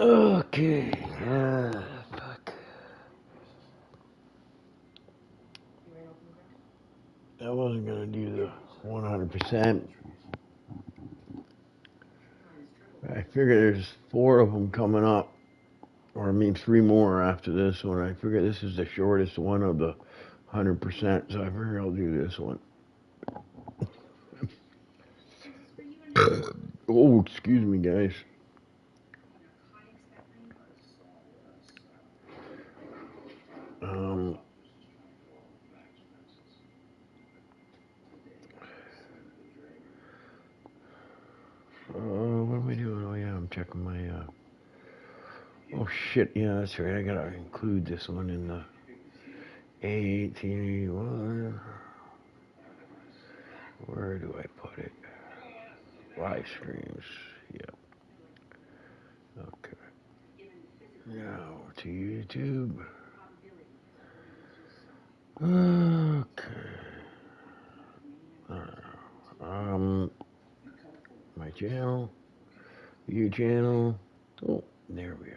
Okay. Fuck. I wasn't gonna do the 100%. I figure there's 4 of them coming up, or I mean 3 more after this one. I figure this is the shortest one of the 100%, so I figure I'll do this one. Oh, excuse me, guys. Um, what am I doing? Oh yeah, I'm checking my. Oh shit, yeah, that's right. I gotta include this one in the A1881. Where do I put it? Live streams. Yep. Okay. Now to YouTube. Okay. My channel. View channel. Oh, there we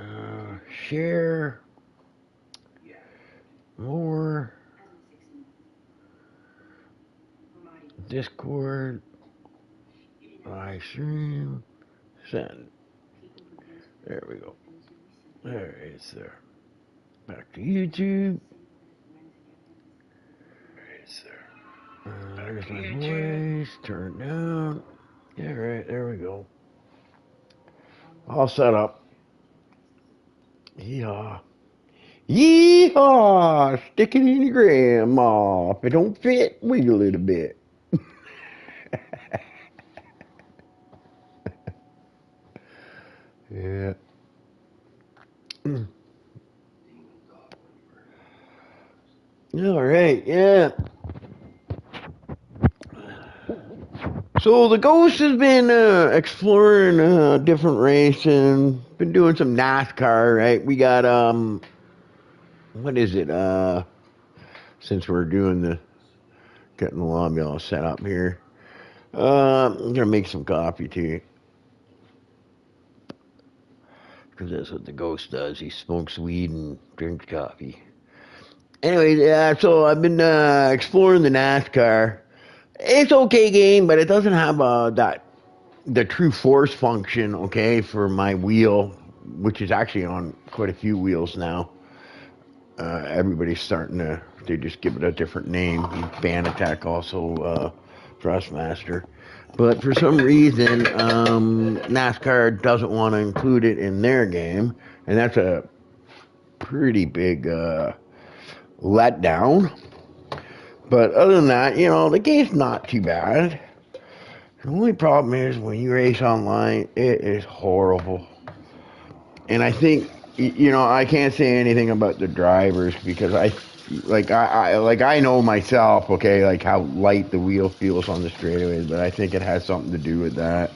are. Share. More. Discord. Live stream. Send. There we go. There it's there. Back to YouTube. It's there. There's my voice. Turn it down. Yeah, right. There we go. All set up. Yeehaw. Yeehaw! Stick it in your grandma. If it don't fit, wiggle it a bit. Yeah. All right, yeah. So the Ghost has been exploring different racing, been doing some NASCAR, right? We got what is it? Since we're doing getting the lobby all set up here, I'm gonna make some coffee too, because that's what the Ghost does. He smokes weed and drinks coffee. Anyway, yeah. So I've been exploring the NASCAR. It's okay game, but it doesn't have the true force function, okay, for my wheel, which is actually on quite a few wheels now. Everybody's starting to, they just give it a different name. Fan Attack also, Thrustmaster. But for some reason, NASCAR doesn't want to include it in their game, and that's a pretty big letdown. But other than that, the game's not too bad. The only problem is when you race online, it is horrible. And I think, I can't say anything about the drivers because I know myself, okay, like how light the wheel feels on the straightaways, but I think it has something to do with that.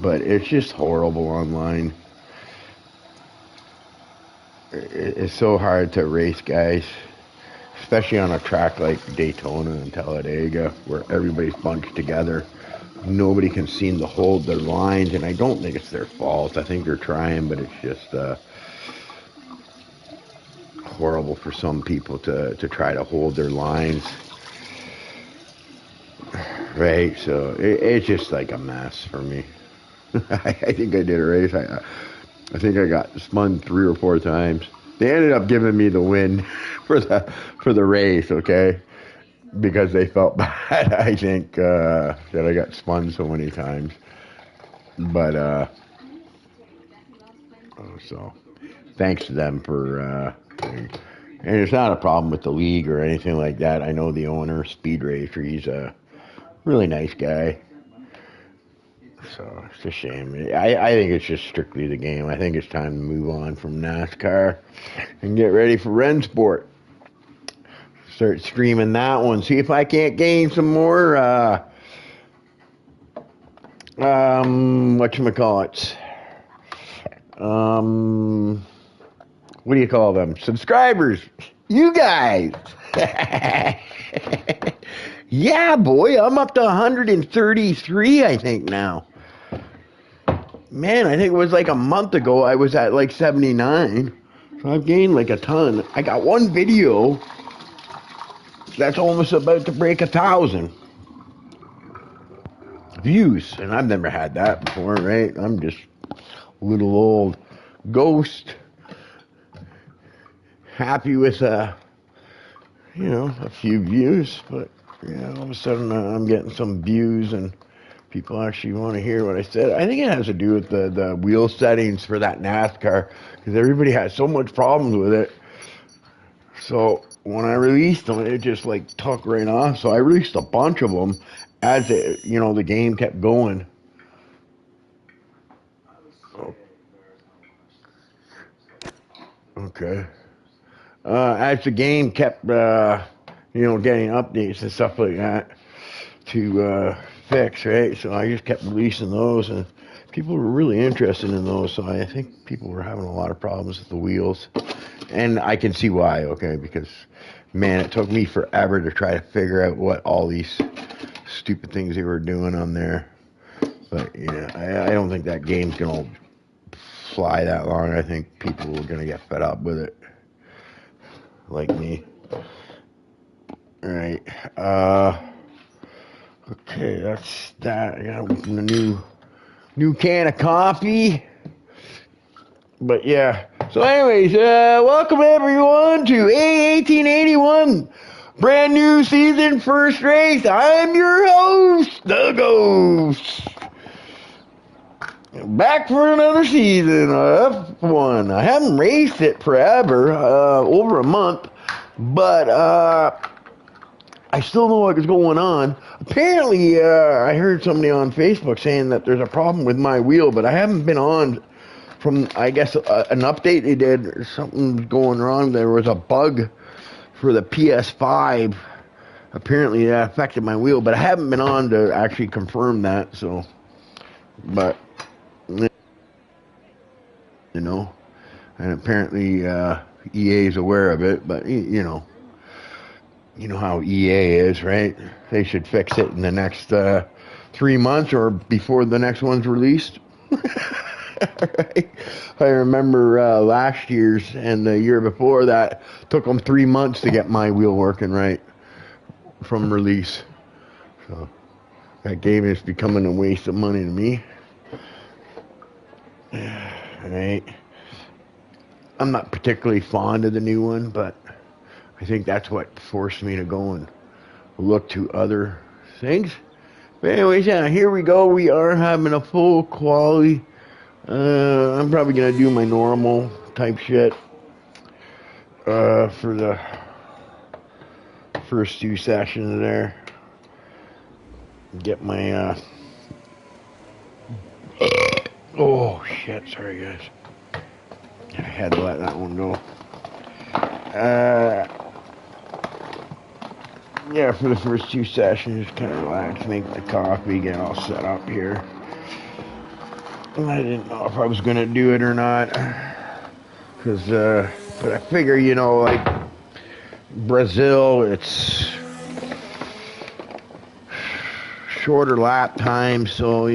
But it's just horrible online. It's so hard to race, guys, especially on a track like Daytona and Talladega, where everybody's bunched together. Nobody can seem to hold their lines, and I don't think it's their fault. I think they're trying, but it's just horrible for some people to try to hold their lines. Right, so it's just like a mess for me. I think I did a race. I think I got spun 3 or 4 times. They ended up giving me the win for the race, okay? Because they felt bad, I think, that I got spun so many times. But, so, thanks to them for, and it's not a problem with the league or anything like that. I know the owner, Speed Racer, he's a really nice guy. So, it's a shame. I think it's just strictly the game. I think it's time to move on from NASCAR and get ready for Rennsport. Start streaming that one. See if I can't gain some more, whatchamacallits. What do you call them? Subscribers. You guys. Yeah, boy. I'm up to 133, I think, now. Man, I think it was like a month ago I was at like 79. So I've gained like a ton. I got one video that's almost about to break 1,000 views. And I've never had that before, right? I'm just a little old ghost. Happy with, a few views. But, all of a sudden I'm getting some views and people actually want to hear what I said. I think it has to do with the wheel settings for that NASCAR because everybody has so much problems with it. So when I released them, it just like took right off. So I released a bunch of them as it, the game kept going. Okay. As the game kept, getting updates and stuff like that to fix, right? So I just kept releasing those, and people were really interested in those. So I think people were having a lot of problems with the wheels, and I can see why. Okay, because man, it took me forever to try to figure out what all these stupid things they were doing on there. But yeah, I don't think that game's gonna fly that long. I think people are gonna get fed up with it, like me. All right. Okay, that's that. I gotta open a new can of coffee. But yeah. So anyways, welcome everyone to A1881. Brand new season, first race. I'm your host, the Ghost. Back for another season of F1. I haven't raced it forever, over a month, but I still know what's going on. Apparently, I heard somebody on Facebook saying that there's a problem with my wheel, but I haven't been on from, I guess, an update they did. Something's going wrong. There was a bug for the PS5. Apparently, that affected my wheel, but I haven't been on to actually confirm that. So, but and apparently EA is aware of it. But you know how EA is, right? They should fix it in the next 3 months or before the next one's released. Right? I remember last year's and the year before that took them 3 months to get my wheel working right from release. So that game is becoming a waste of money to me. Right? I'm not particularly fond of the new one, but I think that's what forced me to go and look to other things. But anyways, yeah, here we go. We are having a full quality. I'm probably going to do my normal type shit for the first 2 sessions there. Get my... oh, shit. Sorry, guys. I had to let that one go. Yeah, for the first 2 sessions, just kind of relax, make my coffee, get all set up here. And I didn't know if I was gonna do it or not, but I figure, like Brazil, it's shorter lap time, so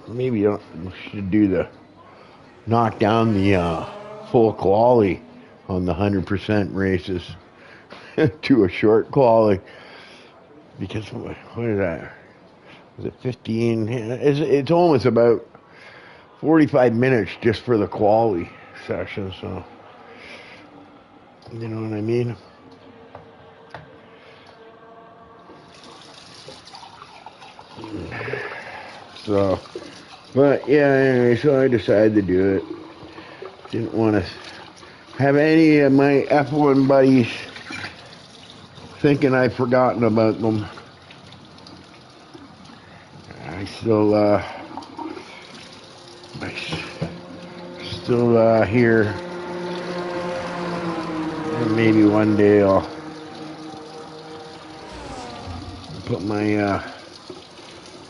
maybe you should do the knock down the full quality on the 100% races to a short quality, because what is that? Is it 15? It's almost about 45 minutes just for the quality session, so you know what I mean? So, but yeah, anyway, so I decided to do it. Didn't want to have any of my F1 buddies thinking I've forgotten about them. I still here, and maybe one day I'll put my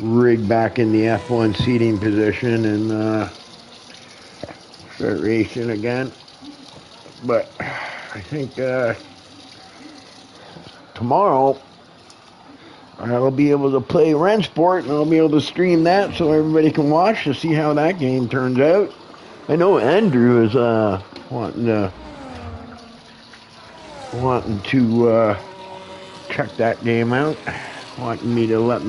rig back in the F1 seating position and start racing again. But I think tomorrow I'll be able to play Rensport, and I'll be able to stream that so everybody can watch to see how that game turns out. I know Andrew is wanting to check that game out, wanting me to let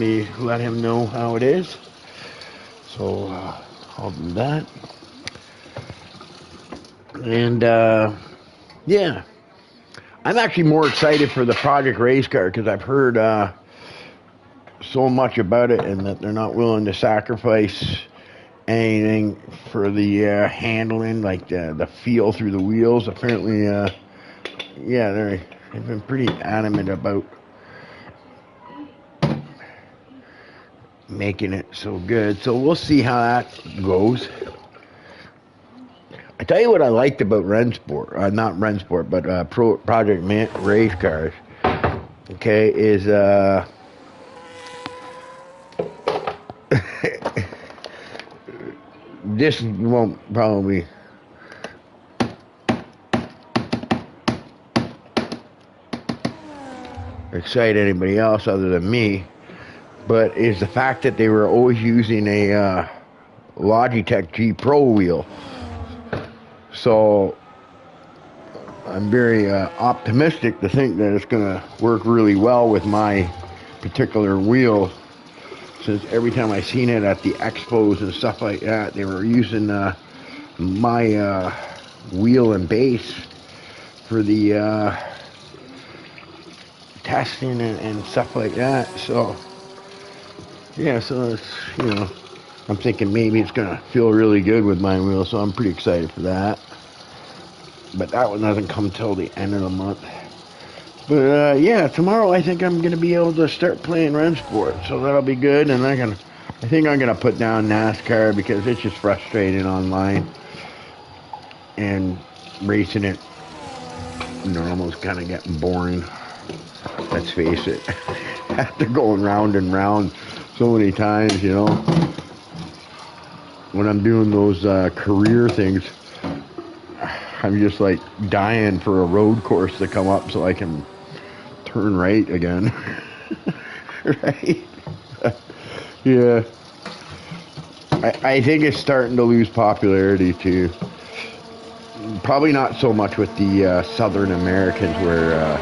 him know how it is. So I'll do that. And yeah, I'm actually more excited for the Project Race Car because I've heard so much about it, and that they're not willing to sacrifice anything for the handling, like the feel through the wheels. Apparently, yeah, they've been pretty adamant about making it so good. So we'll see how that goes. I tell you what I liked about Rensport, not Rensport, but Project Race Cars. Okay, is this won't probably excite anybody else other than me, but is the fact that they were always using a Logitech G Pro wheel. So I'm very optimistic to think that it's going to work really well with my particular wheel, since every time I seen it at the expos and stuff like that, they were using my wheel and base for the testing and stuff like that. So yeah, so it's, I'm thinking maybe it's gonna feel really good with my wheel, so I'm pretty excited for that. But that one doesn't come till the end of the month. But yeah, tomorrow I think I'm gonna be able to start playing Rensport, so that'll be good. And I think I'm gonna put down NASCAR because it's just frustrating online, and racing it normal is kind of getting boring. Let's face it. After going round and round so many times, when I'm doing those career things, I'm just like dying for a road course to come up so I can turn right again. Right? Yeah. I think it's starting to lose popularity too. Probably not so much with the Southern Americans, where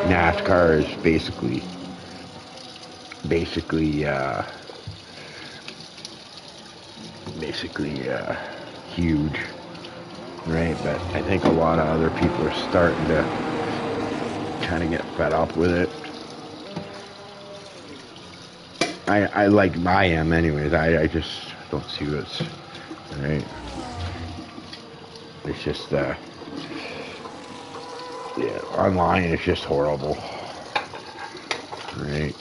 NASCAR is basically huge, right? But I think a lot of other people are starting to kind of get fed up with it. I am anyways. I just don't see what's right. It's just yeah, online it's just horrible, right?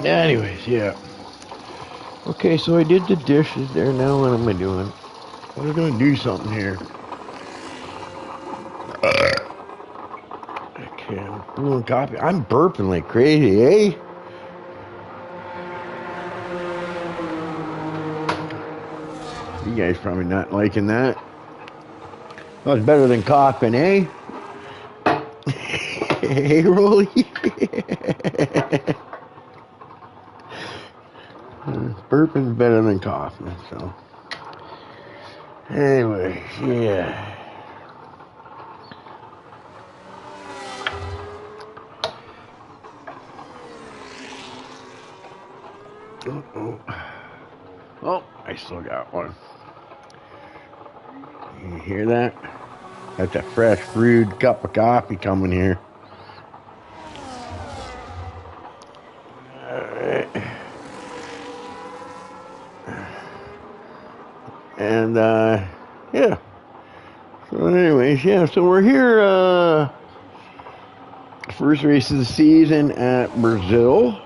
Anyways, yeah. Okay, so I did the dishes there. Now what am I doing? I'm gonna do something here. Okay, I'm brewing coffee. I'm burping like crazy, eh? You guys probably not liking that. Well, it's better than coughing, eh? Hey, Rolly. Burping's better than coughing, so. Anyway, yeah. Oh, I still got one. You hear that? That's a fresh brewed cup of coffee coming here. Alright. And, yeah. So anyways, yeah, so we're here, first race of the season at Brazil.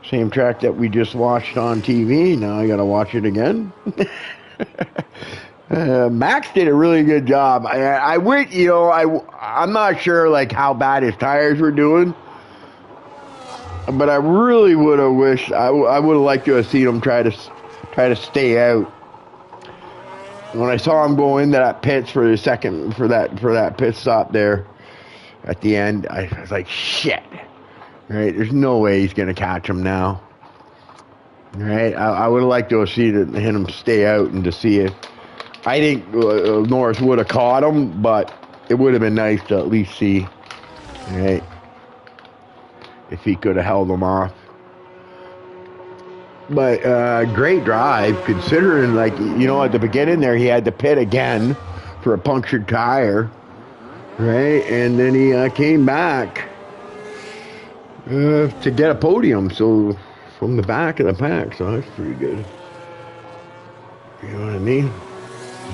Same track that we just watched on TV. Now I gotta watch it again. Max did a really good job. I went, I'm not sure like how bad his tires were doing, but I really would have wished I would have liked to have seen him try to stay out when I saw him go into that pits for the second for that pit stop there at the end, I was like, shit. Right? There's no way he's gonna catch him now. Right? I would have liked to have seen him stay out and to see if I think Norris would have caught him, but it would have been nice to at least see, right, if he could have held him off. But great drive, considering, like, you know, at the beginning there, he had to pit again for a punctured tire, right? And then he came back to get a podium, so from the back of the pack, so that's pretty good. You know what I mean?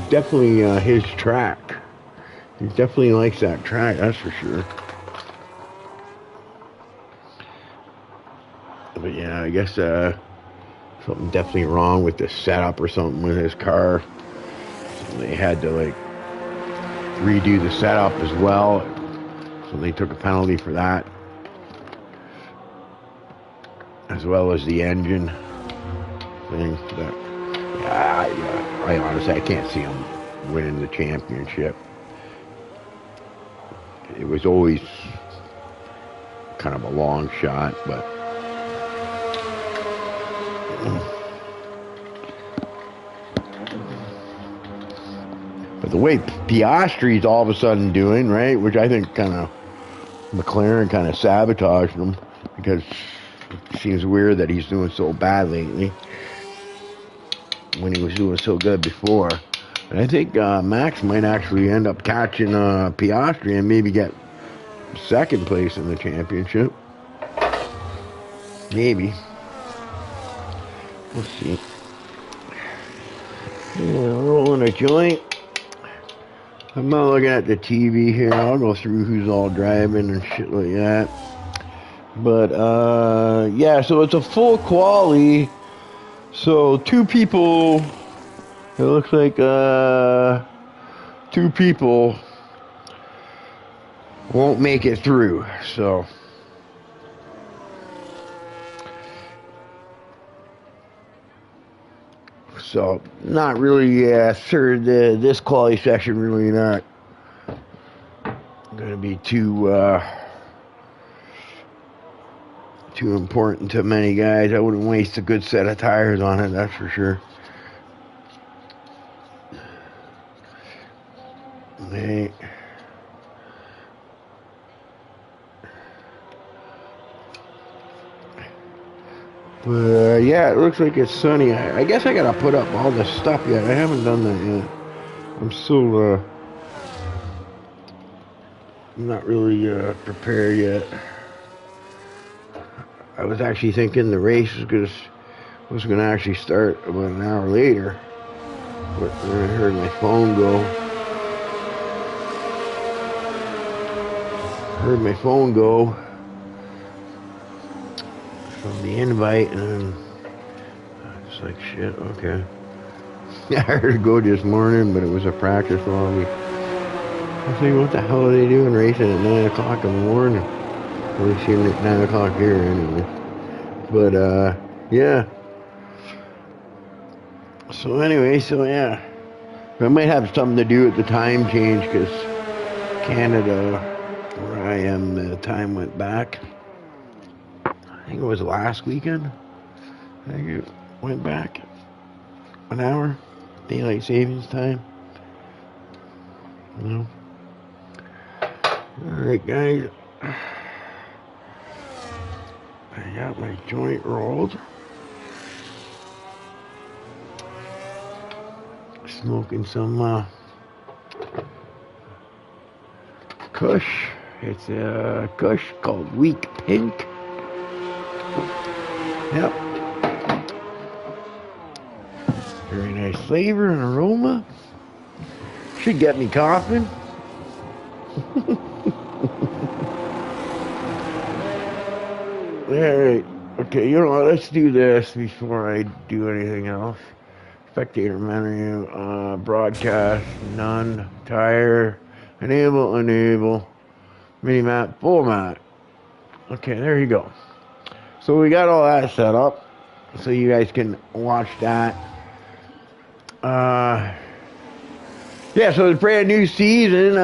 Definitely his track. He definitely likes that track, that's for sure. But yeah, I guess something definitely wrong with the setup or something with his car. So they had to like redo the setup as well. So they took a penalty for that, as well as the engine thing. But yeah, I honestly I can't see him winning the championship. It was always kind of a long shot, but the way Piastri's all of a sudden doing, right, which I think kind of McLaren kind of sabotaged him, because it seems weird that he's doing so bad lately when he was doing so good before. And I think Max might actually end up catching Piastri and maybe get second place in the championship. Maybe. We'll see. Yeah, rolling a joint. I'm not looking at the TV here. I'll go through who's all driving and shit like that. But, yeah, so it's a full quali. So, two people, it looks like, two people won't make it through, so. So, not really, third, this quali section really not going to be too important to many guys. I wouldn't waste a good set of tires on it, that's for sure. Right. But yeah, it looks like it's sunny. I guess I gotta put up all this stuff yet. I haven't done that yet. I'm still not really prepared yet. I was actually thinking the race was gonna actually start about an hour later, but then I heard my phone go. From the invite, and I was like, shit, okay. Yeah, I heard it go this morning, but it was a practice lobby. I was thinking, what the hell are they doing racing at 9 o'clock in the morning? At least here at 9 o'clock here, anyway. But, yeah. So anyway, yeah. It might have something to do with the time change, because Canada, where I am, the time went back. I think it was last weekend. I think it went back an hour. Daylight savings time. No. Alright, guys. I got my joint rolled. Smoking some Kush. It's a Kush called Weak Pink. Yep. Very nice flavor and aroma. Should get me coughing. Alright. Okay, you know what? Let's do this before I do anything else. Spectator menu, broadcast, none, tire, enable, mini map, full map. Okay, there you go. So we got all that set up, so you guys can watch that. Yeah, so it's a brand new season.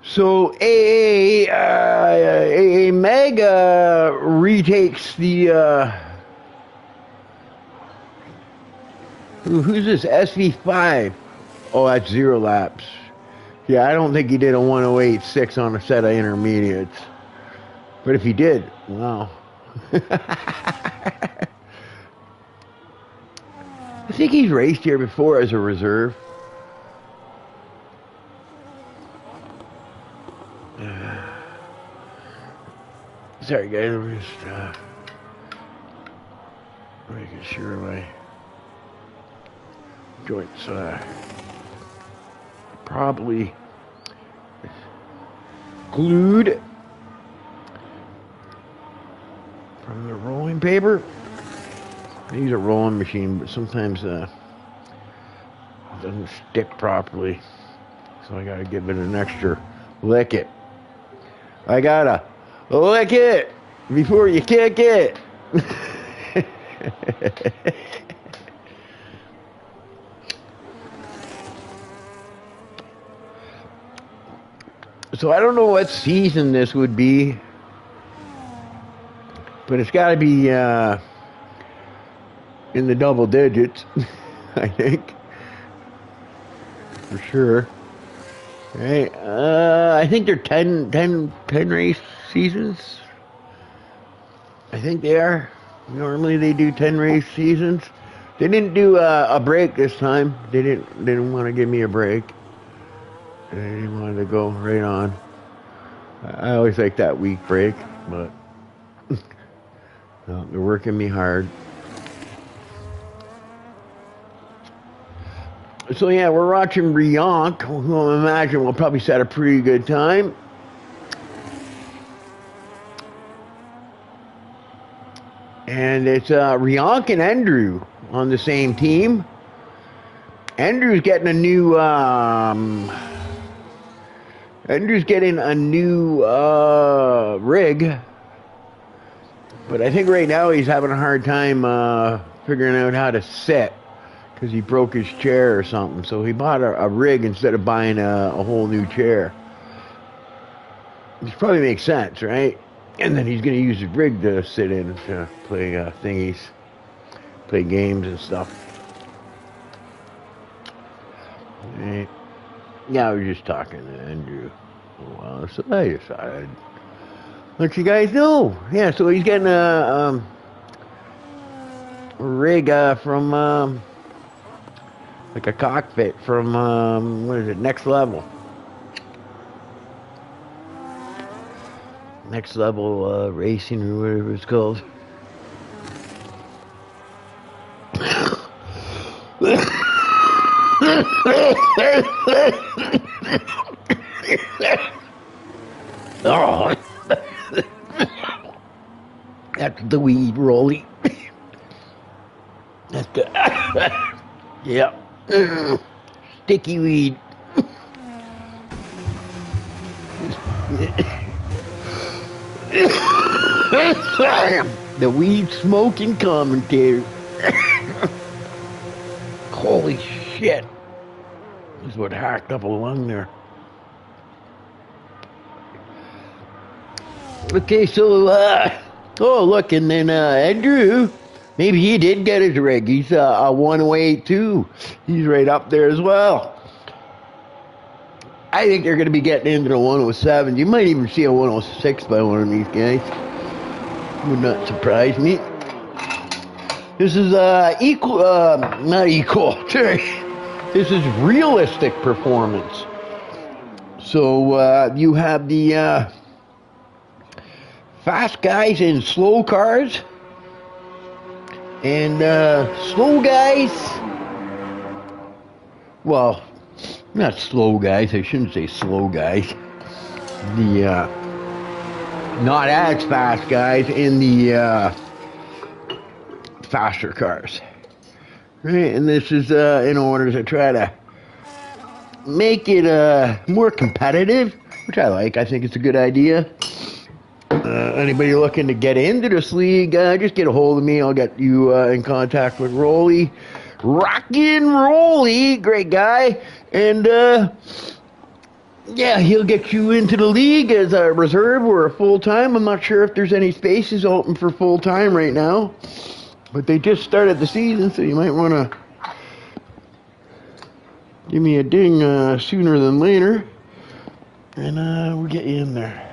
So AA Mega retakes the who's this SV5? Oh, that's zero laps. Yeah, I don't think he did a 108.6 on a set of intermediates. But if he did, wow. I think he's raced here before as a reserve. Sorry guys, I'm just making sure my joints probably glued from the rolling paper. I use a rolling machine, but sometimes it doesn't stick properly, so I gotta give it an extra lick it. I gotta lick it before you kick it. So I don't know what season this would be, but it's got to be in the double digits, I think, for sure. Right? I think they're 10 race seasons. I think they are. Normally they do 10 race seasons. They didn't do a break this time. They didn't want to give me a break. They wanted to go right on. I always like that week break, but no, they're working me hard. So yeah, we're watching Rionk, who I imagine will probably set a pretty good time. And it's Rionk and Andrew on the same team. Andrew's getting a new rig, but I think right now he's having a hard time figuring out how to sit because he broke his chair or something. So he bought a rig instead of buying a whole new chair, which probably makes sense, right? And then he's going to use his rig to sit in to play thingies, play games and stuff. Right. Yeah, I was just talking to Andrew a while, so I decided let you guys know. Yeah, so he's getting a rig from like a cockpit from what is it? Next Level. Next Level Racing or whatever it's called. Oh, that's the weed, Rolly. That's the yep, sticky weed. The weed smoking commentator. Holy shit! This is what hacked up a lung there. Okay, so oh look, and then Andrew, maybe he did get his rig. He's a 108.2. He's right up there as well. I think they're going to be getting into the 107. You might even see a 106 by one of these guys. Would not surprise me. This is not equal. This is realistic performance. So you have the fast guys in slow cars, and slow guys, well, not slow guys, I shouldn't say slow guys, the not as fast guys in the faster cars, right? And this is in order to try to make it more competitive, which I like. I think it's a good idea. Anybody looking to get into this league, just get a hold of me. I'll get you in contact with Rolly. Rocky and Rolly, great guy. And, yeah, he'll get you into the league as a reserve or a full-time. I'm not sure if there's any spaces open for full-time right now. But they just started the season, so you might want to give me a ding sooner than later. And we'll get you in there.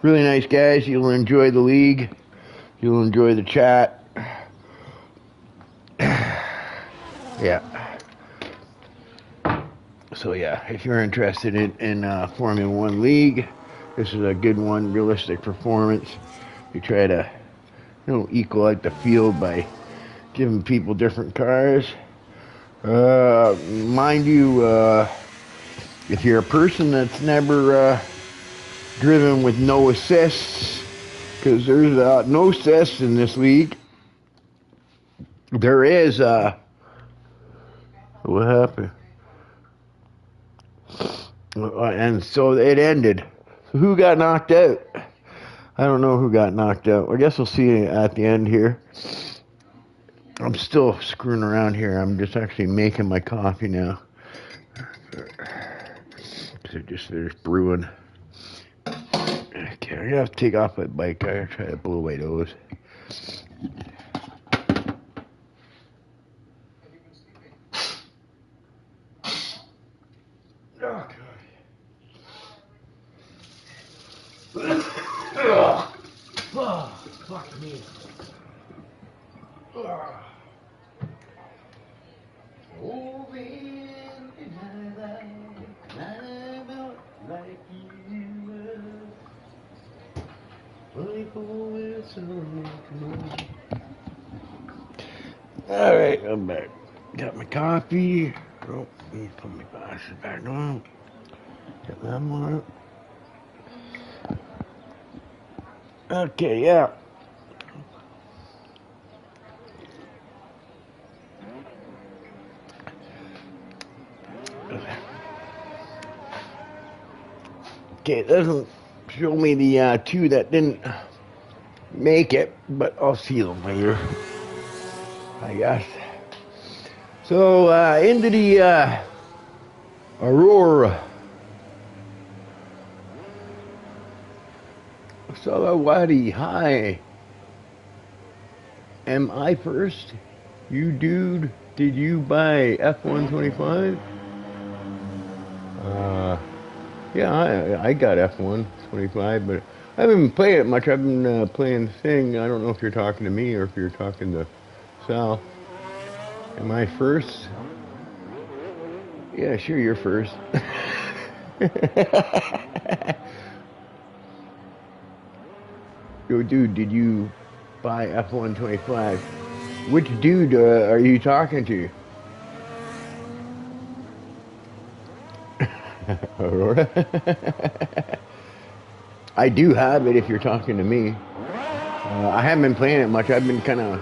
Really nice guys. You'll enjoy the league. You'll enjoy the chat. Yeah. So yeah, if you're interested in Formula One league, this is a good one. Realistic performance. You try to, equal out the field by giving people different cars. Mind you, if you're a person that's never driven with no assists, because there's no assists in this league. There is, what happened? And so it ended. So who got knocked out? I don't know who got knocked out. I guess we'll see at the end here. I'm still screwing around here. I'm just actually making my coffee now. So just finished brewing. Okay, I'm gonna have to take off my bike. I'm gonna try to blow away those. Oh, God. Oh, fuck me. Alright, I'm back. Got my coffee. Oh, need to put my glasses back on. Got that one. Okay, yeah. Okay, it doesn't show me the two that didn't make it, but I'll see them later, I guess. So, into the Aurora. Salawati, hi. Am I first? You dude, did you buy F125? Yeah, I got F125, but I haven't been playing it much. I've been playing the thing. I don't know if you're talking to me or if you're talking to Sal. Am I first? Yeah, sure, you're first. Yo, dude, did you buy F125? Which dude are you talking to? Aurora? I do have it if you're talking to me. I haven't been playing it much. I've been kind of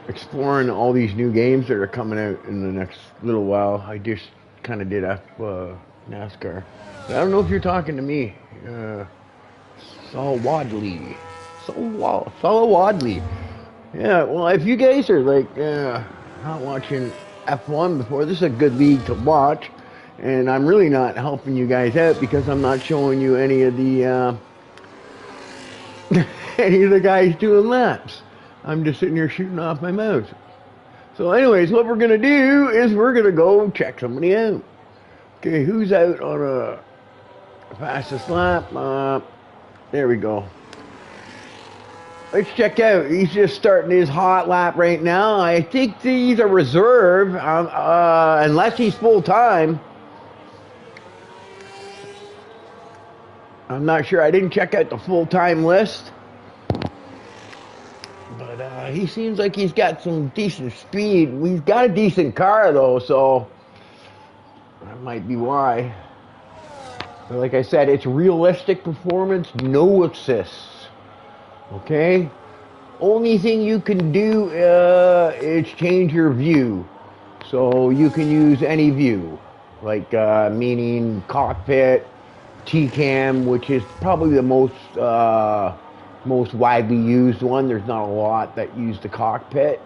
exploring all these new games that are coming out in the next little while. I just kind of did NASCAR. But I don't know if you're talking to me. Saul Wadley. Yeah, well, if you guys are like not watching F1 before, this is a good league to watch. And I'm really not helping you guys out because I'm not showing you any of the any of the guys doing laps. I'm just sitting here shooting off my mouth. So anyways, what we're gonna do is we're gonna go check somebody out. Okay, who's out on a fastest lap? There we go. Let's check out. He's just starting his hot lap right now. I think he's a reserve, unless he's full time. I'm not sure. I didn't check out the full-time list. But he seems like he's got some decent speed. He's got a decent car, though, so that might be why. But like I said, it's realistic performance, no assists. Okay? Only thing you can do is change your view. So you can use any view. Like, meaning cockpit, T-cam, which is probably the most most widely used one. There's not a lot that use the cockpit.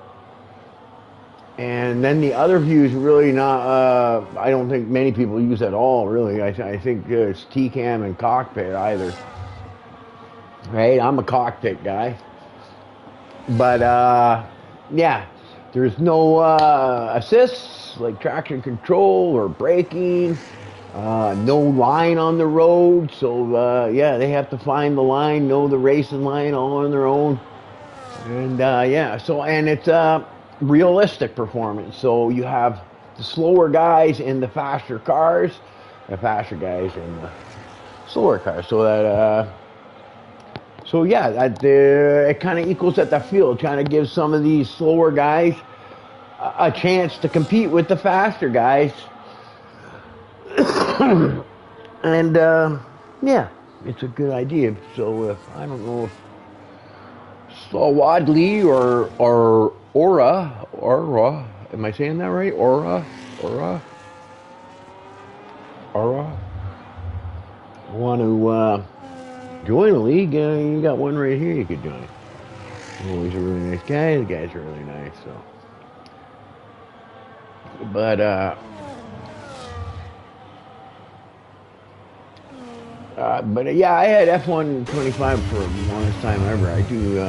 And then the other view is really not, I don't think many people use at all, really. I think it's TCAM and cockpit either. Right? I'm a cockpit guy. But, yeah, there's no assists, like traction control or braking. No line on the road. So, yeah, they have to find the line, know the racing line all on their own. And, yeah, so, and it's, realistic performance. So you have the slower guys in the faster cars, the faster guys in the slower cars. So that, so yeah, that it kind of equals at the field, trying to give some of these slower guys a chance to compete with the faster guys. And yeah, it's a good idea. So if I don't know if Sawadli or Aura, am I saying that right? Aura, want to join a league? You got one right here you could join. Oh, he's a really nice guy. The guy's really nice. So, but yeah, I had F125 for the longest time ever. I do.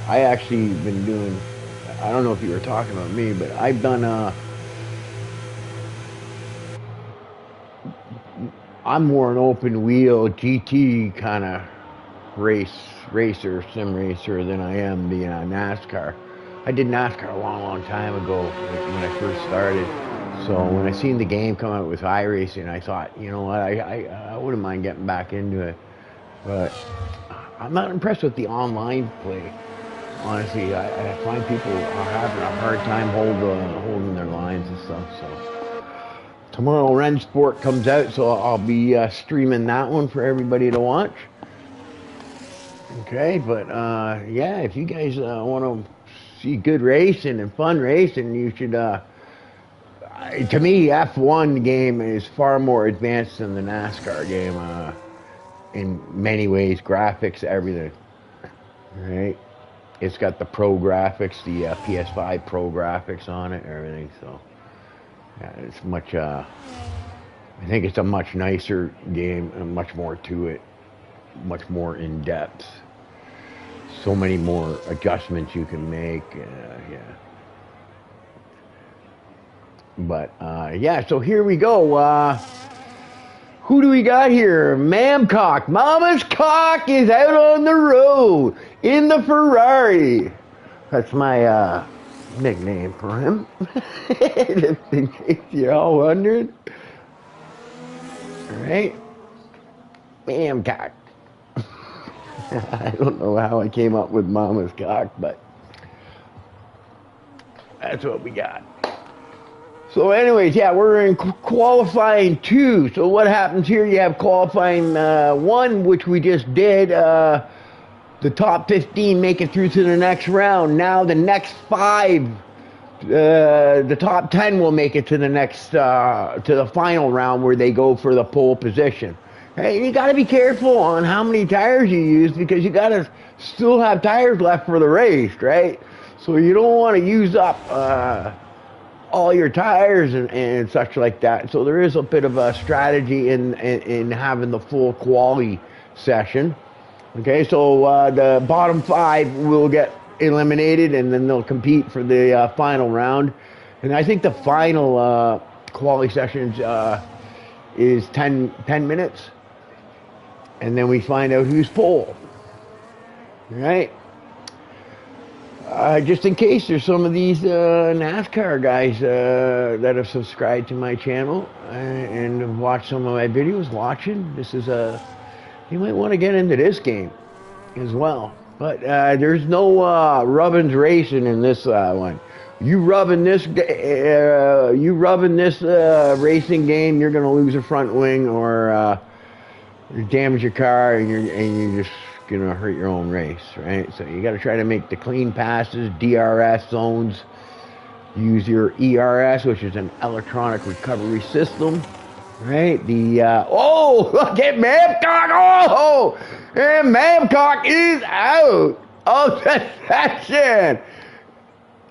I actually been doing. I don't know if you were talking about me, but I've done. I'm more an open wheel GT kind of sim racer than I am the NASCAR. I did NASCAR a long time ago when I first started. So when I seen the game come out with iRacing, I thought, you know what, I wouldn't mind getting back into it. But I'm not impressed with the online play. Honestly, I find people are having a hard time holding their lines and stuff. So tomorrow Ren Sport comes out, so I'll be streaming that one for everybody to watch. Okay, but yeah, if you guys want to see good racing and fun racing, you should. To me, F1 game is far more advanced than the NASCAR game in many ways, graphics, everything. Right? It's got the pro graphics, the PS5 pro graphics on it, everything. So yeah, it's much. I think it's a much nicer game and much more to it, much more in depth. So many more adjustments you can make. Yeah. But, yeah, so here we go. Who do we got here? Mamcock. Mama's Cock is out on the road in the Ferrari. That's my nickname for him. Just in case you're all wondering. All right. Mamcock. I don't know how I came up with Mama's Cock, but that's what we got. So anyways, yeah, we're in qualifying 2. So what happens here, you have qualifying 1, which we just did. The top 15 make it through to the next round. Now the next 5, the top 10 will make it to the next, to the final round where they go for the pole position. Hey, you got to be careful on how many tires you use because you got to still have tires left for the race, right? So you don't want to use up all your tires and such like that. So there is a bit of a strategy in having the full quali session. Okay, so the bottom 5 will get eliminated and then they'll compete for the final round. And I think the final quali sessions is 10 minutes. And then we find out who's pole. All right? Just in case there's some of these NASCAR guys that have subscribed to my channel and have watched some of my videos, this is you might want to get into this game as well. But there's no rubbins racing in this one. You rubbing this racing game, you're gonna lose a front wing or damage your car, and you're just gonna hurt your own race, right? So you got to try to make the clean passes, DRS zones. Use your ERS, which is an electronic recovery system, right? The look at Mamcock! Oh, And Mamcock is out of the session.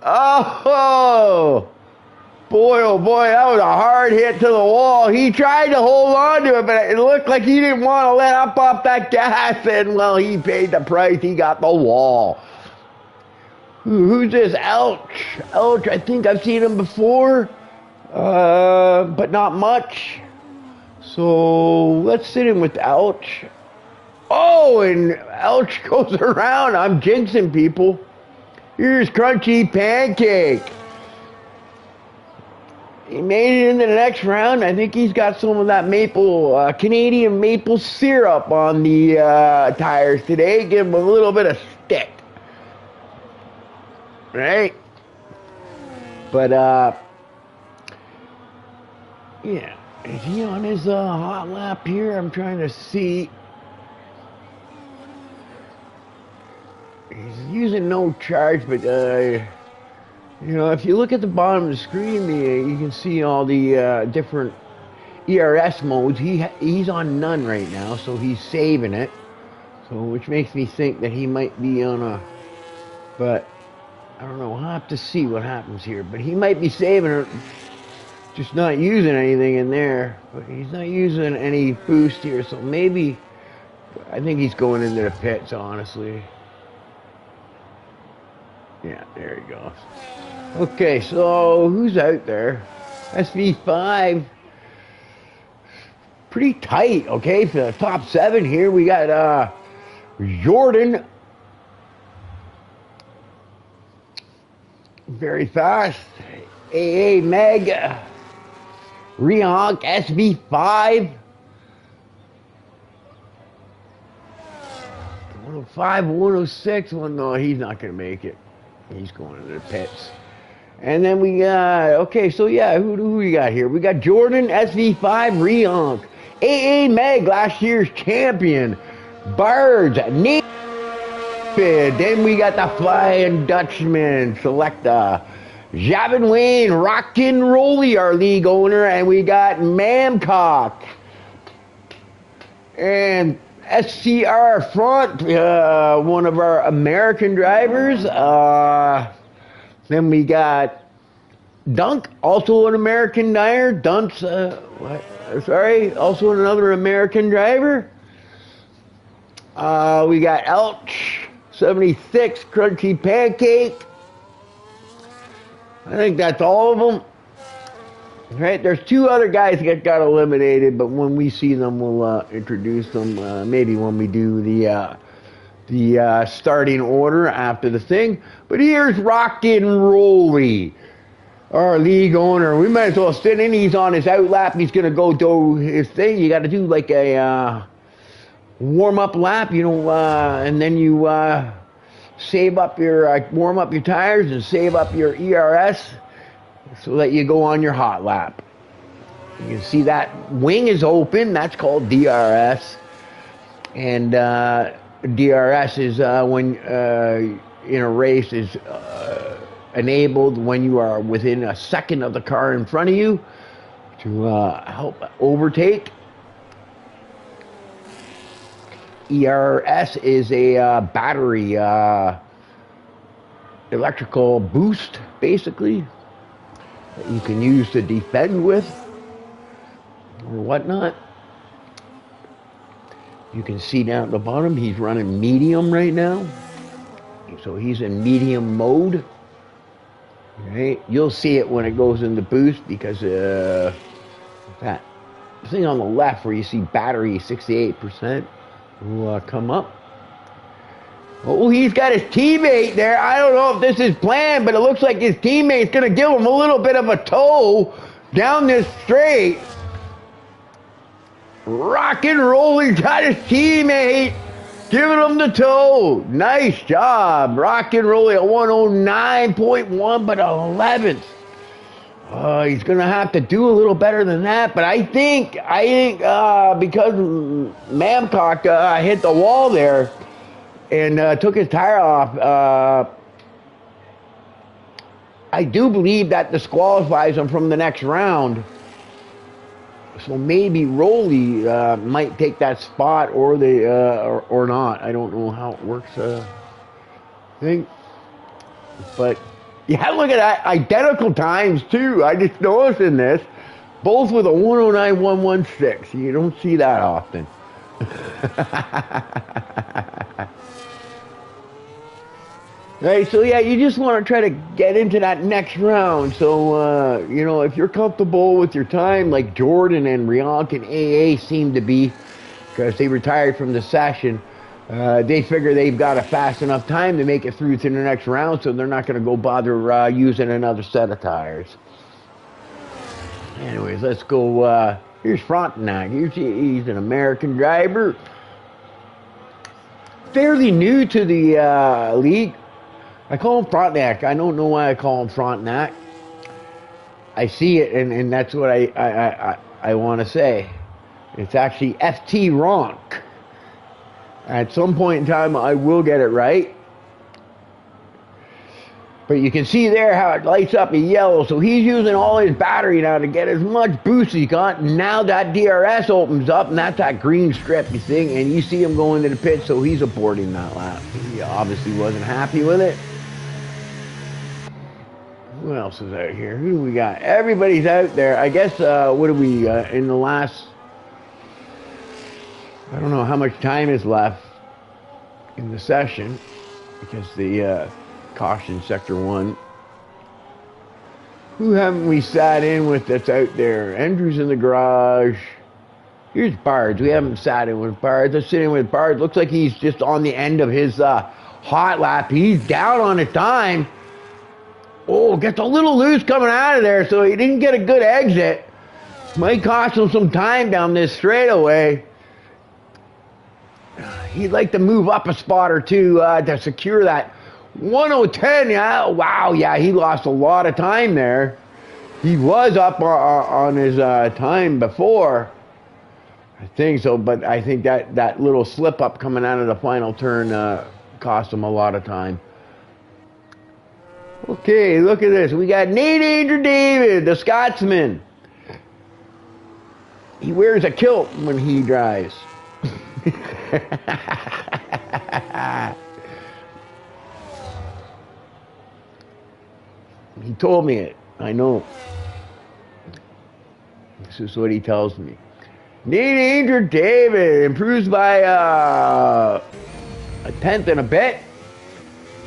Oh, boy, oh boy, that was a hard hit to the wall. He tried to hold on to it, but it looked like he didn't want to let up off that gas, and, well, he paid the price. He got the wall. Who's this? Elch. Elch, I think I've seen him before, but not much. So let's sit in with Elch. Oh, and Elch goes around. I'm jinxing people. Here's Crunchy Pancake. He made it into the next round. I think he's got some of that maple, Canadian maple syrup on the tires today. Give him a little bit of stick. Right? But, yeah. Is he on his hot lap here? I'm trying to see. He's using no charge, but, you know, if you look at the bottom of the screen, you can see all the different ERS modes. He's on none right now, so he's saving it. So, which makes me think that he might be on a, but I don't know. I'll have to see what happens here. But he might be saving it, just not using anything in there. But he's not using any boost here, so maybe, I think he's going into the pits, honestly. Yeah, there he goes. Okay, so who's out there? SV5. Pretty tight, okay, for the top 7 here. We got Jordan. Very fast. AA Meg. Rehonk SV5. 105, 106. Well, no, he's not going to make it. He's going into the pits. And then we got, okay, so yeah, who we got here? We got Jordan, SV5, Rehonk. AA Meg, last year's champion. Birds, Nathan. Then we got the Flying Dutchman, Selecta. Javin Wayne, Rockin' Rolly, our league owner. And we got Mamcock. And SCR Front, one of our American drivers. Then we got Dunk, also an American driver. Dunk's, also another American driver. We got Elch, 76, Crunchy Pancake. I think that's all of them. Right, there's 2 other guys that got eliminated, but when we see them, we'll introduce them. Maybe when we do the starting order after the thing. But here's Rockin' Rolly, our league owner. We might as well sit in. He's on his out lap. He's gonna go do his thing. You got to do like a warm-up lap, you know, and then you save up your warm up your tires and save up your ERS. So that you go on your hot lap. You can see that wing is open. That's called DRS. And DRS is when in a race is enabled when you are within a second of the car in front of you to help overtake. ERS is a battery electrical boost, basically, that you can use to defend with or whatnot. You can see down at the bottom, he's running medium right now. So he's in medium mode. Right? You'll see it when it goes into boost because that thing on the left where you see battery 68% will come up. Oh, he's got his teammate there. I don't know if this is planned, but it looks like his teammate's going to give him a little bit of a tow down this straight. Rockin' Rolling got his teammate giving him the tow. Nice job. Rockin' Rolling at 109.1, but 11th. He's going to have to do a little better than that, but I think because Mamcock hit the wall there, and took his tire off. I do believe that disqualifies him from the next round. So maybe Rolly might take that spot, or they or not. I don't know how it works. Thing, but yeah, look at that, identical times too. I just noticed in this, both with a 109.116. You don't see that often. Right, so yeah, you just want to try to get into that next round. So, you know, if you're comfortable with your time, like Jordan and Riank and AA seem to be, because they retired from the session, they figure they've got a fast enough time to make it through to the next round, so they're not going to go bother using another set of tires. Anyways, let's go. Here's Frontenac. He's an American driver, fairly new to the league. I call him Frontenac. I don't know why I call him Frontenac. I see it, and that's what I want to say. It's actually FT Ronk. At some point in time, I will get it right. But you can see there how it lights up in yellow. So he's using all his battery now to get as much boost as he got. Now that DRS opens up, and that's that green strip, you think, and you see him going to the pit, so he's aborting that lap. He obviously wasn't happy with it. Who else is out here? Who do we got? Everybody's out there. I guess, what are we, in the last... I don't know how much time is left in the session, because the caution sector 1. Who haven't we sat in with that's out there? Andrew's in the garage. Here's Bards. We haven't sat in with Bards. Let's sit in with Bards. Looks like he's just on the end of his hot lap. He's down on his time. Oh, gets a little loose coming out of there, so he didn't get a good exit. Might cost him some time down this straightaway. He'd like to move up a spot or two to secure that 1010. Yeah, wow, yeah, he lost a lot of time there. He was up on his time before, I think so, but I think that little slip up coming out of the final turn cost him a lot of time. Okay, look at this. We got Nate Andrew David, the Scotsman. He wears a kilt when he drives. He told me it. I know. This is what he tells me. Nate Andrew David improves by a tenth and a bit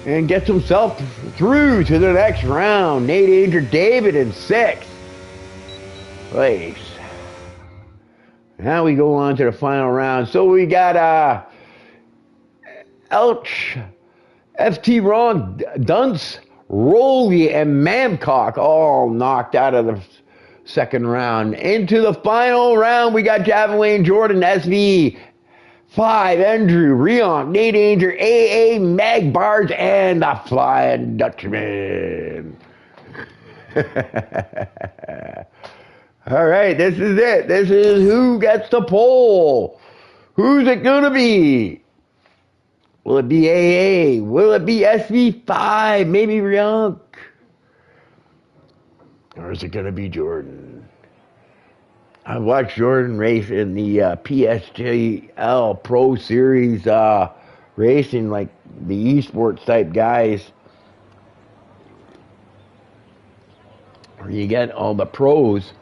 and gets himself through to the next round. Nate Andrew David in 6th place. Now we go on to the final round. So we got Elch, FT Ron, Dunce, Rolly, and Mamcock all knocked out of the second round. Into the final round, we got Javin Wayne Jordan, SV, 5, Andrew, Rion, Nate Andrew, AA, Mag Bards, and the Flying Dutchman. All right, this is it. This is who gets the pole. Who's it going to be? Will it be AA? Will it be SV5? Maybe Rion? Or is it going to be Jordan? I watched Jordan race in the PSGL Pro Series racing, like the esports type guys, where you get all the pros.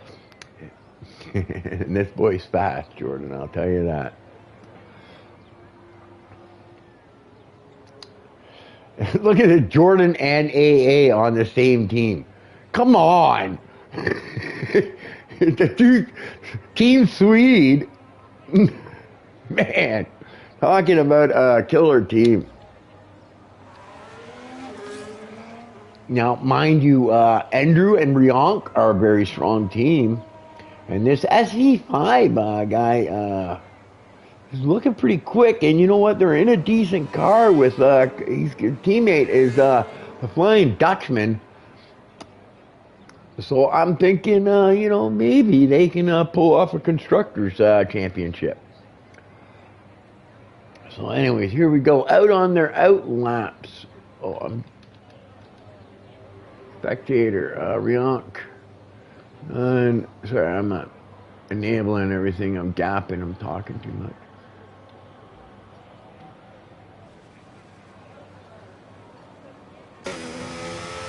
And this boy's fast, Jordan, I'll tell you that. Look at it, Jordan and AA on the same team. Come on. The Team Swede. Man, talking about a killer team. Now, mind you, Andrew and Riank are a very strong team. And this SV5 guy is looking pretty quick. And you know what? They're in a decent car with his teammate is the Flying Dutchman. So I'm thinking, you know, maybe they can pull off a Constructors Championship. So anyways, here we go. Out on their out laps. Oh, I'm spectator, Riank. And sorry, I'm not enabling everything. I'm gapping. I'm talking too much.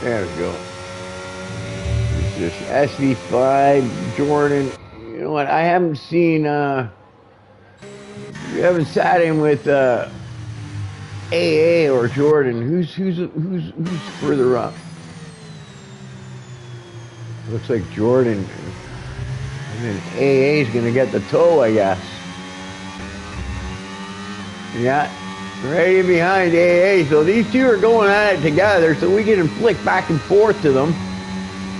There we go. This SV5 Jordan. You know what? I haven't seen. You haven't sat in with AA or Jordan. Who's further up? Looks like Jordan. And then AA is gonna get the toe, I guess. Yeah, right behind AA. So these two are going at it together. So we can flick back and forth to them.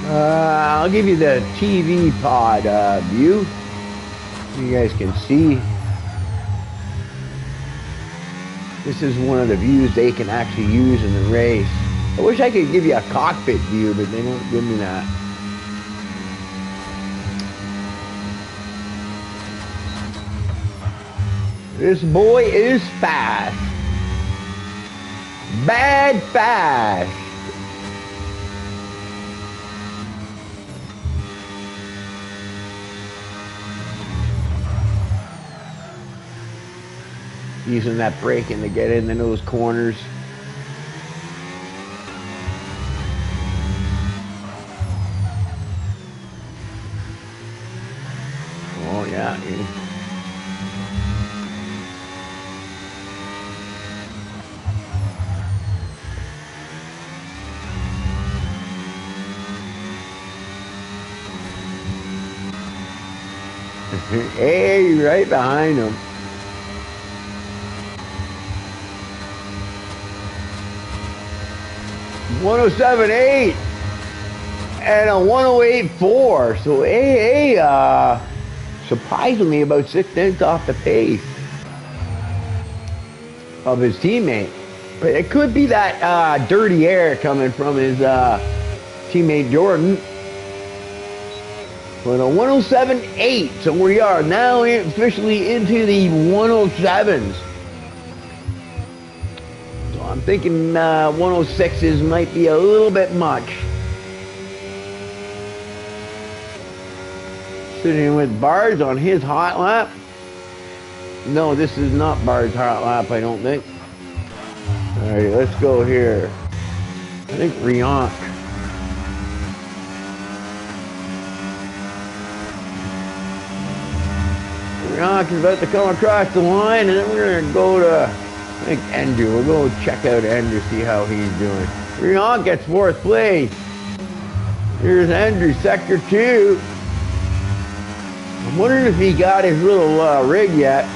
I'll give you the TV pod view. So you guys can see. This is one of the views they can actually use in the race. I wish I could give you a cockpit view, but they don't give me that. This boy is fast. Bad fast. Using that braking to get into those corners. Oh yeah. Hey, right behind him. .107.8 and a 108.4. So AA surprisingly about 6 tenths off the pace of his teammate. But it could be that dirty air coming from his teammate Jordan. But a 107.8. So we are now officially into the 107s. I'm thinking 106s might be a little bit much. Sitting with Bars on his hot lap. No, this is not Bars' hot lap, I don't think. Alright, let's go here. I think Riant. Riant is about to come across the line, and then we're going to go to, I think, Andrew. We'll go check out Andrew, see how he's doing. Riant gets 4th place. Here's Andrew, sector 2. I'm wondering if he got his little rig yet.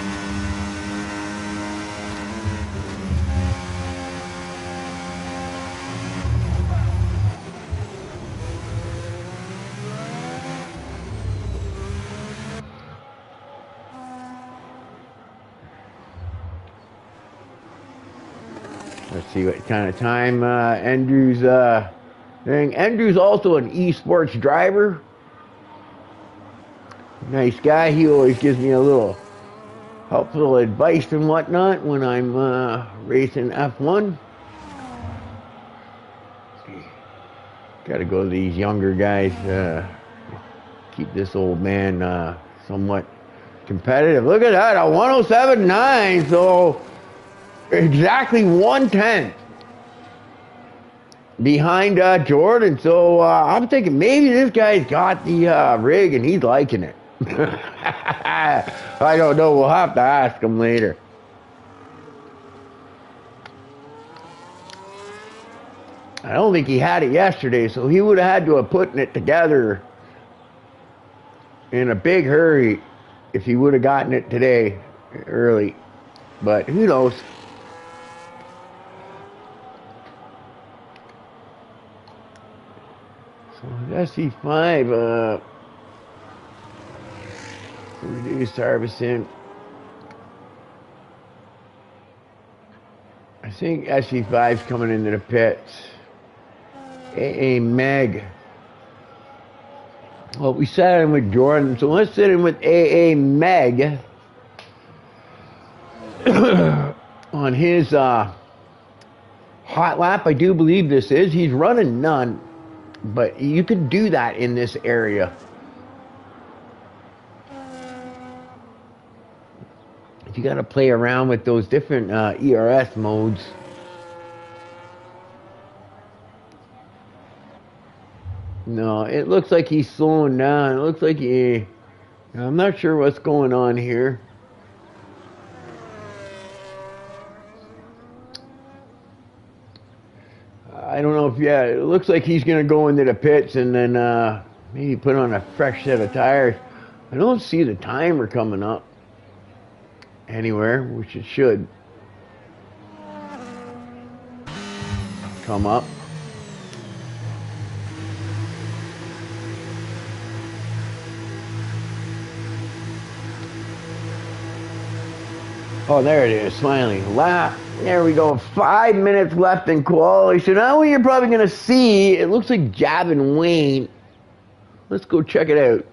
Let's see what kind of time Andrew's doing. Andrew's also an esports driver. Nice guy. He always gives me a little helpful advice and whatnot when I'm racing F1. Got to go to these younger guys. Keep this old man somewhat competitive. Look at that, a 107.9. So exactly 1/10 behind Jordan. So I'm thinking maybe this guy's got the rig and he's liking it. I don't know. We'll have to ask him later. I don't think he had it yesterday, so he would have had to have put it together in a big hurry if he would have gotten it today early. But who knows? So SC5 reduced harvesting. I think SC5's coming into the pits. AA Meg. Well, we sat in with Jordan, so let's sit in with AA Meg on his hot lap. I do believe this is. He's running none, but you could do that in this area. You got to play around with those different ERS modes. No, it looks like he's slowing down. It looks like I'm not sure what's going on here. I don't know if, it looks like he's going to go into the pits and then maybe put on a fresh set of tires. I don't see the timer coming up anywhere, which it should come up. Oh, there it is, finally. There we go. 5 minutes left in quality. So now what you're probably going to see, it looks like Gavin Wayne. Let's go check it out.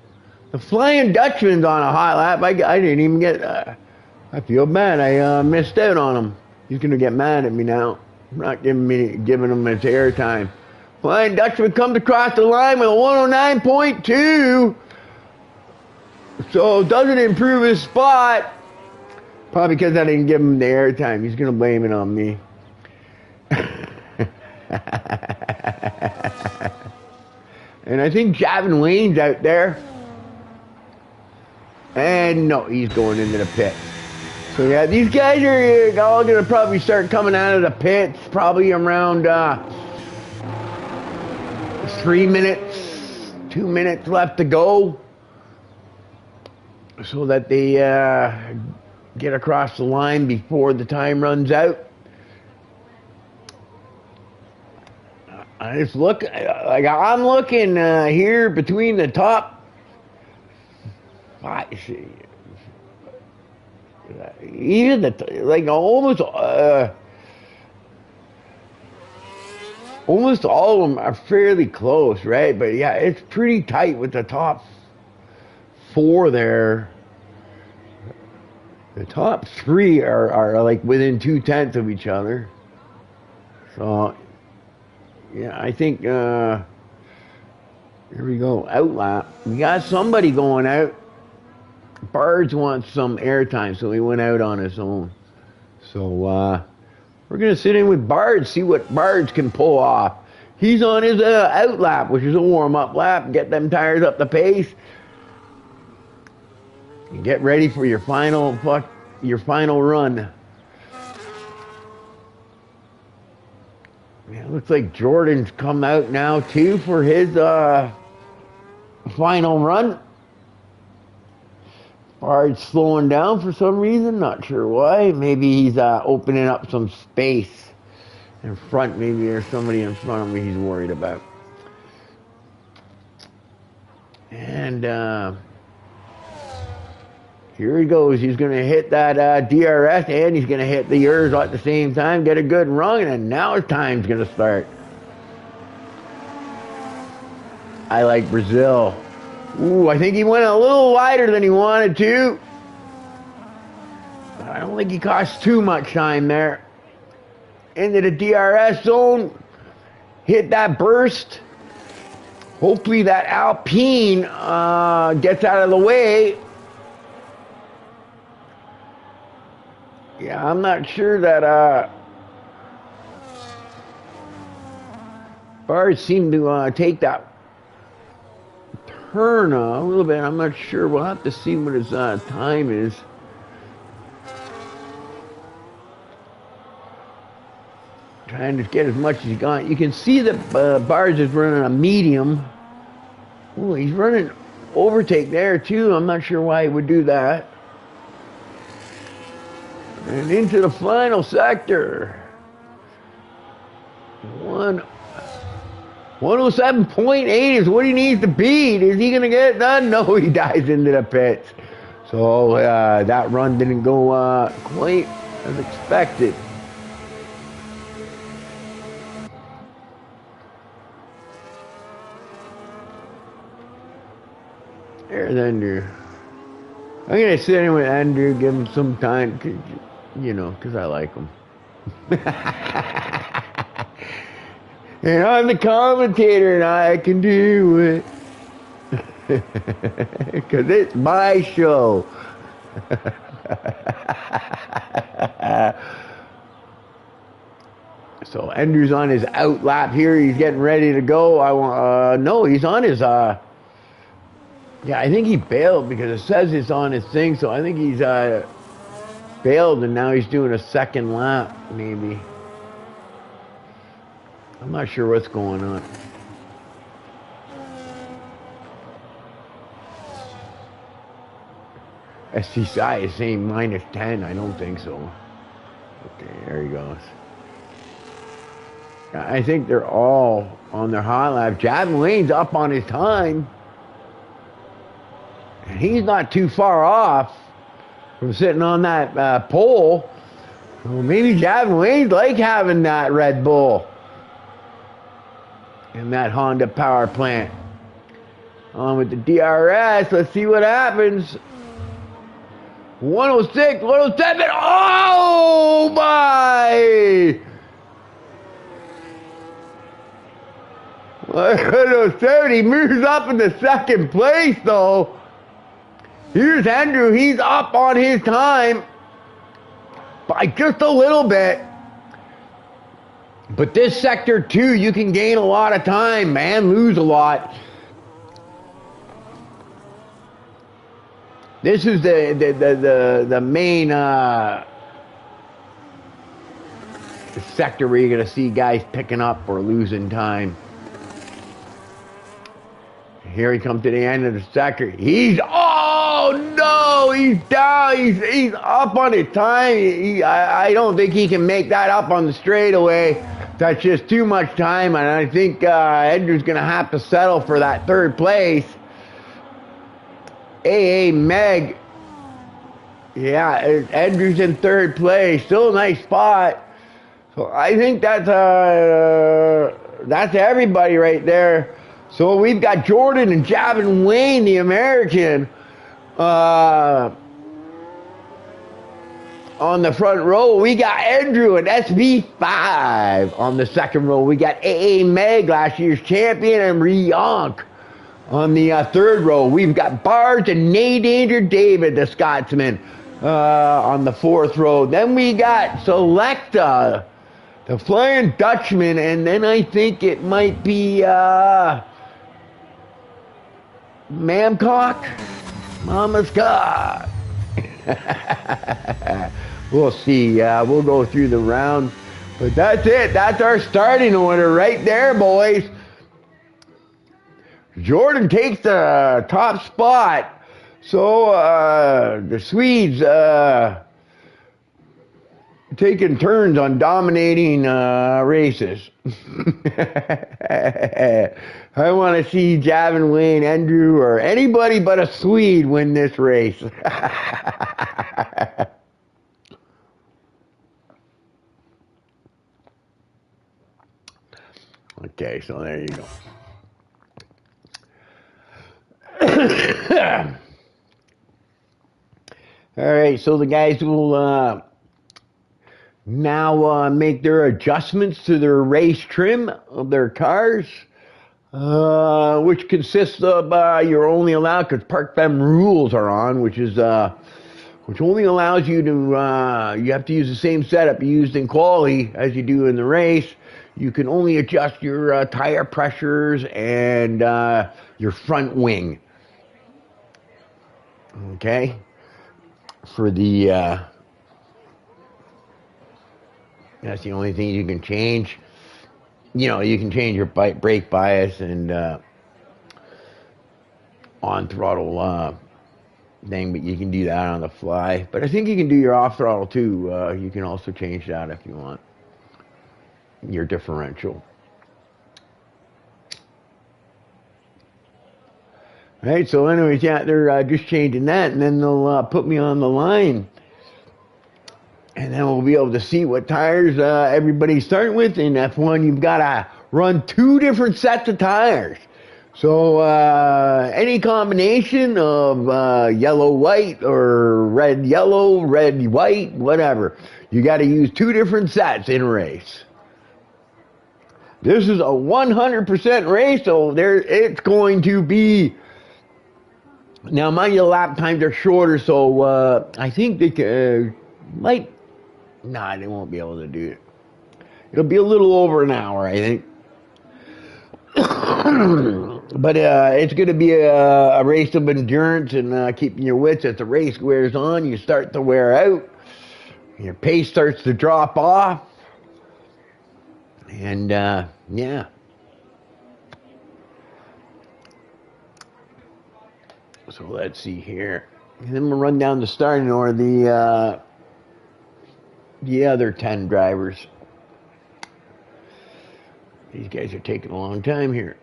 The Flying Dutchman's on a hot lap. I didn't even get... I feel bad. I missed out on him. He's going to get mad at me now. I'm not giving him his airtime. Flying Dutchman comes across the line with a 109.2. So doesn't improve his spot. Probably because I didn't give him the airtime. He's going to blame it on me. And I think Gavin Wayne's out there. And no, he's going into the pit. So yeah, these guys are all going to probably start coming out of the pits probably around 3 minutes, 2 minutes left to go. So that they get across the line before the time runs out. I just look, like I'm looking here between the top five, even like almost all of them are fairly close, right? But yeah, it's pretty tight with the top 4 there. The top 3 are like within 2/10 of each other. So, yeah, I think, here we go, outlap. We got somebody going out. Bards wants some airtime, so he went out on his own. So, we're going to sit in with Bards, see what Bards can pull off. He's on his outlap, which is a warm-up lap. Get them tires up the pace. And get ready for your final run. Yeah, it looks like Jordan's come out now too for his final run. Bard's slowing down for some reason, not sure why. Maybe he's opening up some space in front. Maybe there's somebody in front of me he's worried about. And here he goes. He's going to hit that DRS and he's going to hit the yours at the same time, get a good run, and now his time's going to start. I like Brazil. Ooh, I think he went a little wider than he wanted to. I don't think he cost too much time there. Into the DRS zone. Hit that burst. Hopefully that Alpine gets out of the way. Yeah, I'm not sure that Bard seemed to take that turn a little bit. I'm not sure. We'll have to see what his time is. Trying to get as much as he got. You can see that Bards is running a medium. Oh, he's running overtake there too. I'm not sure why he would do that. And into the final sector. 107.8 is what he needs to beat. Is he going to get it done? No, he dives into the pits. So that run didn't go quite as expected. There's Andrew. I'm going to sit in with Andrew, give him some time, because I like him. And I'm the commentator and I can do it. Because it's my show. So Andrew's on his out lap here. He's getting ready to go. No, he's on his yeah, I think he bailed because it says it's on his thing. So I think he's bailed and now he's doing a second lap maybe. I'm not sure what's going on. SCSI is saying -10. I don't think so. Okay, there he goes. I think they're all on their hot lap. Javin Wayne's up on his time. And he's not too far off from sitting on that pole. Well, maybe Javin Wayne's like having that Red Bull in that Honda power plant. On with the DRS. Let's see what happens. 106, 107. Oh my! 107. He moves up in the second place though. Here's Andrew. He's up on his time by just a little bit. But this sector 2, you can gain a lot of time, man. Lose a lot. This is the main sector where you're going to see guys picking up or losing time. Here he comes to the end of the sector. Oh no, he's down. He's up on his time. I don't think he can make that up on the straightaway. That's just too much time, and I think Andrew's going to have to settle for that third place. AA Meg. Yeah, Andrew's in third place. Still a nice spot. So I think that's everybody right there. So we've got Jordan and Javin Wayne, the American, on the front row. We got Andrew and SB5 on the second row. We got AA Meg, last year's champion, and Rionk on the third row. We've got Barge and Nay Danger David, the Scotsman, on the fourth row. Then we got Selecta, the Flying Dutchman, and then I think it might be Mamcock, Mama's cock. We'll see. We'll go through the round. But that's it. That's our starting order right there, boys. Jordan takes the top spot. So the Swedes taking turns on dominating races. I want to see Javin Wayne, Andrew, or anybody but a Swede win this race. Okay, so there you go. All right, so the guys will now make their adjustments to their race trim of their cars, which consists of you're only allowed, because Park Fem rules are on, which only allows you to you have to use the same setup you used in quali as you do in the race. You can only adjust your tire pressures and your front wing. Okay, for the that's the only thing you can change. You know, you can change your brake bias and on throttle thing, but you can do that on the fly. But I think you can do your off throttle too. You can also change that if you want. Your differential. Right, so anyways, yeah, they're just changing that, and then they'll put me on the line. And then we'll be able to see what tires everybody's starting with. In F1, you've got to run 2 different sets of tires. So any combination of yellow-white or red-yellow, red-white, whatever. You got to use 2 different sets in a race. This is a 100% race, so it's going to be Now, mind you, lap times are shorter, so I think they might. Nah, they won't be able to do it. It'll be a little over an hour, I think. But it's going to be a race of endurance and keeping your wits. As the race wears on, you start to wear out. Your pace starts to drop off. And yeah. So let's see here. And then we'll run down the starting order. The other 10 drivers. These guys are taking a long time here.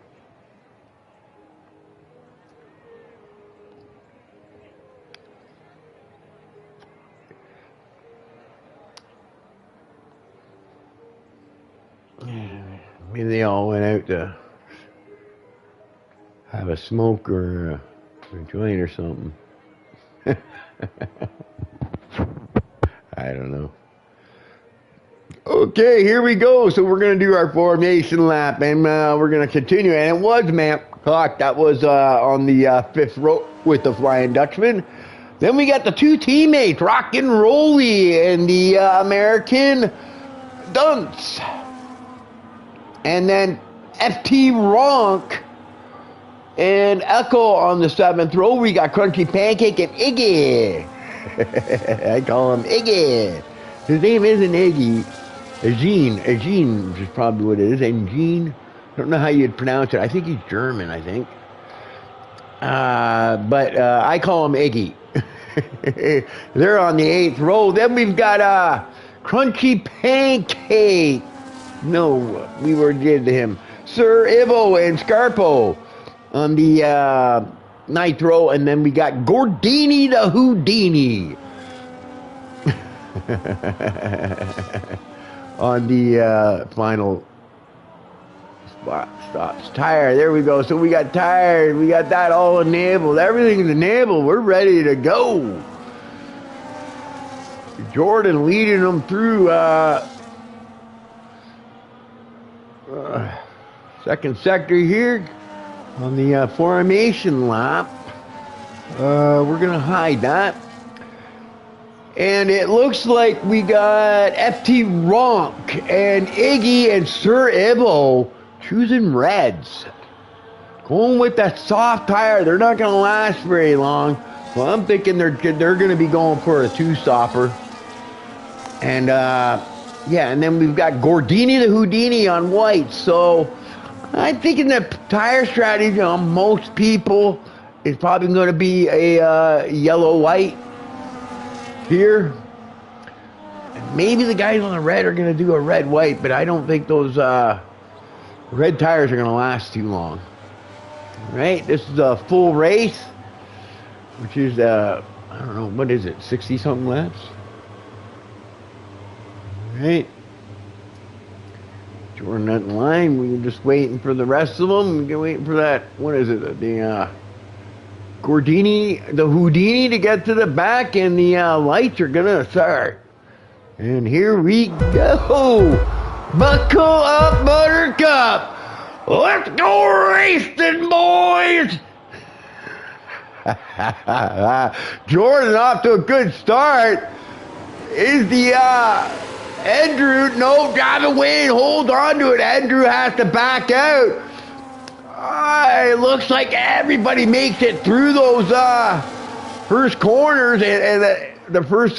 Maybe they all went out to have a smoke or a joint or something. I don't know. Okay, here we go. So we're going to do our formation lap, and we're going to continue. And it was, man, clock. That was on the fifth row with the Flying Dutchman. Then we got the two teammates, Rock and Rolly and the American Dunce. And then FT Ronk and Echo on the seventh row. We got Crunchy Pancake and Iggy. I call him Iggy. His name isn't Iggy. Eugene is probably what it is. Eugene. I don't know how you'd pronounce it. I think he's German, I think. But I call him Iggy. They're on the eighth row. Then we've got Crunchy Pancake. No, we were did to him. Sir Ivo and Scarpo on the ninth row. And then we got Gordini the Houdini. On the final spot stops. Tire, there we go. So we got tires, we got that all enabled. Everything's enabled. We're ready to go. Jordan leading them through second sector here on the formation lap. We're going to hide that. And it looks like we got FT Ronk and Iggy and Sir Ivo choosing reds. Going with that soft tire. They're not going to last very long. So I'm thinking they're going to be going for a two-stopper. And, yeah, and then we've got Gordini the Houdini on white. So I'm thinking the tire strategy on most people is probably going to be a yellow-white. Here, maybe the guys on the red are going to do a red-white, but I don't think those red tires are going to last too long. All right, this is a full race, which is, I don't know, what is it, 60-something laps? All right. Jordan in line, we're just waiting for the rest of them. We're waiting for that, what is it, the Gordini, the Houdini to get to the back, and the lights are gonna start. And here we go. Buckle up, Buttercup. Let's go racing, boys. Jordan off to a good start. Is the Andrew, no, driving Wayne, hold on to it. Andrew has to back out. It looks like everybody makes it through those first corners, and the first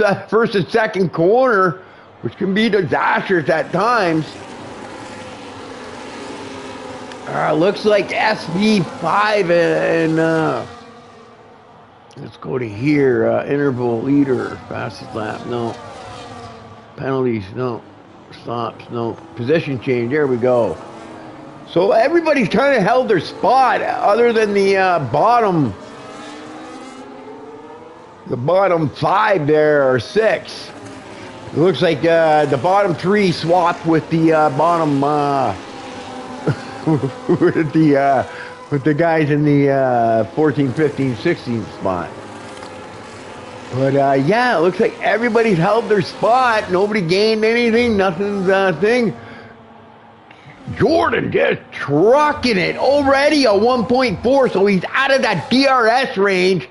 and second corner, which can be disastrous at times. Looks like SV5 and let's go to here. Interval leader, fastest lap, no. Penalties, no. Stops, no. Position change, there we go. So everybody's kind of held their spot, other than the bottom five there, or six. It looks like the bottom three swapped with the bottom with the guys in the 14, 15, 16 spot. But yeah, it looks like everybody's held their spot. Nobody gained anything. Nothing's thing. Jordan just trucking it. Already a 1.4, so he's out of that DRS range,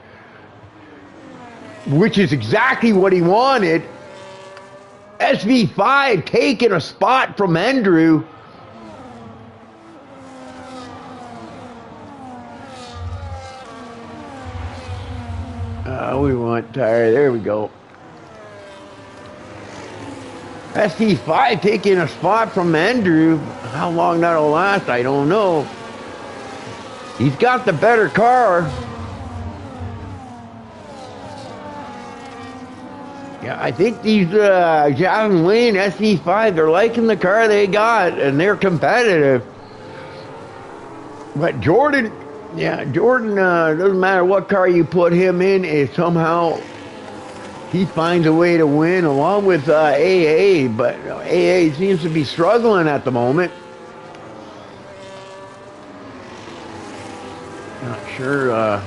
which is exactly what he wanted. SV5 taking a spot from Andrew. We want tire. There we go. SV5 taking a spot from Andrew. How long that'll last, I don't know. He's got the better car. Yeah, I think these Javin Wayne SV5, they're liking the car they got, and they're competitive. But Jordan, doesn't matter what car you put him in, is somehow he finds a way to win, along with AA. But AA seems to be struggling at the moment. Not sure.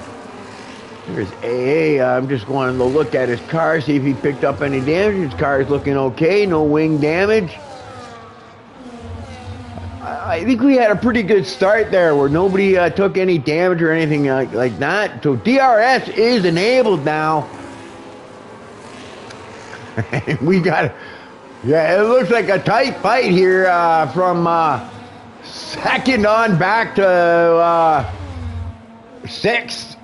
There's AA. I'm just wanting to look at his car, see if he picked up any damage. His car is looking okay, no wing damage. I think we had a pretty good start there where nobody took any damage or anything like that. So DRS is enabled now. We got, it looks like a tight fight here from second on back to sixth.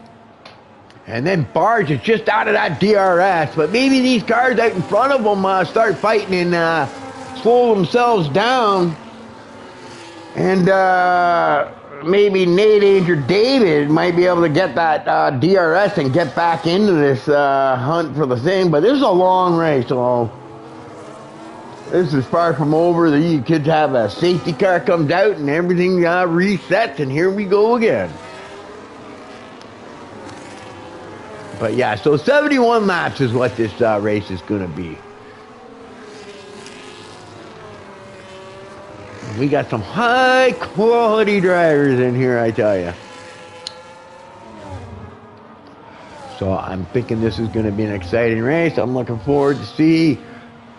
And then Barge is just out of that DRS. But maybe these cars out in front of them start fighting and slow themselves down. And maybe Nate Danger David might be able to get that DRS and get back into this hunt for the thing. But this is a long race, so this is far from over. You could have a safety car comes out and everything resets, and here we go again. But yeah, so 71 laps is what this race is going to be. We got some high quality drivers in here, I tell you. So I'm thinking this is going to be an exciting race. I'm looking forward to see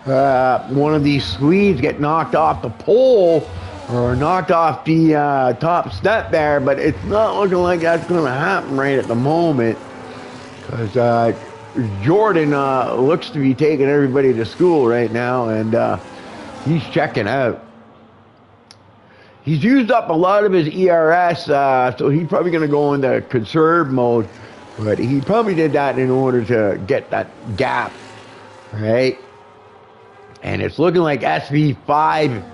one of these Swedes get knocked off the pole or knocked off the top step there, but it's not looking like that's going to happen right at the moment, because Jordan looks to be taking everybody to school right now, and he's checking out. He's used up a lot of his ERS, so he's probably going to go into conserve mode. But he probably did that in order to get that gap, right? And it's looking like SV5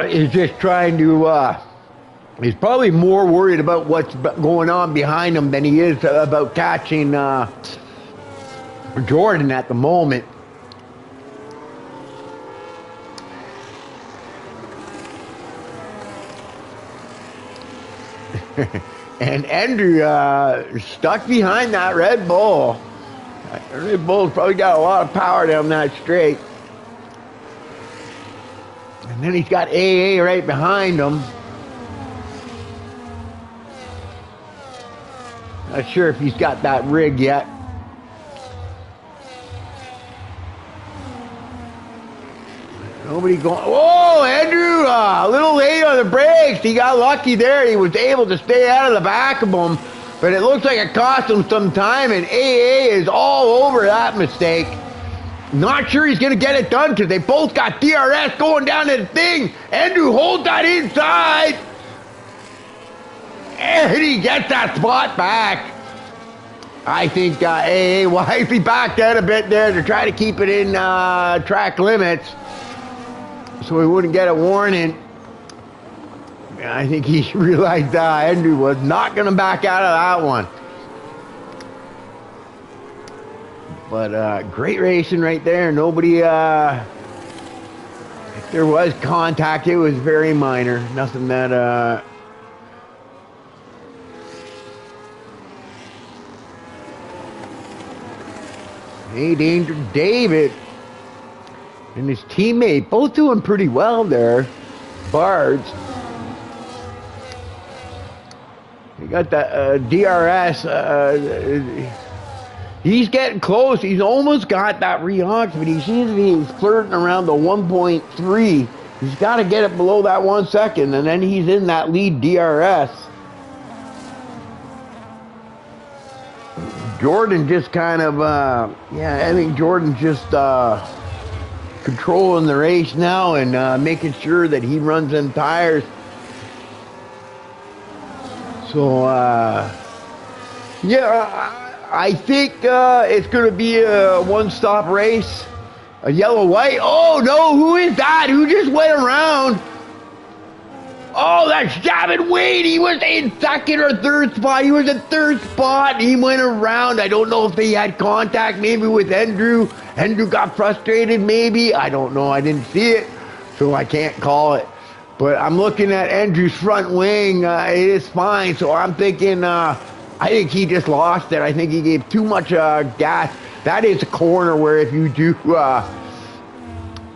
is just trying to... he's probably more worried about what's going on behind him than he is about catching Jordan at the moment. And Andrew stuck behind that Red Bull. Red Bull's probably got a lot of power down that straight. And then he's got AA right behind him. Not sure if he's got that rig yet. Nobody going. Whoa, Andrew, a little late on the brakes. He got lucky there. He was able to stay out of the back of him, but it looks like it cost him some time, and AA is all over that mistake. Not sure he's going to get it done because they both got DRS going down to the thing. Andrew holds that inside, and he gets that spot back. I think AA wisely backed out a bit there to try to keep it in track limits, so he wouldn't get a warning. I think he realized Andrew was not going to back out of that one. But great racing right there. Nobody, if there was contact, it was very minor. Nothing that... Hey, Danger David and his teammate, both doing pretty well there. Bards. He got that DRS. He's getting close. He's almost got that Reox, but he seems to be flirting around the 1.3. He's got to get it below that 1 second, and then he's in that lead DRS. Jordan just kind of, yeah, I think Jordan's just controlling the race now and making sure that he runs them tires. So, yeah, I think it's going to be a one-stop race. A yellow-white. Oh, no, who is that? Who just went around? Oh, that's Gavin Wade. He was in second or third spot. He was in third spot. He went around. I don't know if they had contact maybe with Andrew. Andrew got frustrated maybe. I don't know. I didn't see it, so I can't call it. But I'm looking at Andrew's front wing. It is fine, so I'm thinking, I think he just lost it. I think he gave too much gas. That is a corner where if you do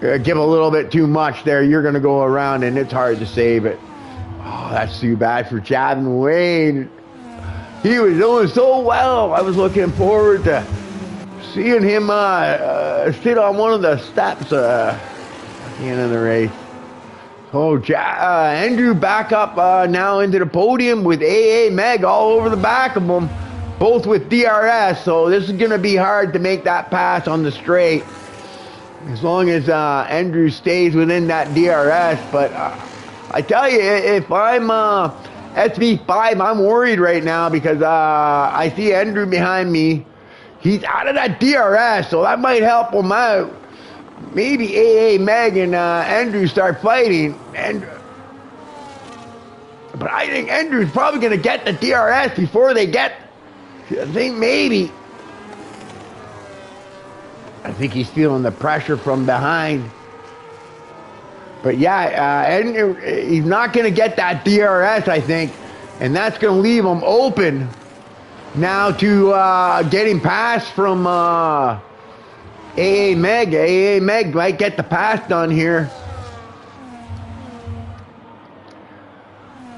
give a little bit too much there, you're going to go around and it's hard to save it. Oh, that's too bad for Gavin Wade. He was doing so well. I was looking forward to seeing him sit on one of the steps at the end of the race. So Andrew back up now into the podium with AA Meg all over the back of him, both with DRS. So this is going to be hard to make that pass on the straight, as long as Andrew stays within that DRS. But I tell you, if I'm SV5, I'm worried right now because I see Andrew behind me. He's out of that DRS, so that might help him out. Maybe AA Meg and Andrew start fighting. But I think Andrew's probably going to get the DRS before they get. I think maybe. I think he's feeling the pressure from behind. But yeah, he's not going to get that DRS, I think. And that's going to leave him open now to getting past from AA Meg. AA Meg might get the pass done here.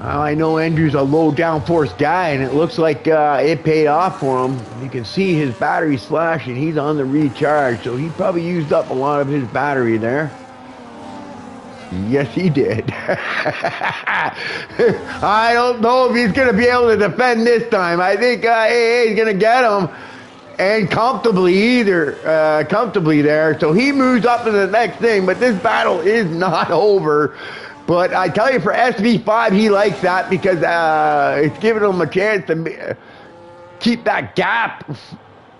I know Andrew's a low downforce guy, and it looks like it paid off for him. You can see his battery slashing. He's on the recharge, so he probably used up a lot of his battery there. Yes, he did. I don't know if he's going to be able to defend this time. I think AA is going to get him, and comfortably comfortably there. So he moves up to the next thing, but this battle is not over. But I tell you, for SV5, he likes that because it's giving him a chance to keep that gap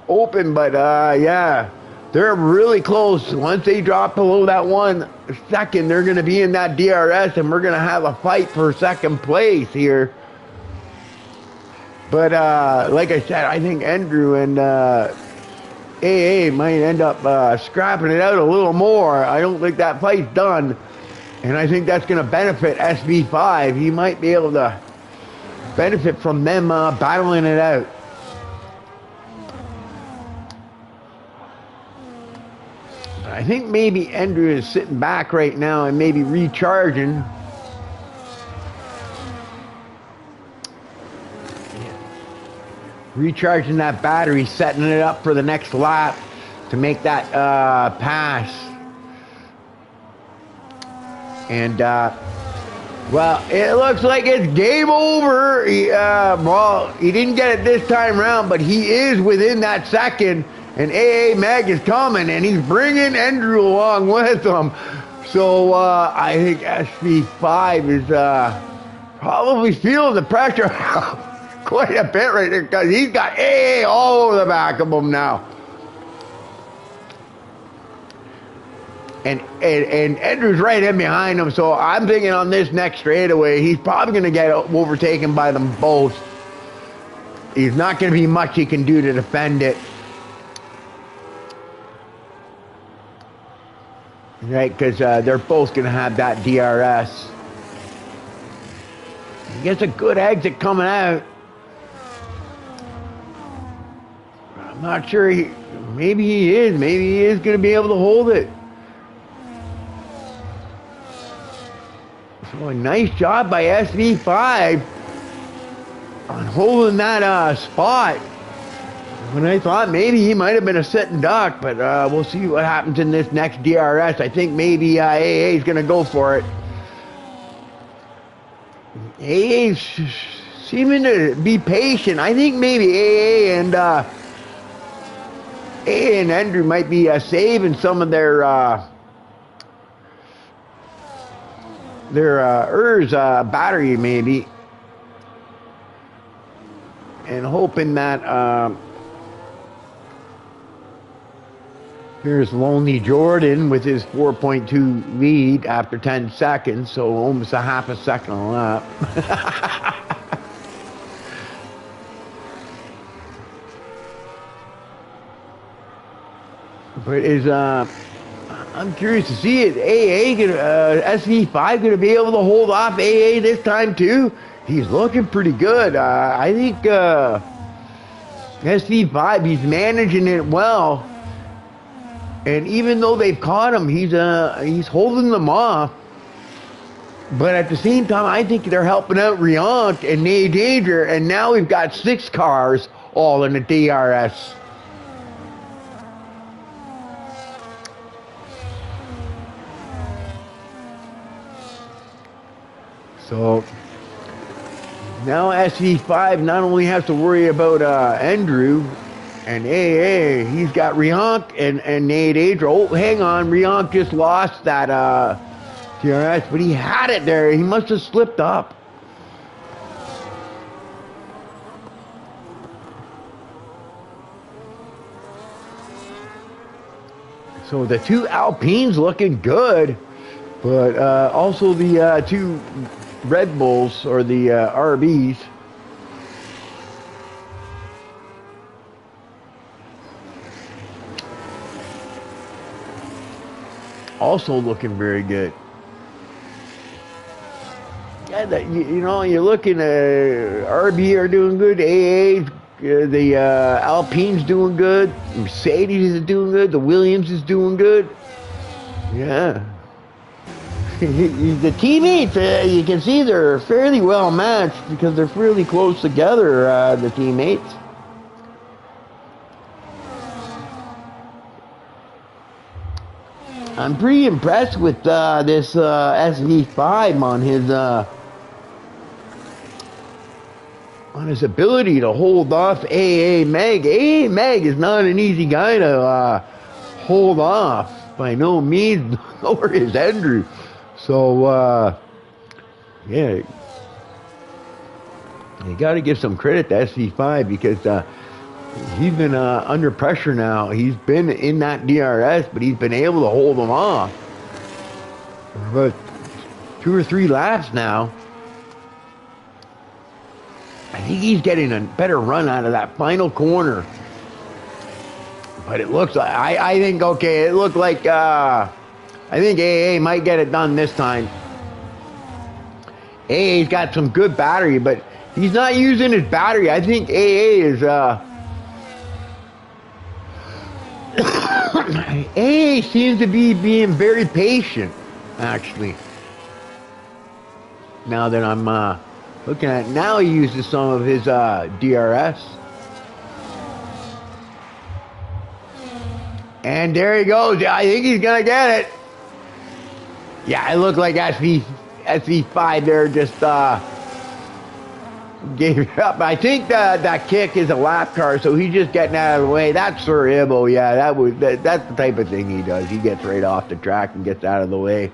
open. But yeah, they're really close. Once they drop below that 1 second, they're going to be in that DRS, and we're going to have a fight for second place here. But like I said, I think Andrew and AA might end up scrapping it out a little more. I don't think that fight's done. And I think that's going to benefit SV5. He might be able to benefit from them battling it out. But I think maybe Andrew is sitting back right now and maybe recharging. Recharging that battery, setting it up for the next lap to make that pass. And, well, it looks like it's game over. Well, he didn't get it this time around, but he is within that second. And AA Meg is coming, and he's bringing Andrew along with him. So I think SV5 is probably feeling the pressure quite a bit right there, because he's got AA all over the back of him now. And Andrew's right in behind him, so I'm thinking on this next straightaway, he's probably going to get overtaken by them both. He's not going to be much he can do to defend it. Right, because they're both going to have that DRS. He gets a good exit coming out. I'm not sure. Maybe he is going to be able to hold it. So a nice job by SV5 on holding that spot. when I thought maybe he might have been a sitting duck, but we'll see what happens in this next DRS. I think maybe AA is going to go for it. AA is seeming to be patient. I think maybe AA and Andrew might be saving some of their ERS battery maybe, and hoping that here's Lonely Jordan with his 4.2 lead after 10 seconds, so almost a half a second a lap. But I'm curious to see it. SV5 going to be able to hold off AA this time too? He's looking pretty good. I think SV5, he's managing it well. And even though they've caught him, he's holding them off. But at the same time, I think they're helping out Riant and Nay Danger, and now we've got 6 cars all in the DRS. So now SV5 not only has to worry about Andrew and AA, he's got Riant and Nate Adra. Oh, hang on, Riant just lost that DRS, but he had it there. He must have slipped up. So the 2 Alpines looking good, but also the 2 Red Bulls, or the RBs. Also looking very good. Yeah, you know, you're looking at RB are doing good, AA, the Alpine's doing good, Mercedes is doing good, the Williams is doing good. Yeah. The teammates, you can see they're fairly well matched because they're fairly close together, the teammates. I'm pretty impressed with this SV5 on his ability to hold off AA Meg. AA Meg is not an easy guy to hold off by no means, nor is Andrew. So, yeah, you got to give some credit to SV5 because he's been under pressure now. He's been in that DRS, but he's been able to hold them off for about 2 or 3 laps now. I think he's getting a better run out of that final corner. But it looks like, I think, okay, it looked like, I think AA might get it done this time. AA's got some good battery, but he's not using his battery. I think AA is, AA seems to be being very patient, actually. Now that I'm looking at it, now he uses some of his DRS. And there he goes. I think he's going to get it. Yeah, it looked like SV5 there just gave it up. I think that kick is a lap car, so he's just getting out of the way. That's Sir Ibbo, yeah, that's the type of thing he does. He gets right off the track and gets out of the way.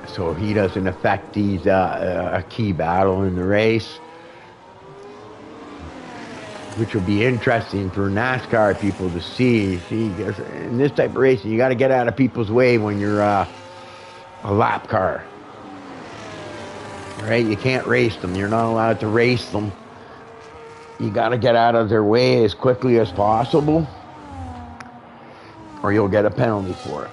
So he doesn't affect these a key battle in the race, which will be interesting for NASCAR people to see. See, in this type of racing, you got to get out of people's way when you're a lap car. Right? You can't race them. You're not allowed to race them. You got to get out of their way as quickly as possible, or you'll get a penalty for it.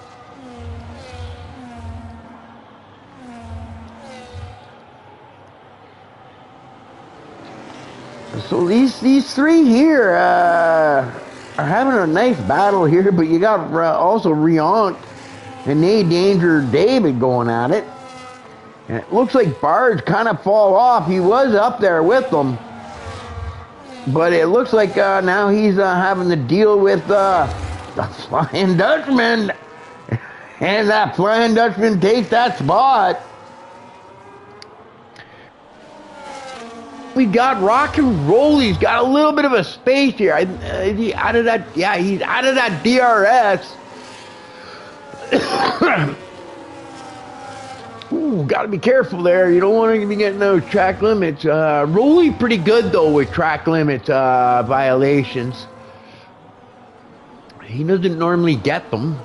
So these 3 here are having a nice battle here, but you got also Riant and Nay Danger David going at it. And it looks like Bard's kind of fall off. He was up there with them. But it looks like now he's having to deal with the Flying Dutchman. And that Flying Dutchman takes that spot. We got Rock and Roll. He's got a little bit of a space here. Is he out of that? Yeah, he's out of that DRS. Ooh, got to be careful there. You don't want to be getting those track limits. Rolly pretty good, though, with track limits violations. He doesn't normally get them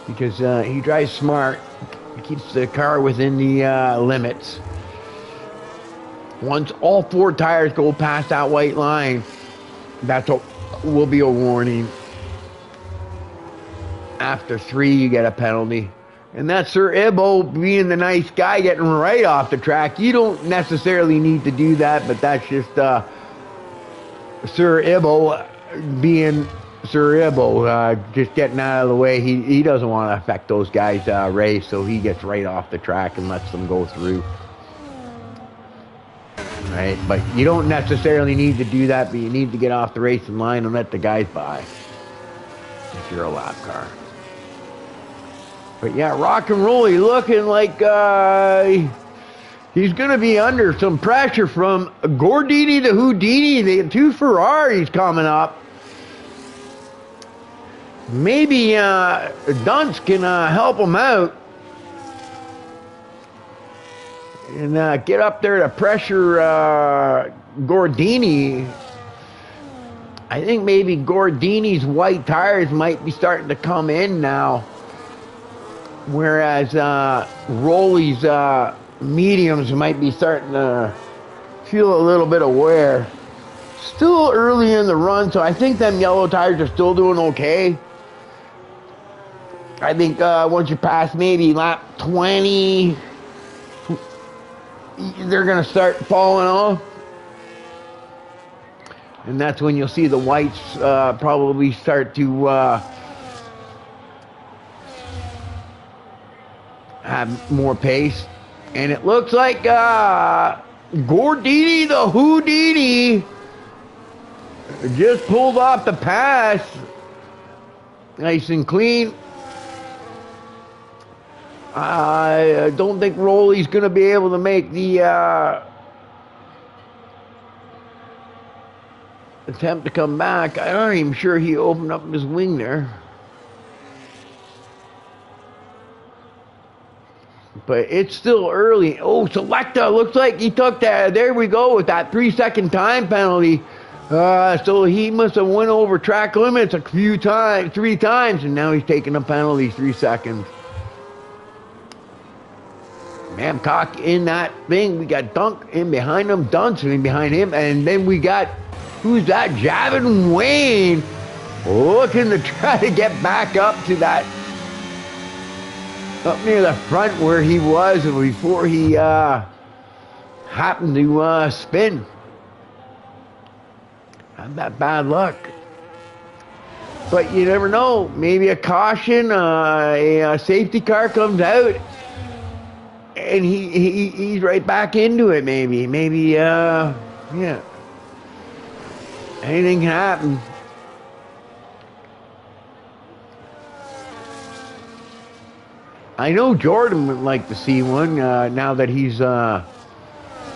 because he drives smart. He keeps the car within the limits. Once all 4 tires go past that white line, will be a warning. After 3, you get a penalty. And that's Sir Ibbo being the nice guy, getting right off the track. You don't necessarily need to do that, but that's just Sir Ibbo being Sir Ibbo, just getting out of the way. He doesn't want to affect those guys' race, so he gets right off the track and lets them go through. Right, but you don't necessarily need to do that, but you need to get off the racing line and let the guys by if you're a lap car. But yeah, Rock and Roll, he's looking like he's going to be under some pressure from Gordini to Houdini. The 2 Ferraris coming up. Maybe Dunce can help him out. And get up there to pressure Gordini. I think maybe Gordini's white tires might be starting to come in now. Whereas Rolly's mediums might be starting to feel a little bit of wear. Still early in the run, so I think them yellow tires are still doing okay. I think once you pass maybe lap 20... they're going to start falling off. And that's when you'll see the whites probably start to have more pace. And it looks like Gordini the Houdini just pulled off the pass. Nice and clean. I don't think Rolly's going to be able to make the attempt to come back. I'm not even sure he opened up his wing there. But it's still early. Oh, Selecta looks like he took that. There we go with that 3-second time penalty. So he must have went over track limits 3 times, and now he's taking a penalty 3 seconds. Babcock in that thing. We got Dunk in behind him, Dunce in behind him, and then we got, who's that? Javin Wayne looking to try to get back up to that, up near the front where he was before he happened to spin. Had that bad luck. But you never know. Maybe a caution, a safety car comes out, and he's right back into it. Maybe, yeah. Anything can happen. I know Jordan would like to see one now that he's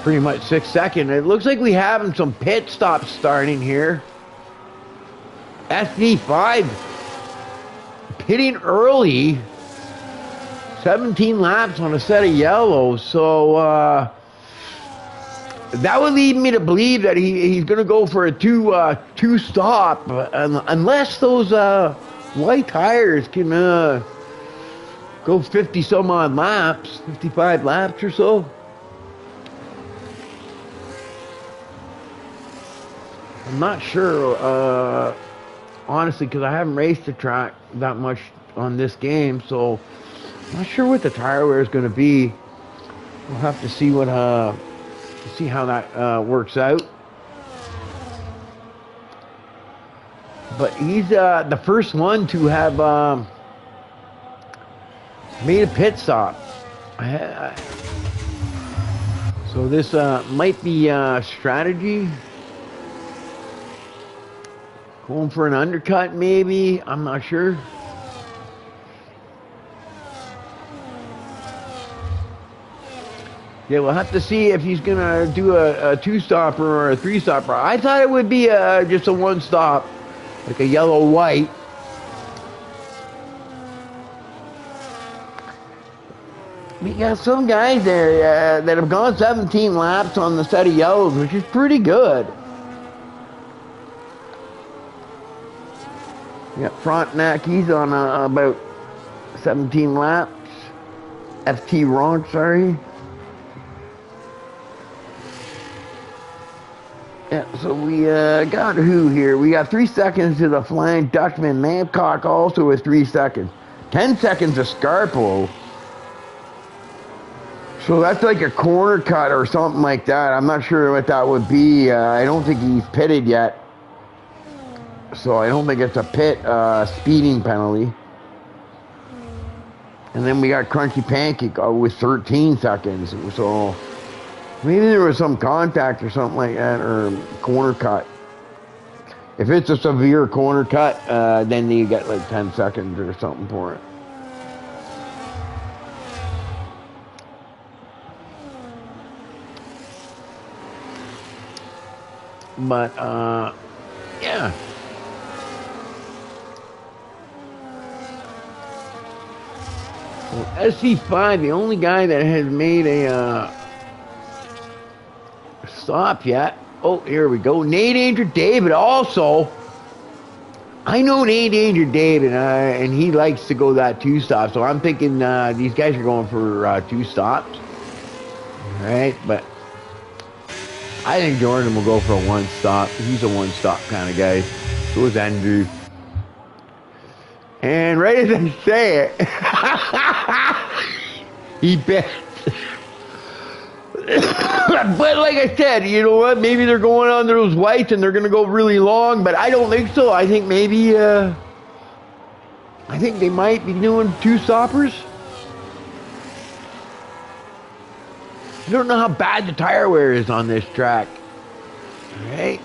pretty much 6th second. It looks like we having some pit stops starting here. SD5 pitting early. 17 laps on a set of yellows. So that would lead me to believe that he's going to go for a two stop, unless those white tires can go 50 some odd laps, 55 laps or so. I'm not sure, honestly, because I haven't raced the track that much on this game, so I'm not sure what the tire wear is going to be. We'll have to see what see how that works out. But he's the first one to have made a pit stop. So this might be strategy. Going for an undercut, maybe. I'm not sure. Yeah, we'll have to see if he's going to do a two-stopper or a three-stopper. I thought it would be just a one-stop, like a yellow-white. We got some guys there that have gone 17 laps on the set of yellows, which is pretty good. Yeah, Frontenac, he's on about 17 laps. FT Ronk, sorry. Yeah, so we got who here? We got 3 seconds to the Flying Dutchman. Mancock also with 3 seconds. 10 seconds to Scarpo. So that's like a corner cut or something like that. I'm not sure what that would be. I don't think he's pitted yet. So I don't think it's a pit speeding penalty. And then we got Crunchy Pancake with 13 seconds. So maybe there was some contact or something like that, or corner cut. If it's a severe corner cut, then you get like 10 seconds or something for it. But, yeah. Well, SC5, the only guy that has made a stop yet. Oh, here we go. Nate Danger David also. I know Nate Danger David, and he likes to go that two-stop. So I'm thinking these guys are going for two stops. All right, but I think Jordan will go for a one-stop. He's a one-stop kind of guy. So is Andrew. And right as I say it, he bet. But like I said, you know what? Maybe they're going on those whites and they're going to go really long, but I don't think so. I think maybe, I think they might be doing two stoppers. I don't know how bad the tire wear is on this track. All right.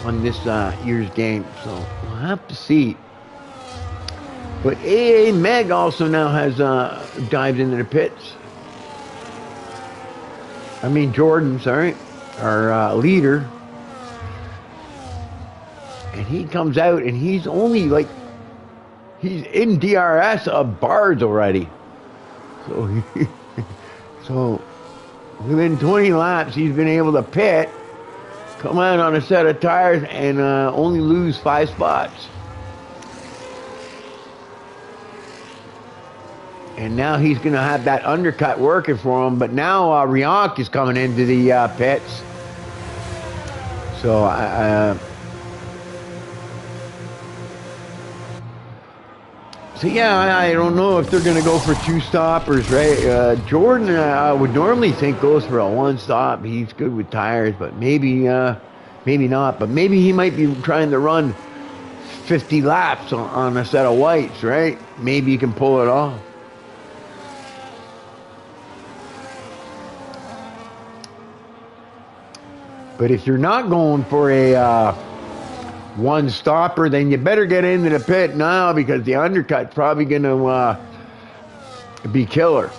On this year's game, so we'll have to see. But AA Meg also now has dived into the pits. I mean Jordan, sorry, our leader. And he comes out and he's only like, he's in DRS of bars already. So, so within 20 laps, he's been able to pit, come out on a set of tires, and only lose 5 spots. And now he's going to have that undercut working for him. But now Rionk is coming into the pits. So so yeah, I don't know if they're going to go for two stoppers, right? Jordan, I would normally think goes for a one stop. He's good with tires, but maybe not. But maybe he might be trying to run 50 laps on a set of whites, right? Maybe you can pull it off. But if you're not going for a one stopper, then you better get into the pit now, because the undercut's probably going to be killer.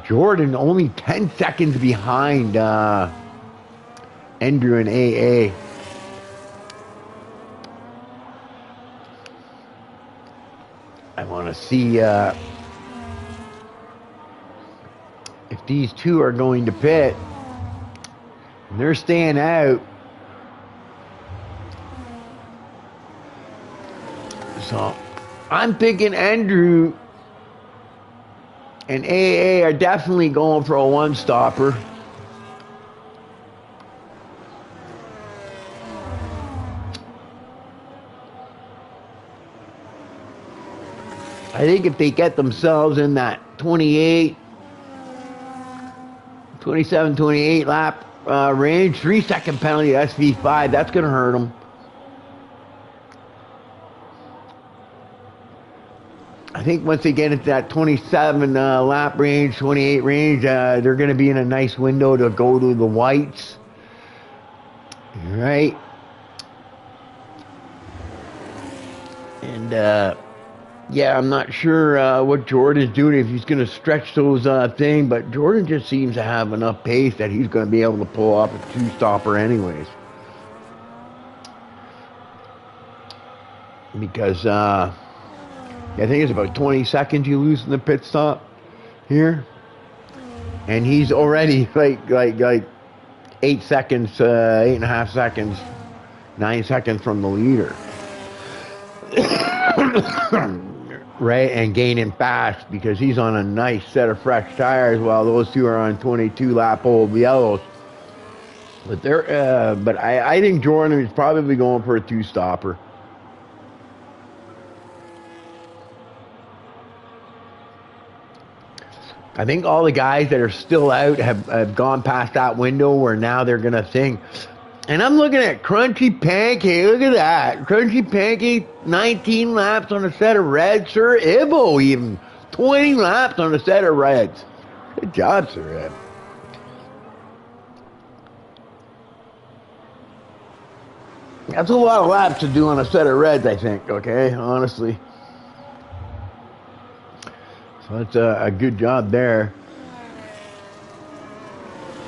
Jordan only 10 seconds behind Andrew and AA. I want to see if these two are going to pit. And they're staying out. So I'm thinking Andrew and AA are definitely going for a one stopper. I think if they get themselves in that 27, 28 lap range. 3-second penalty, SV5. That's going to hurt him. I think once they get into that 27 lap range, 28 range, they're going to be in a nice window to go to the whites. Right? And, yeah, I'm not sure what Jordan's doing, if he's going to stretch those thing, but Jordan just seems to have enough pace that he's going to be able to pull off a two-stopper anyways. Because, I think it's about 20 seconds you lose in the pit stop here. And he's already like 8 seconds, 8.5 seconds, 9 seconds from the leader. Right, and gaining fast because he's on a nice set of fresh tires while those two are on 22 lap old yellows. But but I think Jordan is probably going for a two-stopper. I think all the guys that are still out have gone past that window where now they're going to think. And I'm looking at Crunchy Pancake. Look at that. Crunchy Pancake, 19 laps on a set of reds. Sir Ibo even, 20 laps on a set of reds. Good job, Sir Ib. That's a lot of laps to do on a set of reds, I think, okay, honestly. So that's a good job there.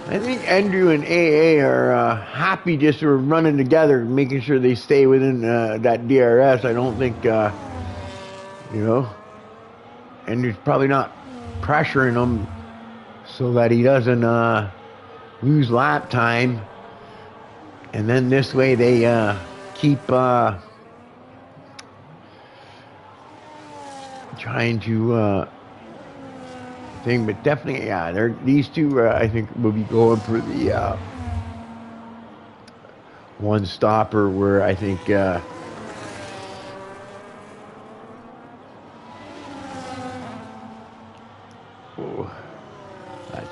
I think Andrew and AA are happy just sort of running together, making sure they stay within that DRS. I don't think, Andrew's probably not pressuring him so that he doesn't lose lap time. And then this way they keep trying to thing, but definitely, yeah, these two, I think, will be going for the one stopper where I think that's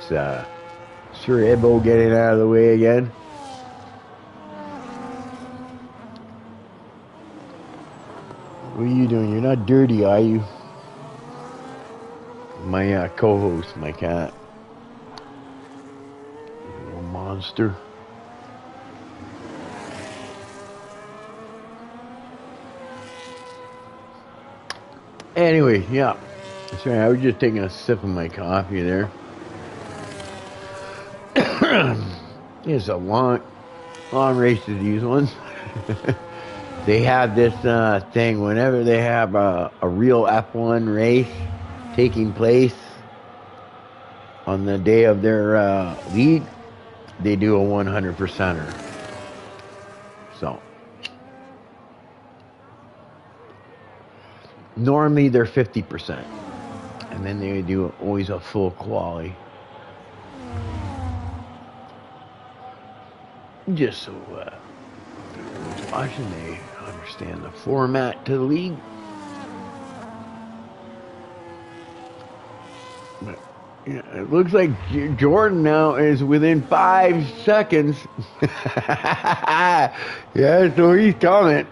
Sir Ibo getting out of the way again. What are you doing? You're not dirty, are you? My co-host, my cat. Little monster. Anyway, yeah. Sorry, I was just taking a sip of my coffee there. It's a long race to these ones. They have this thing whenever they have a real F1 race taking place on the day of their lead, they do a 100%er. So normally they're 50%, and then they do always a full quali. Just so who's watching, they understand the format to the league. But, yeah, it looks like Jordan now is within 5 seconds. Yeah, so he's coming.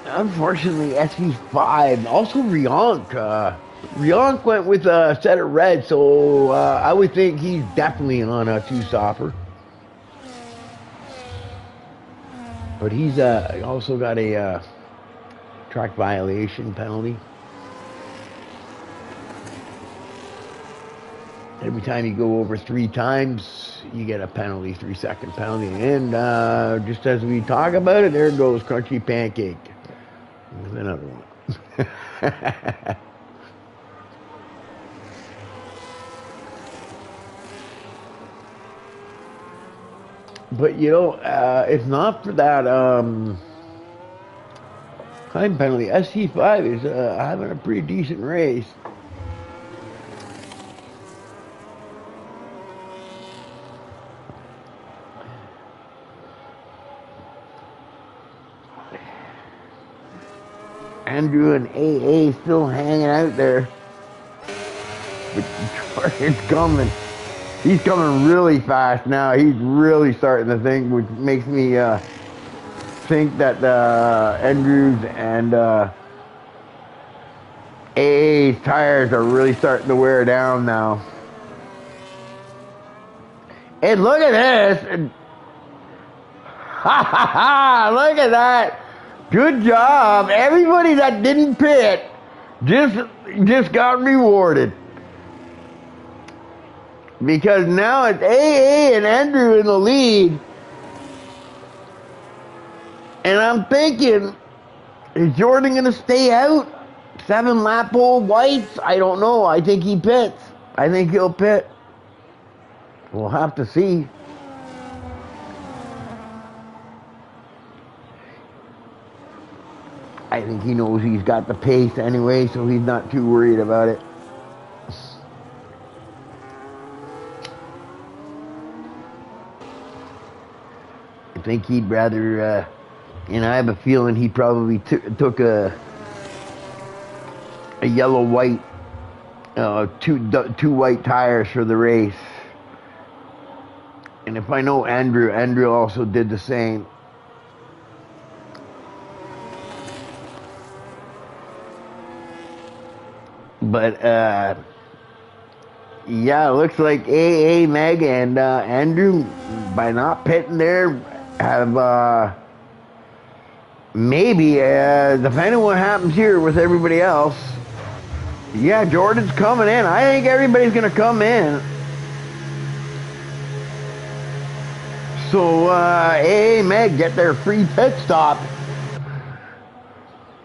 Unfortunately, SV5, also Rionk. Rionk went with a set of red, so I would think he's definitely on a two-stopper. But he's also got a track violation penalty. Every time you go over 3 times, you get a penalty, 3-second penalty. And just as we talk about it, there goes Crunchy Pancake. There's another one. But you know, if not for that time penalty, SC5 is having a pretty decent race. Andrew and AA still hanging out there. But Jordan's coming. He's coming really fast now. He's really starting to think, which makes me think that Andrews and AA's tires are really starting to wear down now. And look at this! Ha ha ha! Look at that! Good job! Everybody that didn't pit just got rewarded. Because now it's AA and Andrew in the lead. And I'm thinking, is Jordan going to stay out? 7 lap old whites? I don't know. I think he pits. I think he'll pit. We'll have to see. I think he knows he's got the pace anyway, so he's not too worried about it. I think he'd rather, and I have a feeling he probably took a yellow-white, two white tires for the race. And if I know Andrew also did the same. But, yeah, it looks like AA, Meg, and Andrew, by not pitting there, have maybe, depending on what happens here with everybody else, yeah, Jordan's coming in. I think everybody's going to come in. So, AA, Meg get their free pit stop.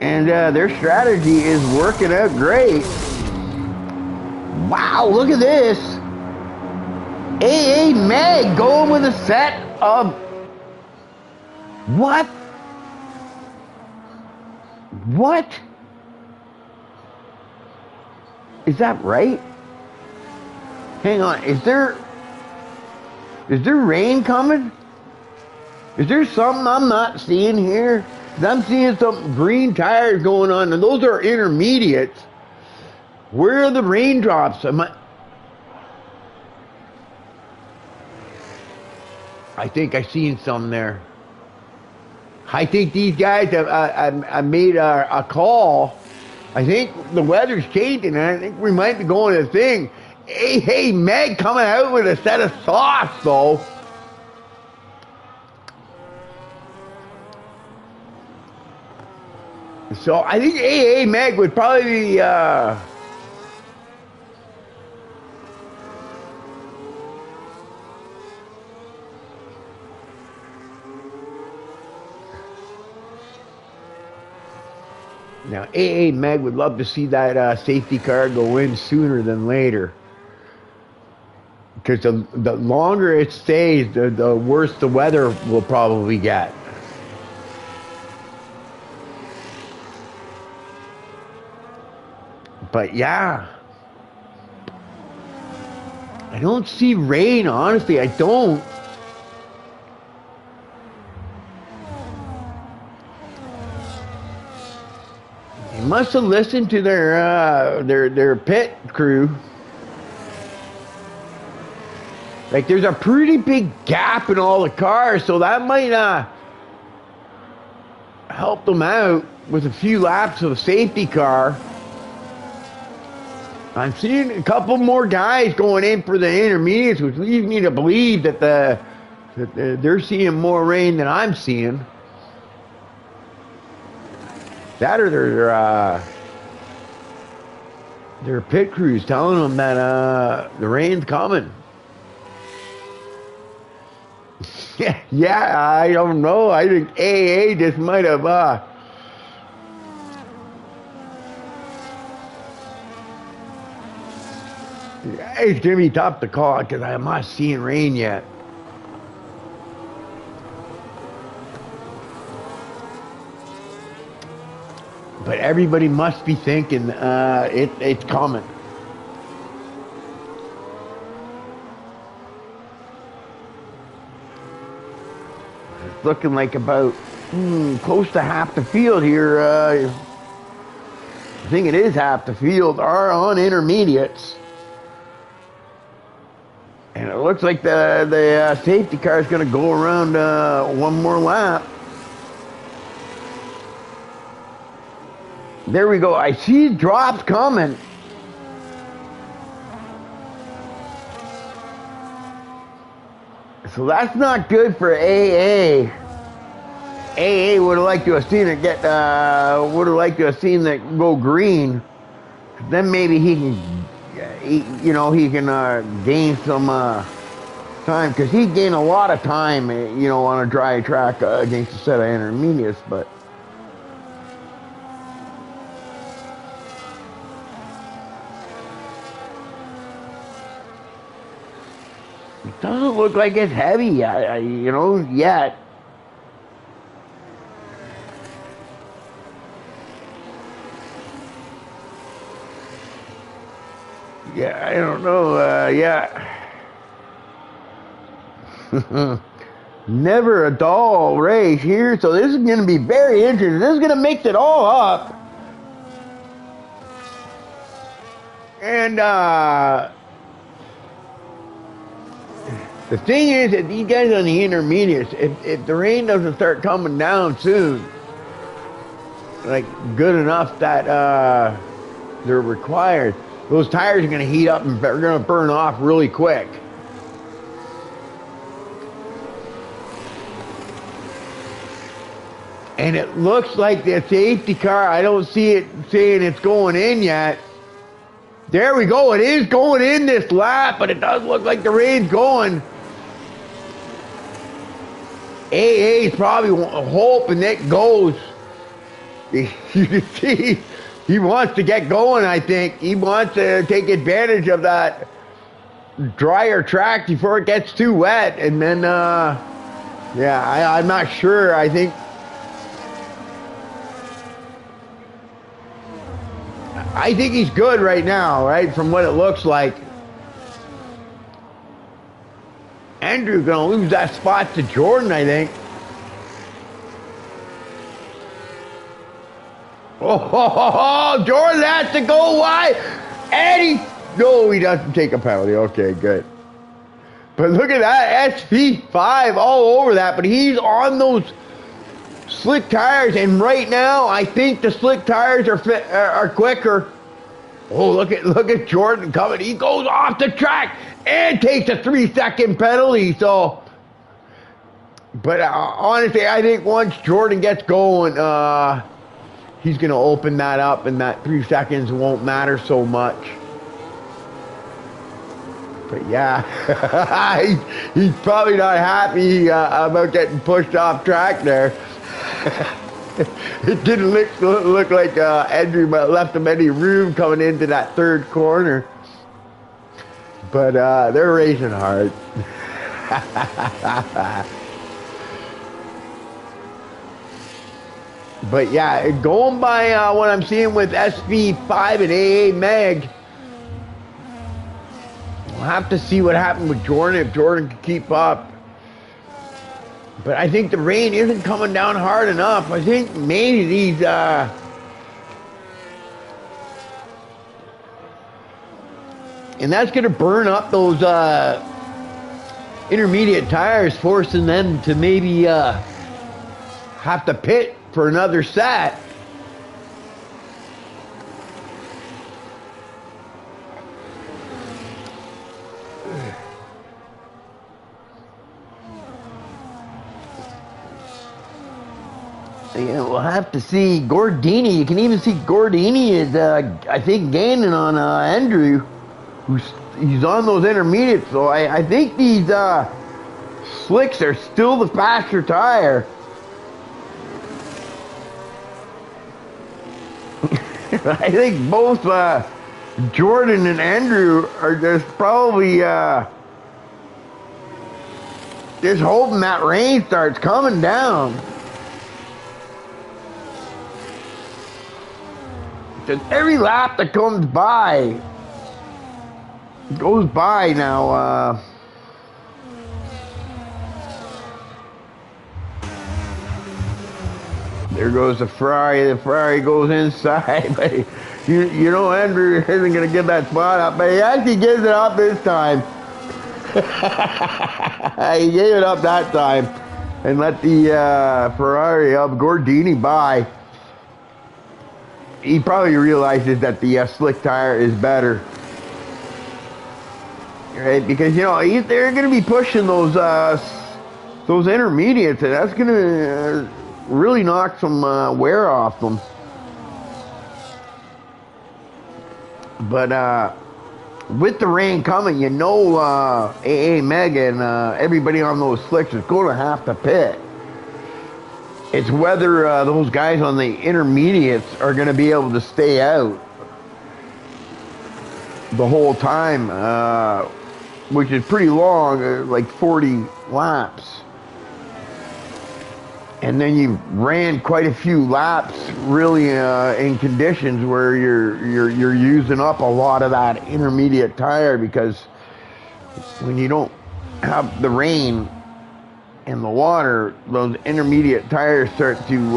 And their strategy is working out great. Wow, look at this. AA Meg going with a set of... What? What? Is that right? Hang on, is there rain coming? Is there something I'm not seeing here? 'Cause I'm seeing some green tires going on, and those are intermediates. Where are the raindrops? I think I seen some there. I think these guys have made a call. I think the weather's changing, and I think we might be going to the thing. Hey, Meg coming out with a set of softs, though. So I think AA Meg would probably be... Now, AA Meg would love to see that safety car go in sooner than later. Because the longer it stays, the worse the weather will probably get. But yeah. I don't see rain, honestly. I don't. Must have listened to their pit crew. Like, there's a pretty big gap in all the cars, so that might help them out with a few laps of a safety car. I'm seeing a couple more guys going in for the intermediates, which leads me to believe that they're seeing more rain than I'm seeing. That or their pit crews telling them that the rain's coming. Yeah, I don't know. I think AA just might have it's gonna be tough to call because I'm not seeing rain yet. But everybody must be thinking it's coming. It's looking like about close to half the field here. I think it is half the field are on intermediates. And it looks like the safety car is going to go around one more lap. There we go. I see drops coming. So that's not good for AA. AA would have liked to have seen it would have liked to have seen that go green. Then maybe he can, he can gain some time, because he gained a lot of time, on a dry track against a set of intermediates, but. It doesn't look like it's heavy, yet. Yeah, I don't know, Never a dull race here, so this is going to be very interesting. This is going to mix it all up. And, the thing is that these guys on the intermediates, if the rain doesn't start coming down soon, like good enough that they're required, those tires are going to heat up and they're going to burn off really quick. And it looks like the safety car, I don't see it saying it's going in yet. There we go, it is going in this lap, but it does look like the rain's going. AA is probably hoping it goes. You can see he wants to get going, I think. He wants to take advantage of that drier track before it gets too wet. And then, I'm not sure. I think he's good right now, right, from what it looks like. Andrew's going to lose that spot to Jordan, I think. Oh, Jordan has to go wide. And he doesn't take a penalty. Okay, good. But look at that, SP5 all over that. But he's on those slick tires. And right now, I think the slick tires are quicker. Oh, look at Jordan coming. He goes off the track and takes a 3-second penalty. So, but honestly, I think once Jordan gets going, he's going to open that up, and that 3 seconds won't matter so much. But yeah, he's probably not happy about getting pushed off track there. It didn't look like Andrew left him any room coming into that third corner. But they're racing hard. But yeah, going by what I'm seeing with SV5 and AA Mag, we'll have to see what happened with Jordan, if Jordan can keep up. But I think the rain isn't coming down hard enough. I think maybe these and that's going to burn up those intermediate tires, forcing them to maybe have to pit for another set. Yeah, we'll have to see. Gordini, you can even see Gordini is, I think, gaining on Andrew. He's on those intermediates, so I think these slicks are still the faster tire. I think both Jordan and Andrew are just probably just hoping that rain starts coming down. Just every lap that goes by now. There goes the Ferrari. The Ferrari goes inside, but you know Andrew isn't going to give that spot up, but he actually gives it up this time. He gave it up that time and let the Ferrari of Gordini by. He probably realizes that the slick tire is better, right? Because you know they're going to be pushing those intermediates, and that's going to really knock some wear off them. But with the rain coming, you know AA Mega and everybody on those slicks is going to have to pit. It's whether those guys on the intermediates are going to be able to stay out the whole time, which is pretty long, like 40 laps. And then you ran quite a few laps, really, in conditions where you're using up a lot of that intermediate tire, because when you don't have the rain and the water, those intermediate tires start to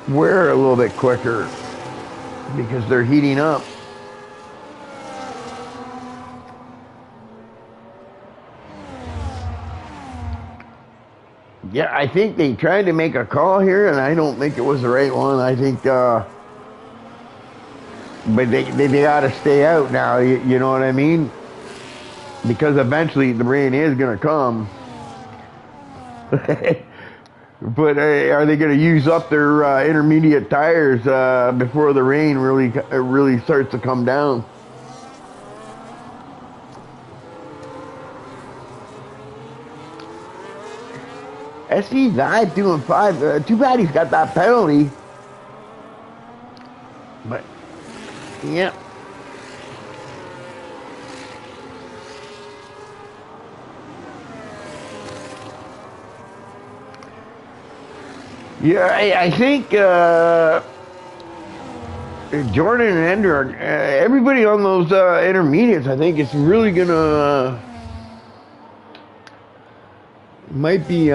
wear a little bit quicker because they're heating up. Yeah, I think they tried to make a call here, and I don't think it was the right one. I think, but they got to stay out now, you know what I mean? Because eventually the rain is going to come. But are they going to use up their intermediate tires before the rain really starts to come down? SV5 doing 5. Too bad he's got that penalty. But, yeah. Yeah, I think Jordan and Ender, everybody on those intermediates, I think it's really going to... might be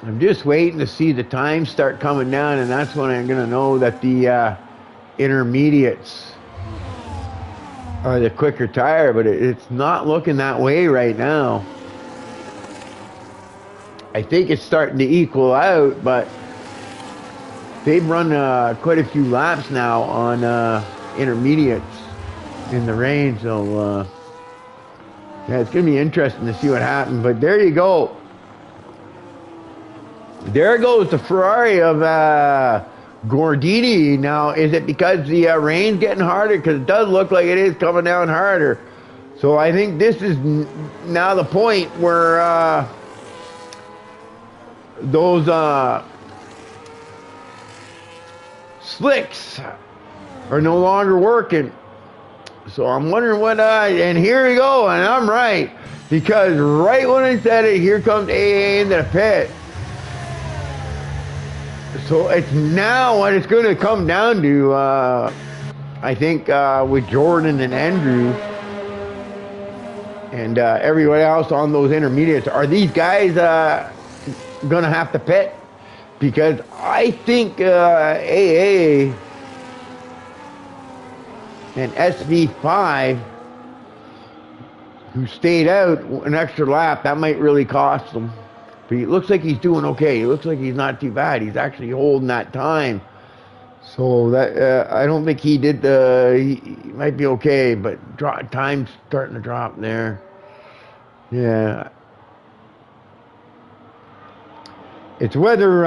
I'm just waiting to see the time start coming down, and that's when I'm going to know that the intermediates are the quicker tire, but it's not looking that way right now. I think it's starting to equal out, but they've run quite a few laps now on intermediates in the rain, so yeah, it's going to be interesting to see what happens. But there you go. There goes the Ferrari of Gordini. Now, is it because the rain's getting harder? Because it does look like it is coming down harder. So I think this is now the point where those slicks are no longer working. So I'm wondering what and here we go, and I'm right, because right when I said it, here comes AA into the pit. So it's now what it's going to come down to, I think, with Jordan and Andrew and everyone else on those intermediates. Are these guys going to have to pit? Because I think AA and SV5, who stayed out an extra lap, that might really cost them. But it looks like he's doing okay. It looks like he's not too bad. He's actually holding that time. So that I don't think he did he might be okay, but time's starting to drop there. Yeah. It's whether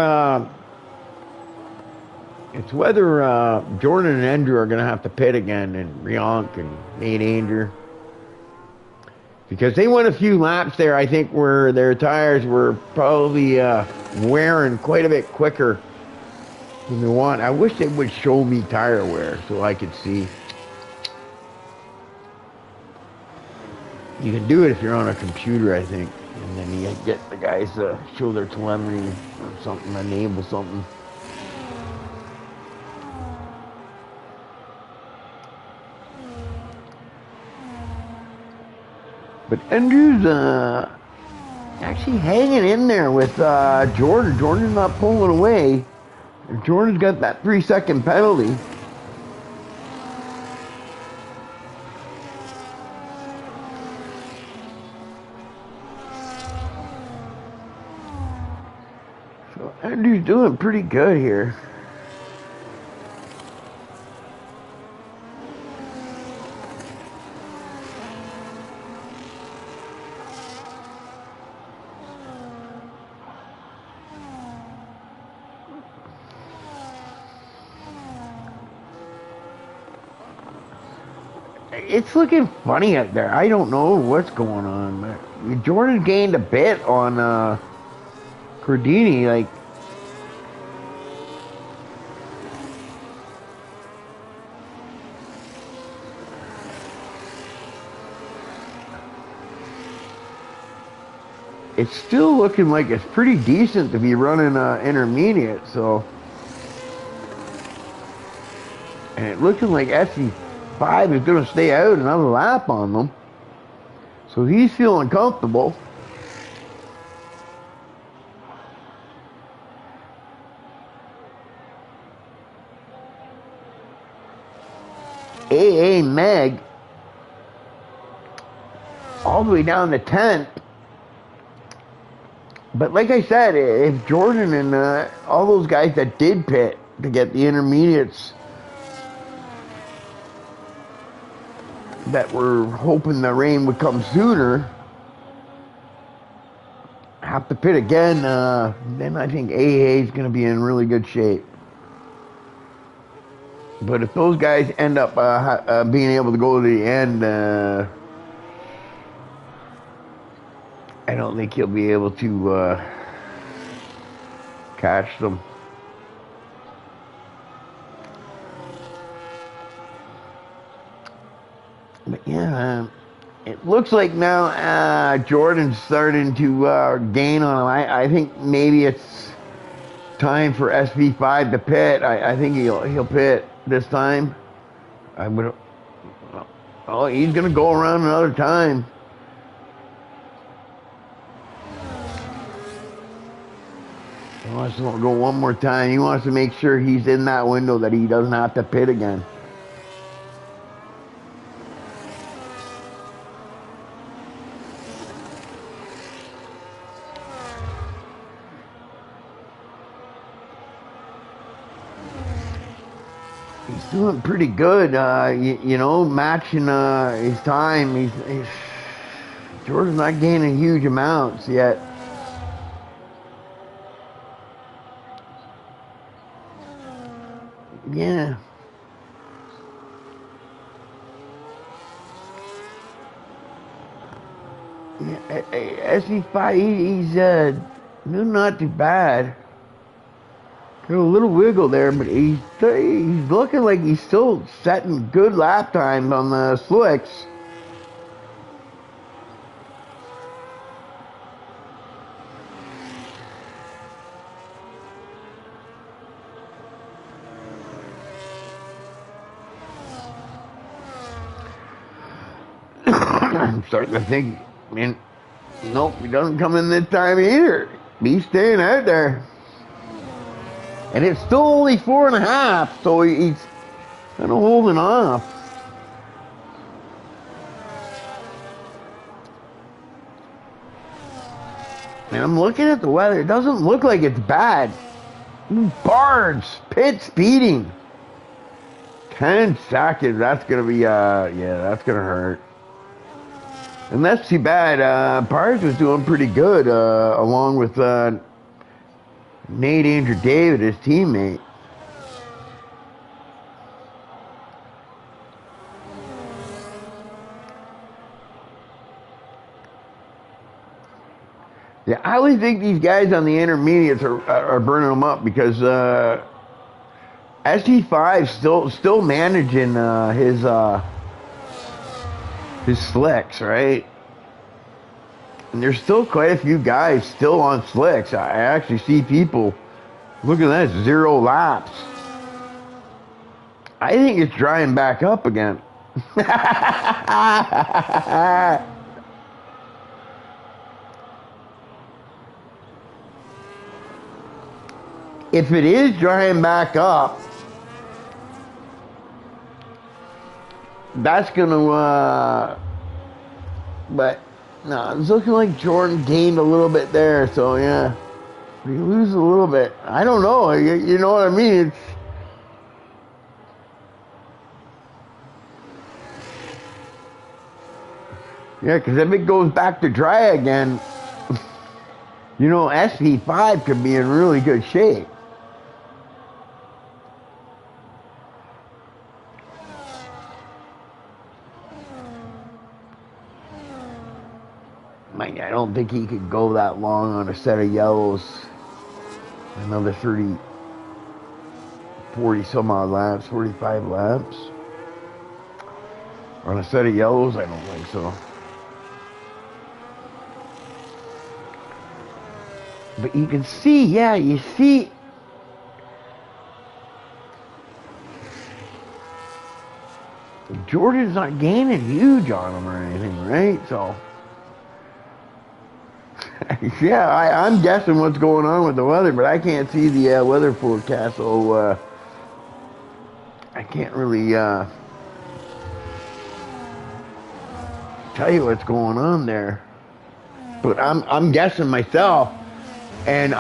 Jordan and Andrew are going to have to pit again, and Rionk and Nate Anger. Because they went a few laps there, I think, where their tires were probably wearing quite a bit quicker than they want. I wish they would show me tire wear so I could see. You can do it if you're on a computer, I think. And then you get the guys to show their telemetry or something, enable something. But Andrew's actually hanging in there with Jordan. Jordan's not pulling away. Jordan's got that 3-second penalty. So Andrew's doing pretty good here. It's looking funny out there. I don't know what's going on, but Jordan gained a bit on Cordini. Like, it's still looking like it's pretty decent to be running intermediate. So, and it looking like SC5 is going to stay out another lap on them. So he's feeling comfortable. AA Meg all the way down to 10th. But like I said, if Jordan and all those guys that did pit to get the intermediates that were hoping the rain would come sooner have to pit again, then I think AA is going to be in really good shape. But if those guys end up being able to go to the end, I don't think he'll be able to catch them. But yeah, it looks like now Jordan's starting to gain on him. I think maybe it's time for SV5 to pit. I think he'll pit this time. Oh, he's gonna go around another time. He wants to go one more time. He wants to make sure he's in that window that he doesn't have to pit again. He's doing pretty good, you know, matching his time. Jordan's not gaining huge amounts yet. Yeah. SC5, he's not too bad. Got a little wiggle there, but he's looking like he's still setting good lap times on the slicks. I'm starting to think, man, nope, he doesn't come in this time either. He's staying out there. And it's still only 4.5, so he's kind of holding off. And I'm looking at the weather. It doesn't look like it's bad. Barge, pit speeding. 10 seconds, that's going to be, yeah, that's going to hurt. And that's too bad. Barge was doing pretty good, along with Nate Andrew David, his teammate. Yeah, I always think these guys on the intermediates are burning them up because ST5 still managing his slicks, right? And there's still quite a few guys still on slicks. I actually see people, look at that, 0 laps. I think it's drying back up again. If it is drying back up, that's gonna, but no, it's looking like Jordan gained a little bit there, so yeah. We lose a little bit. I don't know, you know what I mean? It's, yeah, because if it goes back to dry again, you know, SV5 could be in really good shape. I don't think he could go that long on a set of yellows. Another 30, 40 some odd laps, 45 laps. On a set of yellows, I don't think so. But you can see, yeah, you see. Jordan's not gaining huge on him or anything, right? So, yeah, I'm guessing what's going on with the weather, but I can't see the weather forecast, so I can't really tell you what's going on there. But I'm guessing myself. And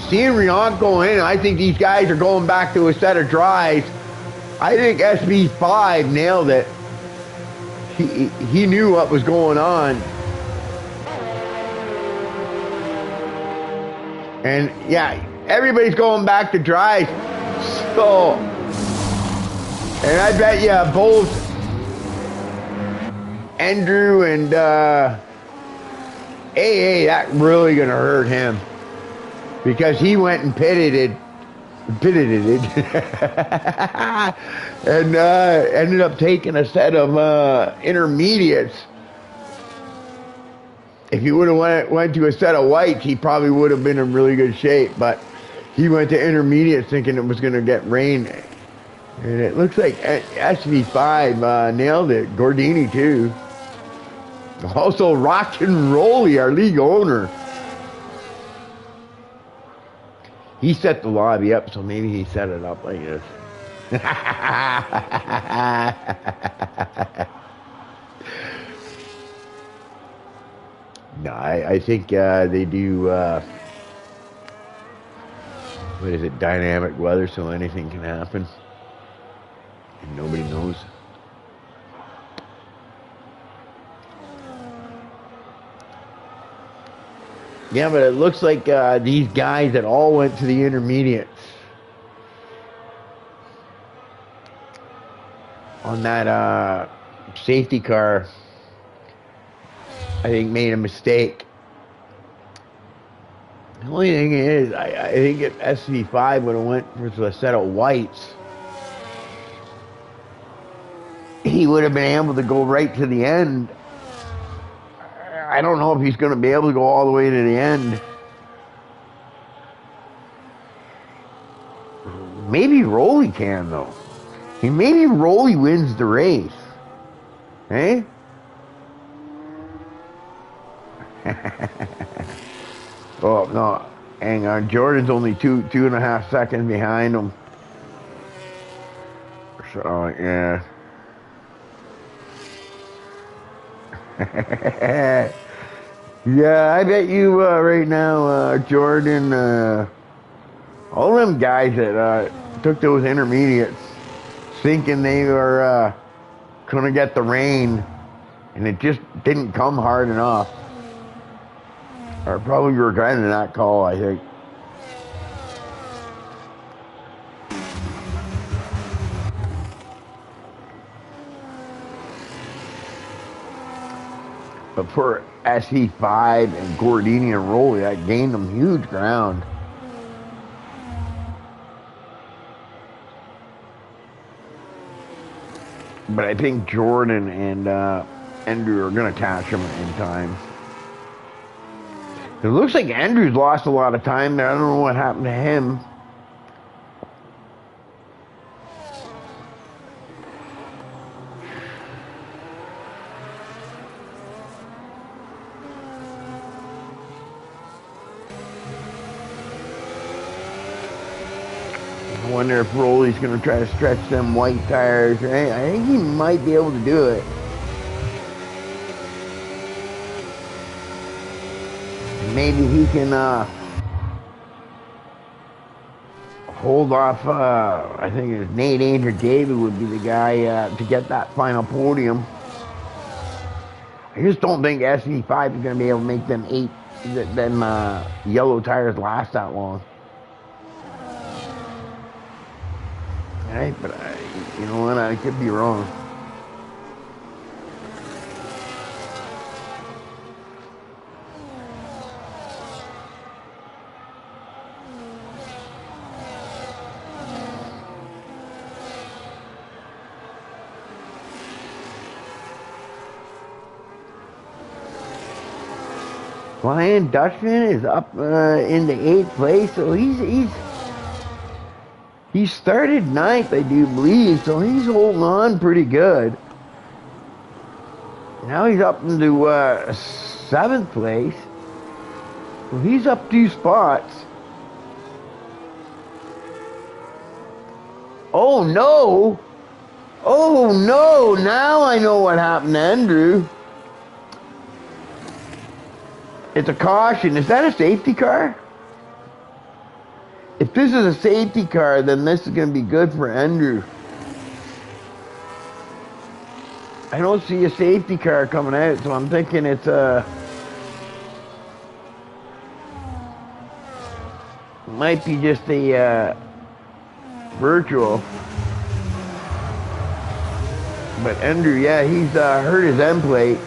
seeing Riant go in, I think these guys are going back to a set of dries. I think SB5 nailed it. He knew what was going on. And yeah, everybody's going back to dries. So, and I bet you both Andrew and AA, that really gonna hurt him. Because he went and pitted it, and ended up taking a set of intermediates. If he would have went to a set of whites, he probably would have been in really good shape. But he went to intermediates thinking it was going to get rain. And it looks like SV5 nailed it. Gordini, too. Also, Rock and Rolly, our league owner. He set the lobby up, so maybe he set it up like this. No, I think they do, what is it, dynamic weather, so anything can happen. And nobody knows. Yeah, but it looks like these guys that all went to the intermediates on that safety car, I think made a mistake. The only thing is, I think if SV5 would have went for a set of whites, he would have been able to go right to the end. I don't know if he's going to be able to go all the way to the end. Maybe Rolly can, though. Maybe Rolly wins the race. Eh? Oh, no. Hang on. Jordan's only two and a half seconds behind him. So, yeah. Yeah, I bet you right now, Jordan, all them guys that took those intermediates thinking they were going to get the rain, and it just didn't come hard enough, are probably regretting that call, I think. But for SE5 and Gordini and Rolly, that gained them huge ground. But I think Jordan and Andrew are going to catch them in time. It looks like Andrew's lost a lot of time there. I don't know what happened to him. I wonder if Rolly's going to try to stretch them white tires. I think he might be able to do it. Maybe he can hold off, I think it's A1881 or David would be the guy to get that final podium. I just don't think SV5 is going to be able to make them yellow tires last that long. Right, but you know what, I could be wrong. Flying Dutchman is up into 8th place, so he started 9th, I do believe, so he's holding on pretty good. Now he's up into 7th place. So he's up 2 spots. Oh no! Oh no! Now I know what happened to Andrew. It's a caution. Is that a safety car? If this is a safety car, then this is going to be good for Andrew. I don't see a safety car coming out, so I'm thinking it's might be just a virtual. But Andrew, yeah, he's hurt his end plate.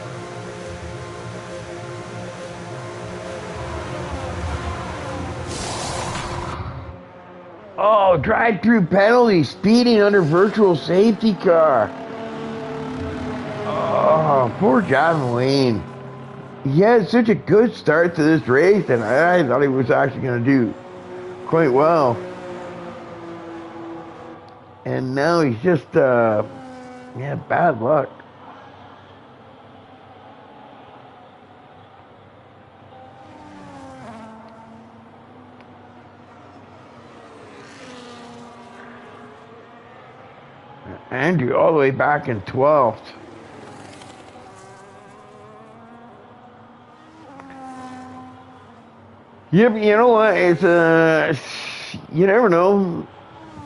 Oh, drive-through penalty, speeding under virtual safety car. Oh, poor John Wayne. He had such a good start to this race, and I thought he was actually going to do quite well. And now he's just, yeah, bad luck. Andrew all the way back in 12th. Yep, you know what? It's you never know.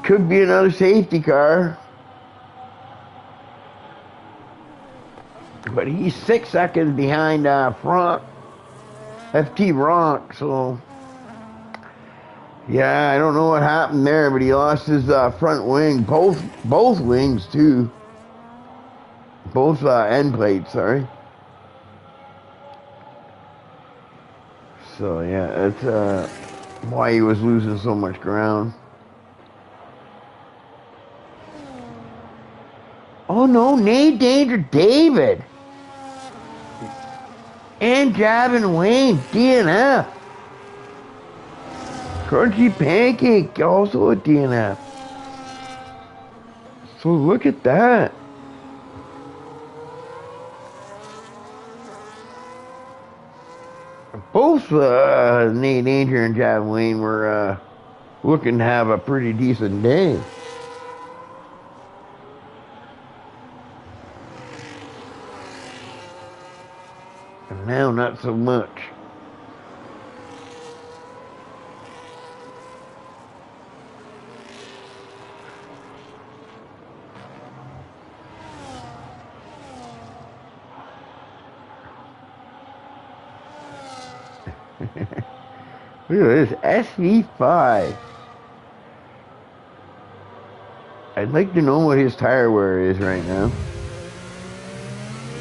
Could be another safety car. But he's 6 seconds behind Franck, FT Ronk, so yeah, I don't know what happened there, but he lost his front wing, both wings too, both end plates. Sorry. So yeah, that's why he was losing so much ground. Oh no, Nate Danger David and Javin Wayne DNF. Crunchy Pancake, also a DNF. So look at that. Both Nate Danger and Javin Wayne were looking to have a pretty decent day. And now not so much. Look at this, SV5. I'd like to know what his tire wear is right now.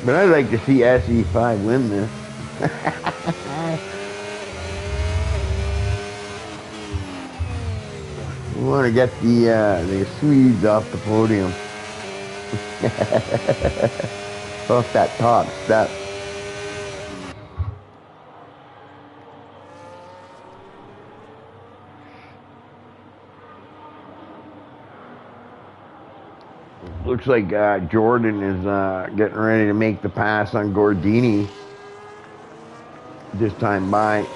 But I'd like to see SV5 win this. We want to get the Swedes off the podium. Off that top step. Looks like Jordan is getting ready to make the pass on Gordini this time by.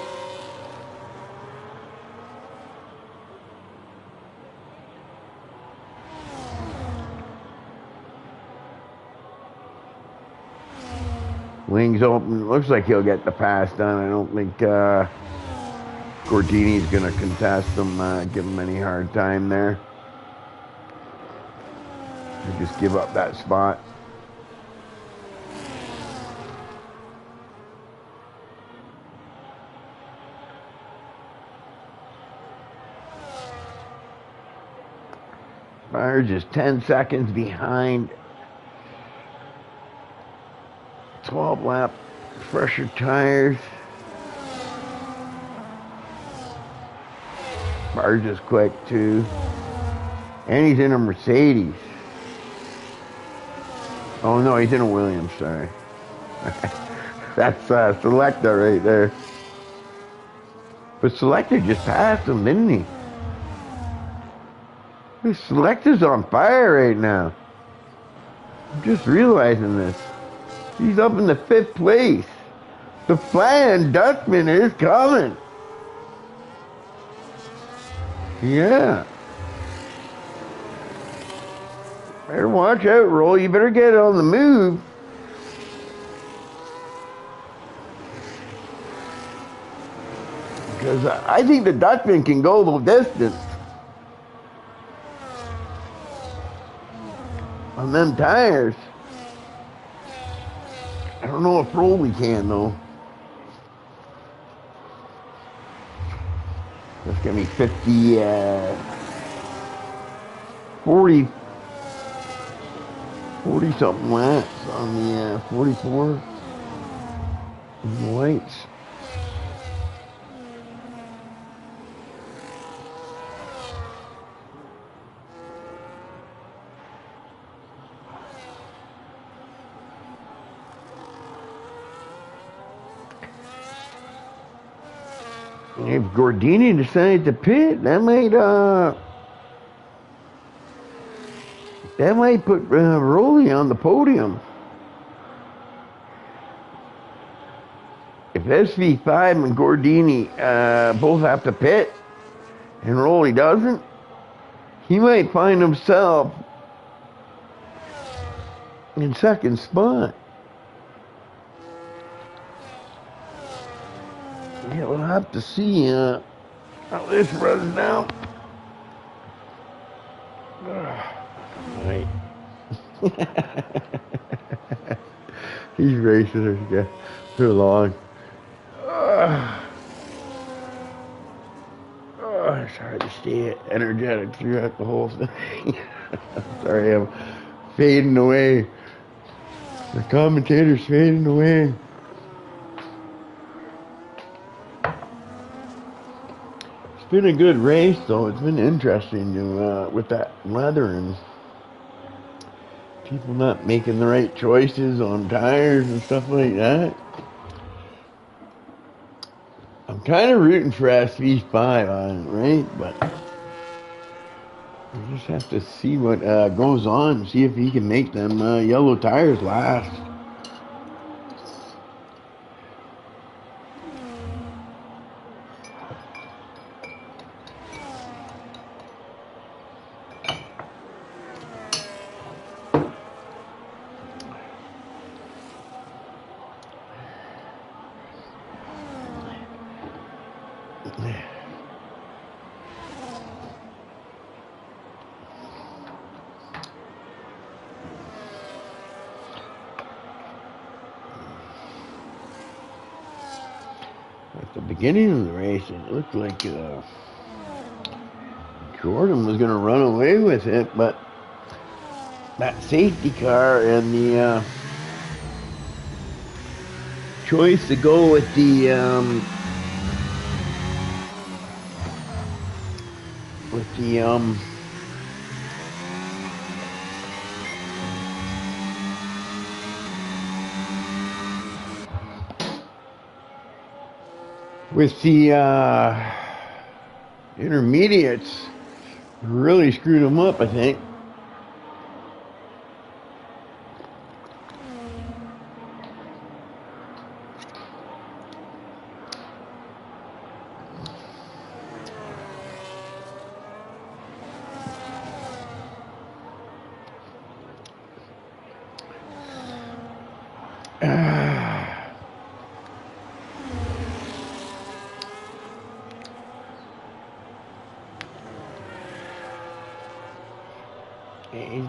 Wings open. Looks like he'll get the pass done. I don't think Gordini's going to contest him, give him any hard time there. He'll just give up that spot. Byers is 10 seconds behind. 12 lap, fresher tires. Byers is quick too. And he's in a Mercedes. Oh no, he's in a Williams, sorry. That's Selecta right there. But Selecta just passed him, didn't he? This Selecta's on fire right now. I'm just realizing this. He's up in the 5th place. The Flying Dutchman is coming. Yeah. Better watch out, Roll. You better get on the move. Because I think the Dutchman can go the distance. On them tires. I don't know if Rolly can though. That's gonna be 50, 40 something laps on the 44 in the whites. If Gordini decided to pit, that might put Rolly on the podium. If SV5 and Gordini both have to pit, and Rolly doesn't, he might find himself in 2nd spot. Yeah, we'll have to see how this runs down. Right. These races are too long. It's hard to stay energetic throughout the whole thing. Sorry, I'm fading away. The commentator's fading away. It's been a good race, though. It's been interesting to, with that weather and people not making the right choices on tires and stuff like that. I'm kind of rooting for SV5 on it, right? But we just have to see what goes on, see if he can make them yellow tires last. At the beginning of the race, it looked like Jordan was going to run away with it, but that safety car and the choice to go with the intermediates really screwed them up, I think.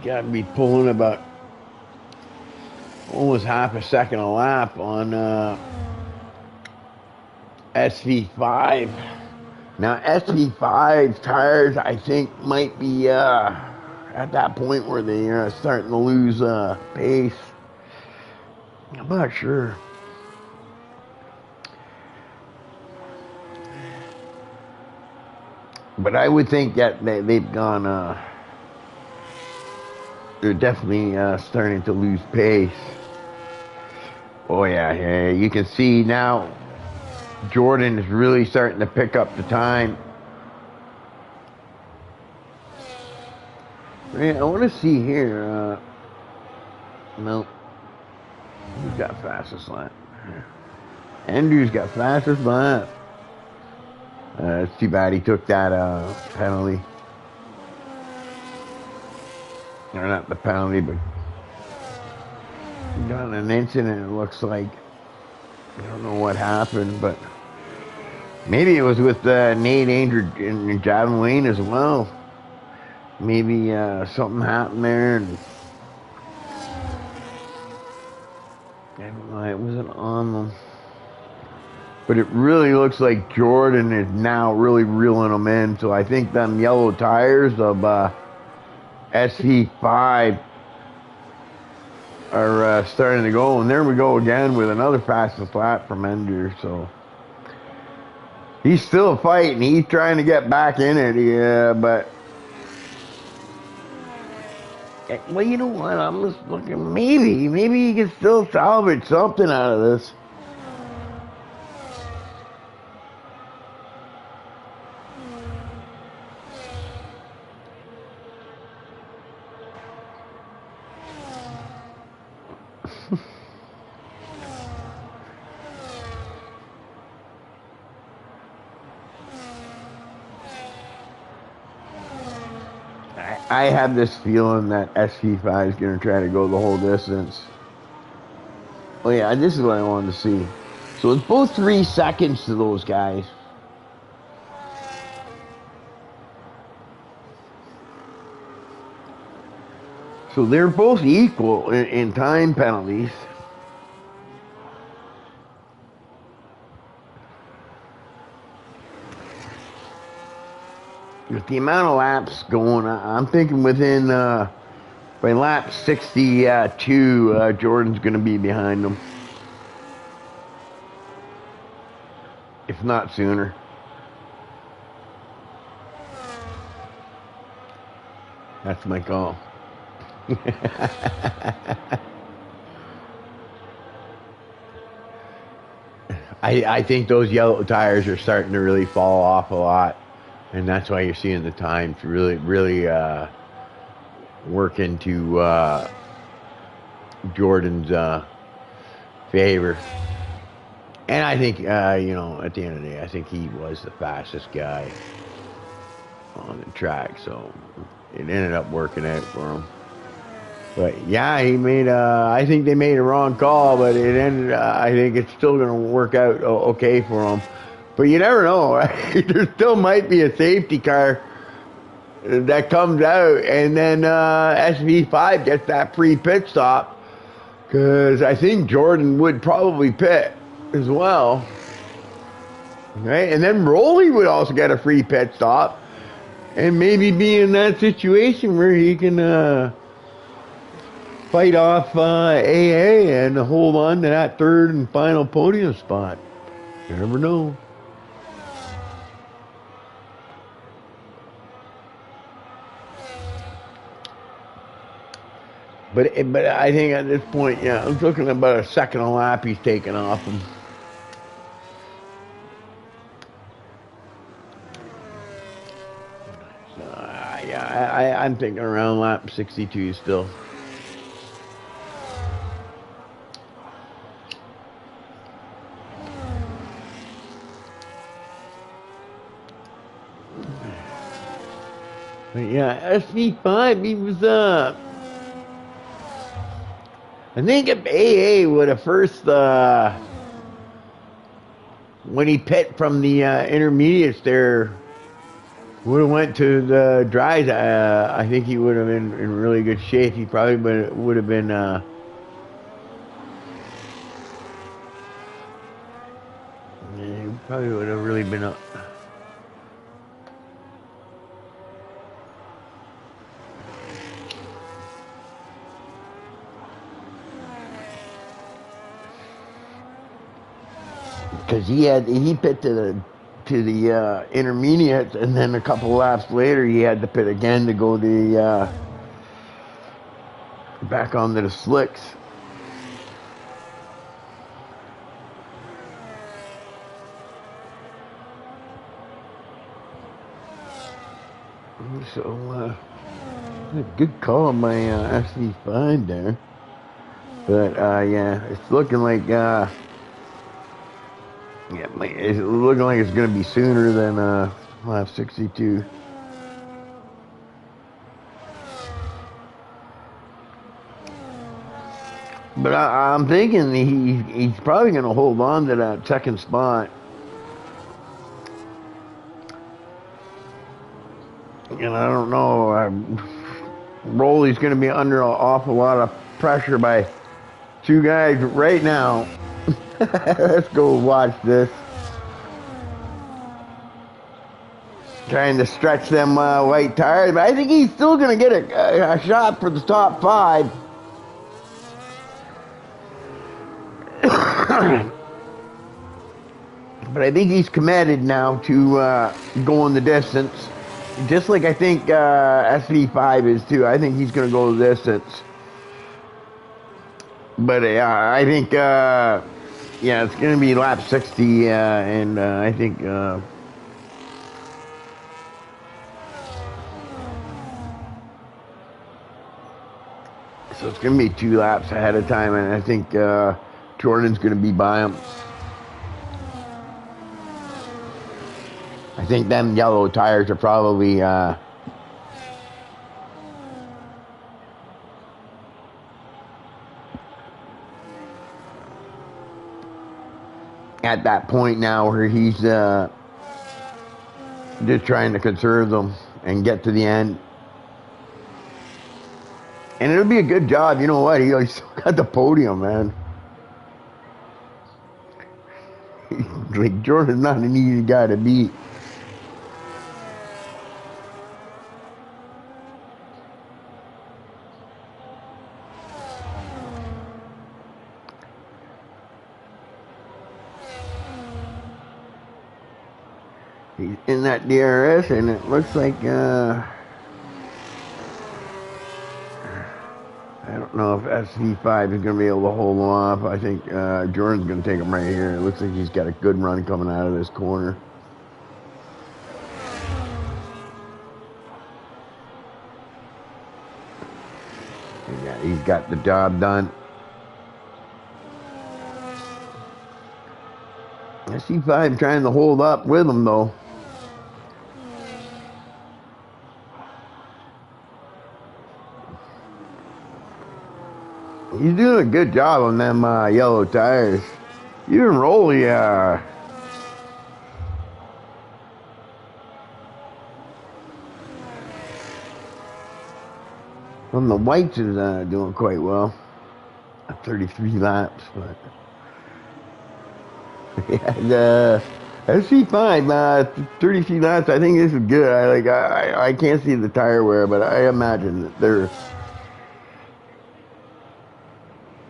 got to be pulling about almost half a second a lap on SV5. Now SV5 tires, I think, might be at that point where they are starting to lose pace. I'm not sure. But I would think that they've gone, they're definitely starting to lose pace. Oh yeah, you can see now Jordan is really starting to pick up the time. Man, I want to see here. No. Who's got fastest lap? Andrew's got fastest lap. It's too bad he took that penalty. Or not the penalty, but he got in an incident, it looks like. I don't know what happened, but maybe it was with Nate Andrew and Javin Wayne as well. Maybe something happened there, and I don't know, it wasn't on them. But it really looks like Jordan is now really reeling them in. So I think them yellow tires of SV5 are starting to go. And there we go again with another fastest lap from Ender. So he's still fighting. He's trying to get back in it. Yeah, but well, you know what? I'm just looking. Maybe he can still salvage something out of this. I have this feeling that SV5 is going to try to go the whole distance. Oh yeah, this is what I wanted to see. So it's both 3 seconds to those guys. So they're both equal in time penalties. With the amount of laps going, I'm thinking within by lap 62, Jordan's going to be behind them, if not sooner. That's my call. I think those yellow tires are starting to really fall off a lot. And that's why you're seeing the times really work into Jordan's favor. And I think, at the end of the day, I think he was the fastest guy on the track. So it ended up working out for him. But yeah, he made. I think they made a wrong call, but it ended. I think it's still going to work out okay for him. But you never know, right? There still might be a safety car that comes out, and then SV5 gets that free pit stop, because I think Jordan would probably pit as well, right? And then Rolly would also get a free pit stop, and maybe be in that situation where he can fight off AA and hold on to that third and final podium spot. You never know. But I think at this point, yeah, I'm looking at about a second a lap he's taking off him. Yeah, I'm thinking around lap 62 still. But yeah, SV5, he was I think if AA would have first, when he pit from the intermediates there, would have went to the dries. I think he would have been in really good shape. He probably would have been. He probably would have really been. Because he pit to the intermediates, and then a couple laps later he had to pit again to go the back onto the slicks. So a good call on my SV5 there, but yeah, it's looking like it's looking like it's going to be sooner than lap 62. But I'm thinking he's probably going to hold on to that second spot. And I don't know. Rolly's going to be under an awful lot of pressure by two guys right now. Let's go watch this. Trying to stretch them white tires, but I think he's still going to get a shot for the top 5. But I think he's committed now to going the distance. Just like I think SV5 is too. I think he's going to go the distance. But I think, yeah, it's going to be lap 60, and I think... so it's going to be 2 laps ahead of time, and I think Jordan's going to be by him. I think them yellow tires are probably at that point now where he's just trying to conserve them and get to the end. And it'll be a good job. You know what? He still got the podium, man. Like, Jordan's not an easy guy to beat. He's in that DRS, and it looks like, I don't know if SV5 is going to be able to hold him off. I think Jordan's going to take him right here. It looks like he's got a good run coming out of this corner. Yeah, he's got the job done. SV5 trying to hold up with him, though. He's doing a good job on them yellow tires. Even Rolly, on the whites is doing quite well. 33 laps, but yeah, the SV5, 33 laps. I think this is good. I can't see the tire wear, but I imagine that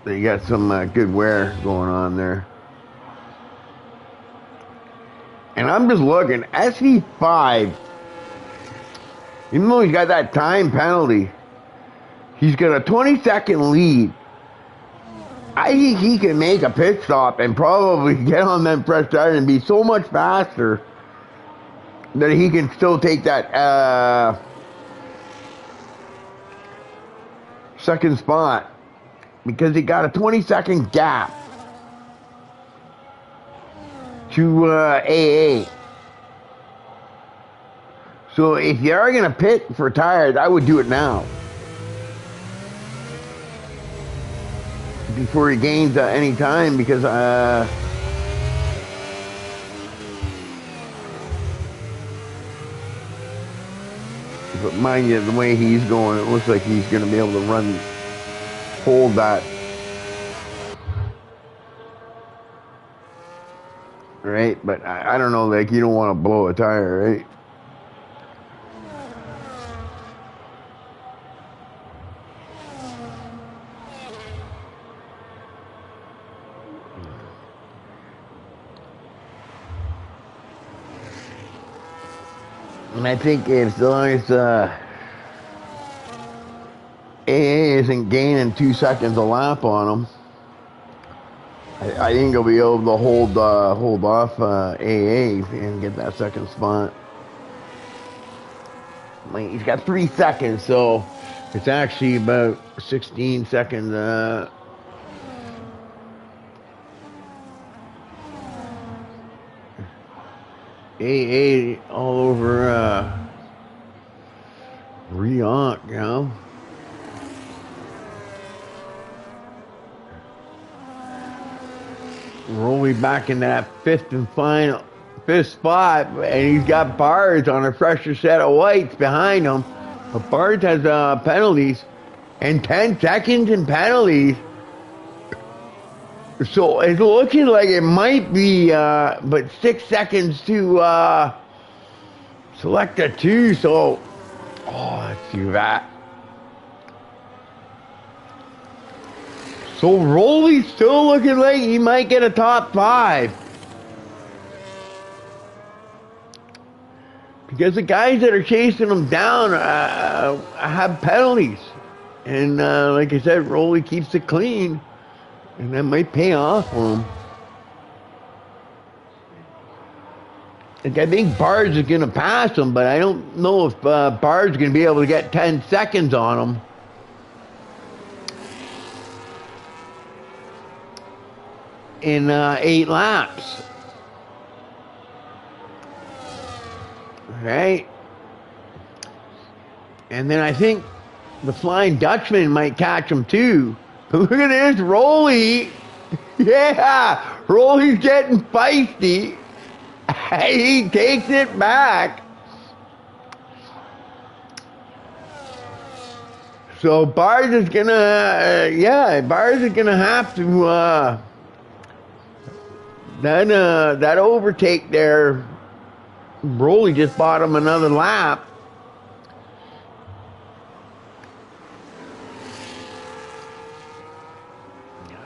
they got some good wear going on there. And I'm just looking, SV5, even though he's got that time penalty, he's got a 20-second lead. I think he can make a pit stop and probably get on them fresh tires and be so much faster that he can still take that second spot, because he got a 20-second gap to AA. So if you are going to pit for tires, I would do it now, before he gains any time, because But mind you, the way he's going, it looks like he's going to be able to hold that. Right? But I don't know, like, you don't want to blow a tire, right? And I think as long as AA isn't gaining 2 seconds a lap on him, I think he'll be able to hold off AA and get that second spot. He's got 3 seconds, so it's actually about 16 seconds. AA all over Riant, you know. Rolly back in that fifth spot, and he's got Bards on a fresher set of whites behind him. But Bards has penalties, and 10 seconds in penalties. So it's looking like it might be, but 6 seconds to select a 2. So, let's see that. So Rolly's still looking like he might get a top 5. Because the guys that are chasing him down have penalties. And like I said, Rolly keeps it clean. And that might pay off for him. Like, I think Bards is going to pass him, but I don't know if Bards is going to be able to get 10 seconds on him. In 8 laps. Right? And then I think the Flying Dutchman might catch him too. But look at this, Rolly. Yeah, Rolly's getting feisty. He takes it back. So Bards is gonna, Bards is gonna have to, that overtake there. Rolly just bought him another lap.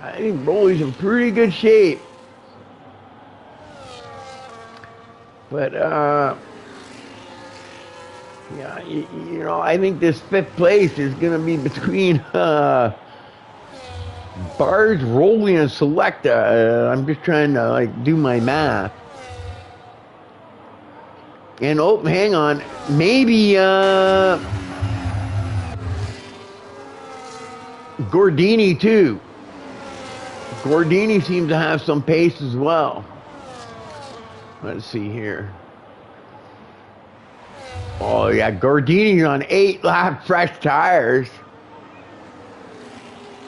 I think Rolly's in pretty good shape. But, yeah, you know, I think this 5th place is going to be between Bards, Rolly, and Selecta. I'm just trying to, like, do my math. And, oh, hang on. Maybe, Gordini, too. Gordini seems to have some pace as well. Let's see here. Oh, yeah, Gordini's on 8-lap fresh tires.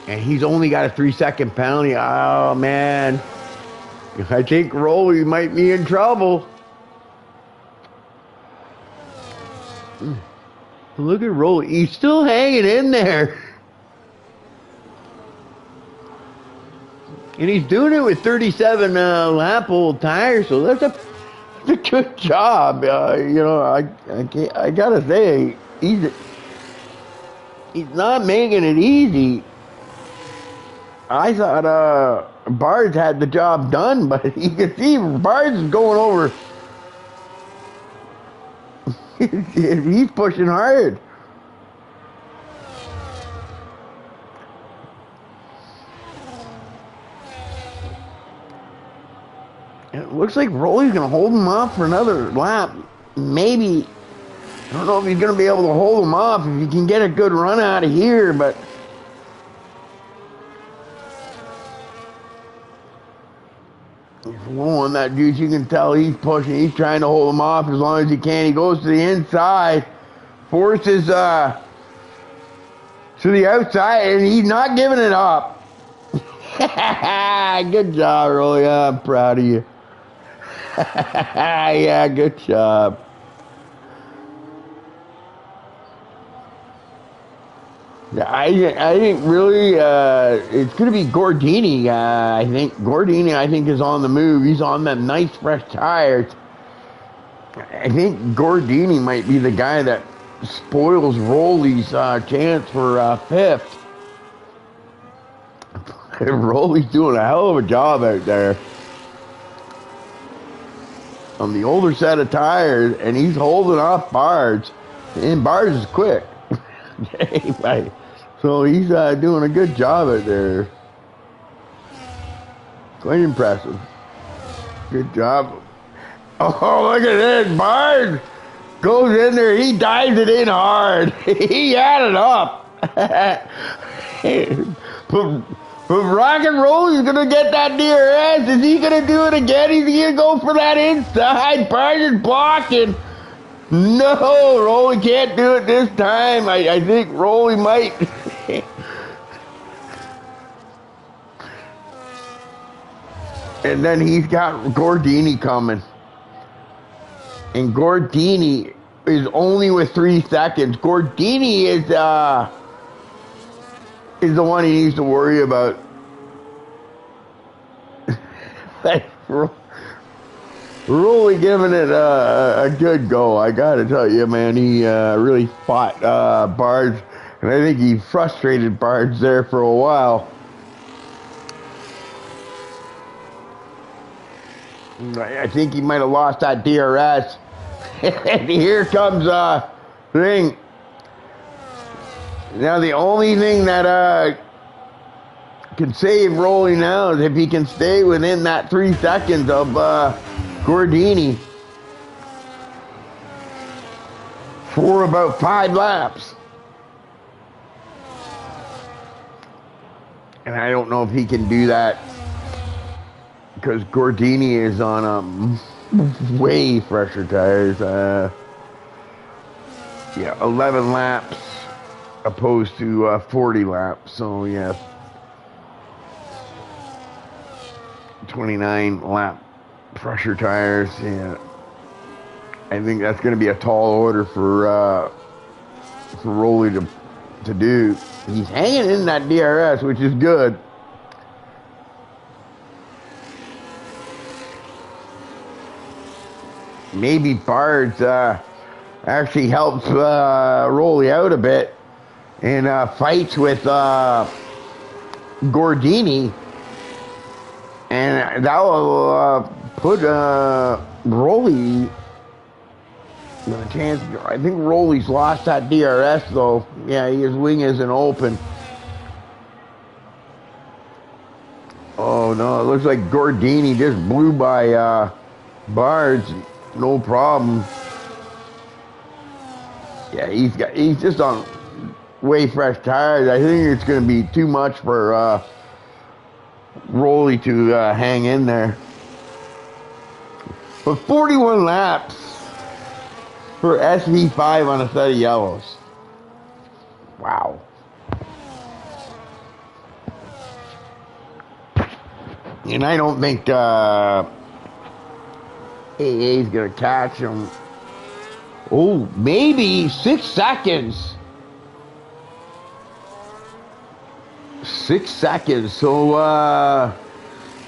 And he's only got a 3-second penalty. Oh, man. I think Rolly might be in trouble. Look at Rolly. He's still hanging in there. And he's doing it with 37 lap old tires, so that's a good job. You know, I gotta say, he's not making it easy. I thought Bards had the job done, but you can see Bards is going over. He's pushing hard. It looks like Rolly's going to hold him off for another lap. Maybe. I don't know if he's going to be able to hold him off if he can get a good run out of here, but he's low on that juice. You can tell he's pushing. He's trying to hold him off as long as he can. He goes to the inside, forces to the outside, and he's not giving it up. Good job, Rolly. I'm proud of you. Yeah, good job. I think really it's going to be Gordini. I think Gordini. I think is on the move. He's on them nice fresh tires. I think Gordini might be the guy that spoils Rolly's chance for fifth. Rolly's doing a hell of a job out there on the older set of tires, and he's holding off Bards, and Bards is quick. So he's doing a good job out there. Quite impressive. Good job. Oh, look at this. Bards goes in there. He dives it in hard. He had it up. But Rock and Roll is going to get that DRS. Is he going to do it again? He's going to go for that inside. Bards is blocking. No, Rolly can't do it this time. I think Rolly might. And then he's got Gordini coming. And Gordini is only with 3 seconds. Gordini is the one he needs to worry about. Rolly giving it a good go. I gotta tell you, man, he really fought Bards, and I think he frustrated Bards there for a while. I think he might have lost that DRS. And here comes thing. Now the only thing that can save Rolly now is if he can stay within that 3 seconds of Gordini for about 5 laps. And I don't know if he can do that because Gordini is on way fresher tires. 11 laps opposed to 40 laps. So yeah, 29 lap pressure tires. Yeah, I think that's going to be a tall order for Rolly to do. He's hanging in that DRS, which is good. Maybe Bards actually helps Rolly out a bit and fights with Gordini, and that will put Rolly in a chance. I think Rolly's lost that DRS though. Yeah, his wing isn't open. Oh no, it looks like Gordini just blew by Bards. No problem. Yeah, he's just on way fresh tires. I think it's going to be too much for Rolly to hang in there. But 41 laps for SV5 on a set of yellows. Wow. And I don't think AA's going to catch him. Oh, maybe 6 seconds. 6 seconds. So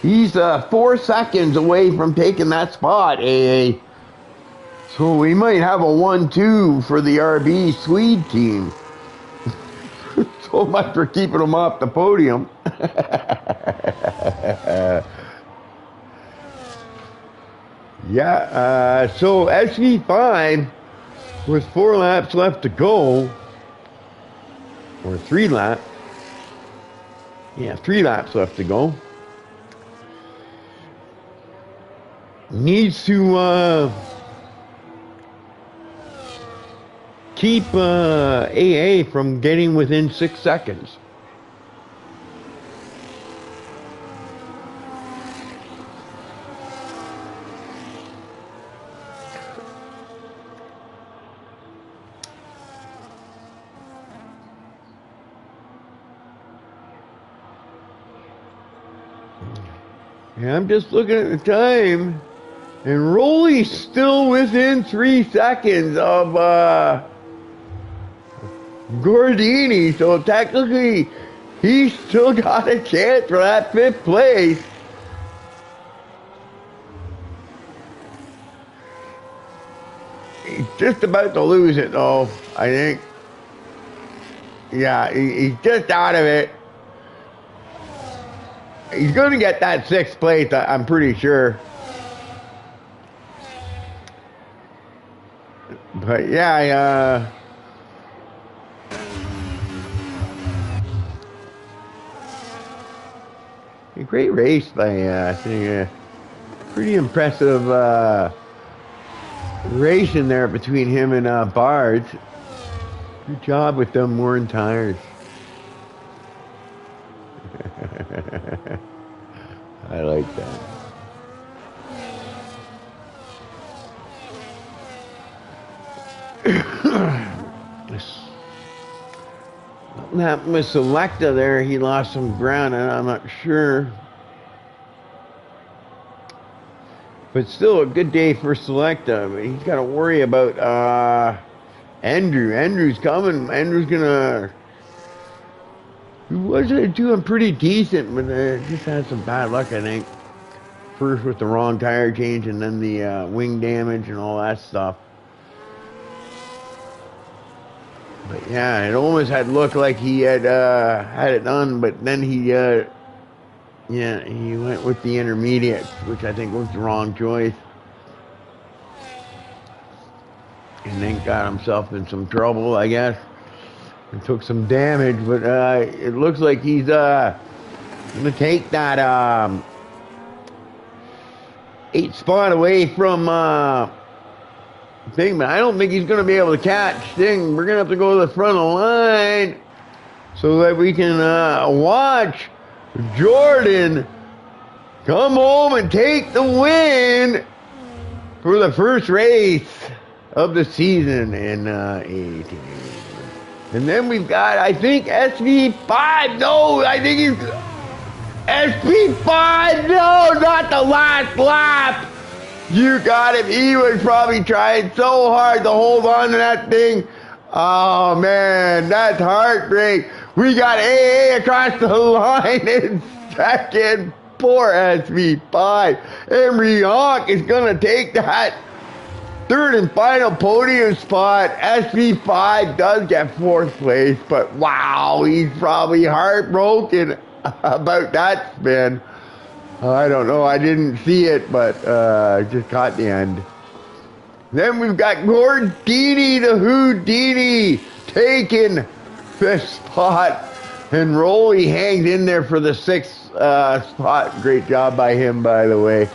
he's 4 seconds away from taking that spot, AA. So we might have a 1-2 for the RB Swede team. So much for keeping him off the podium. Yeah, so SV5 with 4 laps left to go, or 3 laps. Yeah, 3 laps left to go. Needs to keep AA from getting within 6 seconds. Yeah, I'm just looking at the time, and Rolly's still within 3 seconds of Gordini. So technically, he's still got a chance for that 5th place. He's just about to lose it, though, I think. Yeah, he's just out of it. He's going to get that 6th place, I'm pretty sure. But yeah, a great race by, I think, pretty impressive race in there between him and Bard. Good job with them worn tires. I like that. That was Selecta there. He lost some ground, and I'm not sure. But still a good day for Selecta. He's got to worry about Andrew. Andrew's coming. Andrew's gonna. He was doing pretty decent, but just had some bad luck, I think. First with the wrong tire change, and then the wing damage and all that stuff. But yeah, it almost had looked like he had had it done, but then he went with the intermediate, which I think was the wrong choice. And then got himself in some trouble, I guess. And took some damage, but it looks like he's going to take that 8th spot away from Thing, but I don't think he's going to be able to catch Thing. We're going to have to go to the front of the line so that we can watch Jordan come home and take the win for the first race of the season in A1881. And then we've got, I think, SV5. No, I think he's SV5. No, not the last lap. You got him. He was probably trying so hard to hold on to that thing. Oh, man, that's heartbreak. We got AA across the line in second. Poor SV5. Emery Hawk is going to take that 3rd and final podium spot. SV5 does get 4th place, but wow, he's probably heartbroken about that spin. I don't know, I didn't see it, but just caught the end. Then we've got Gordini the Houdini taking 5th spot, and Rolly hangs in there for the 6th spot. Great job by him, by the way.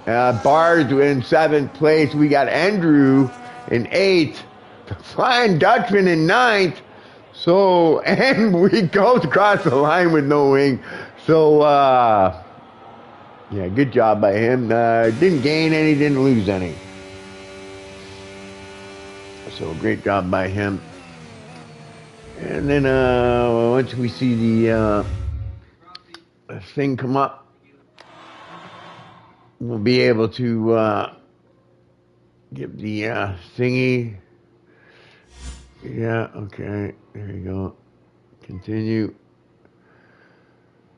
Bars in 7th place. We got Andrew in 8th. The Flying Dutchman in 9th. So, and we goes across the line with no wing. So, yeah, good job by him. Didn't gain any, didn't lose any. So, great job by him. And then, once we see the thing come up, we'll be able to give the thingy. Yeah, okay, there you go. Continue.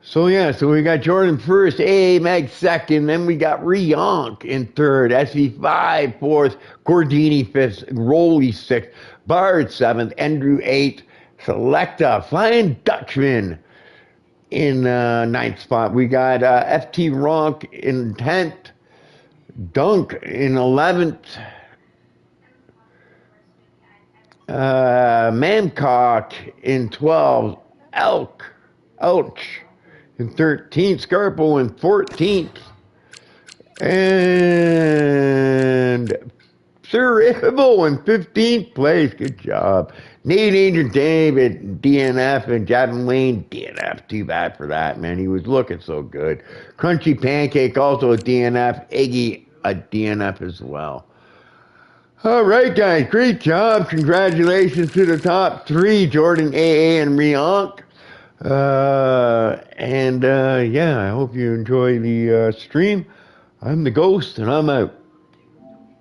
So yeah, so we got Jordan first, AA Meg second, then we got Rionk in 3rd, SV5 4th, Gordini 5th, Rolly 6th, Bard 7th, Andrew 8th, Selecta, Flying Dutchman in 9th spot. We got FT Ronk in 10th, Dunk in 11th, Mamcock in 12th, Elch in 13th, Scarpo in 14th, and Sir Ibo in 15th place. Good job. Nate Agent David, DNF, and Javin Lane, DNF. Too bad for that, man. He was looking so good. Crunchy Pancake, also a DNF. Iggy, a DNF as well. All right, guys. Great job. Congratulations to the top 3, Jordan, AA, and Rionk. Yeah, I hope you enjoy the stream. I'm the Ghost, and I'm out.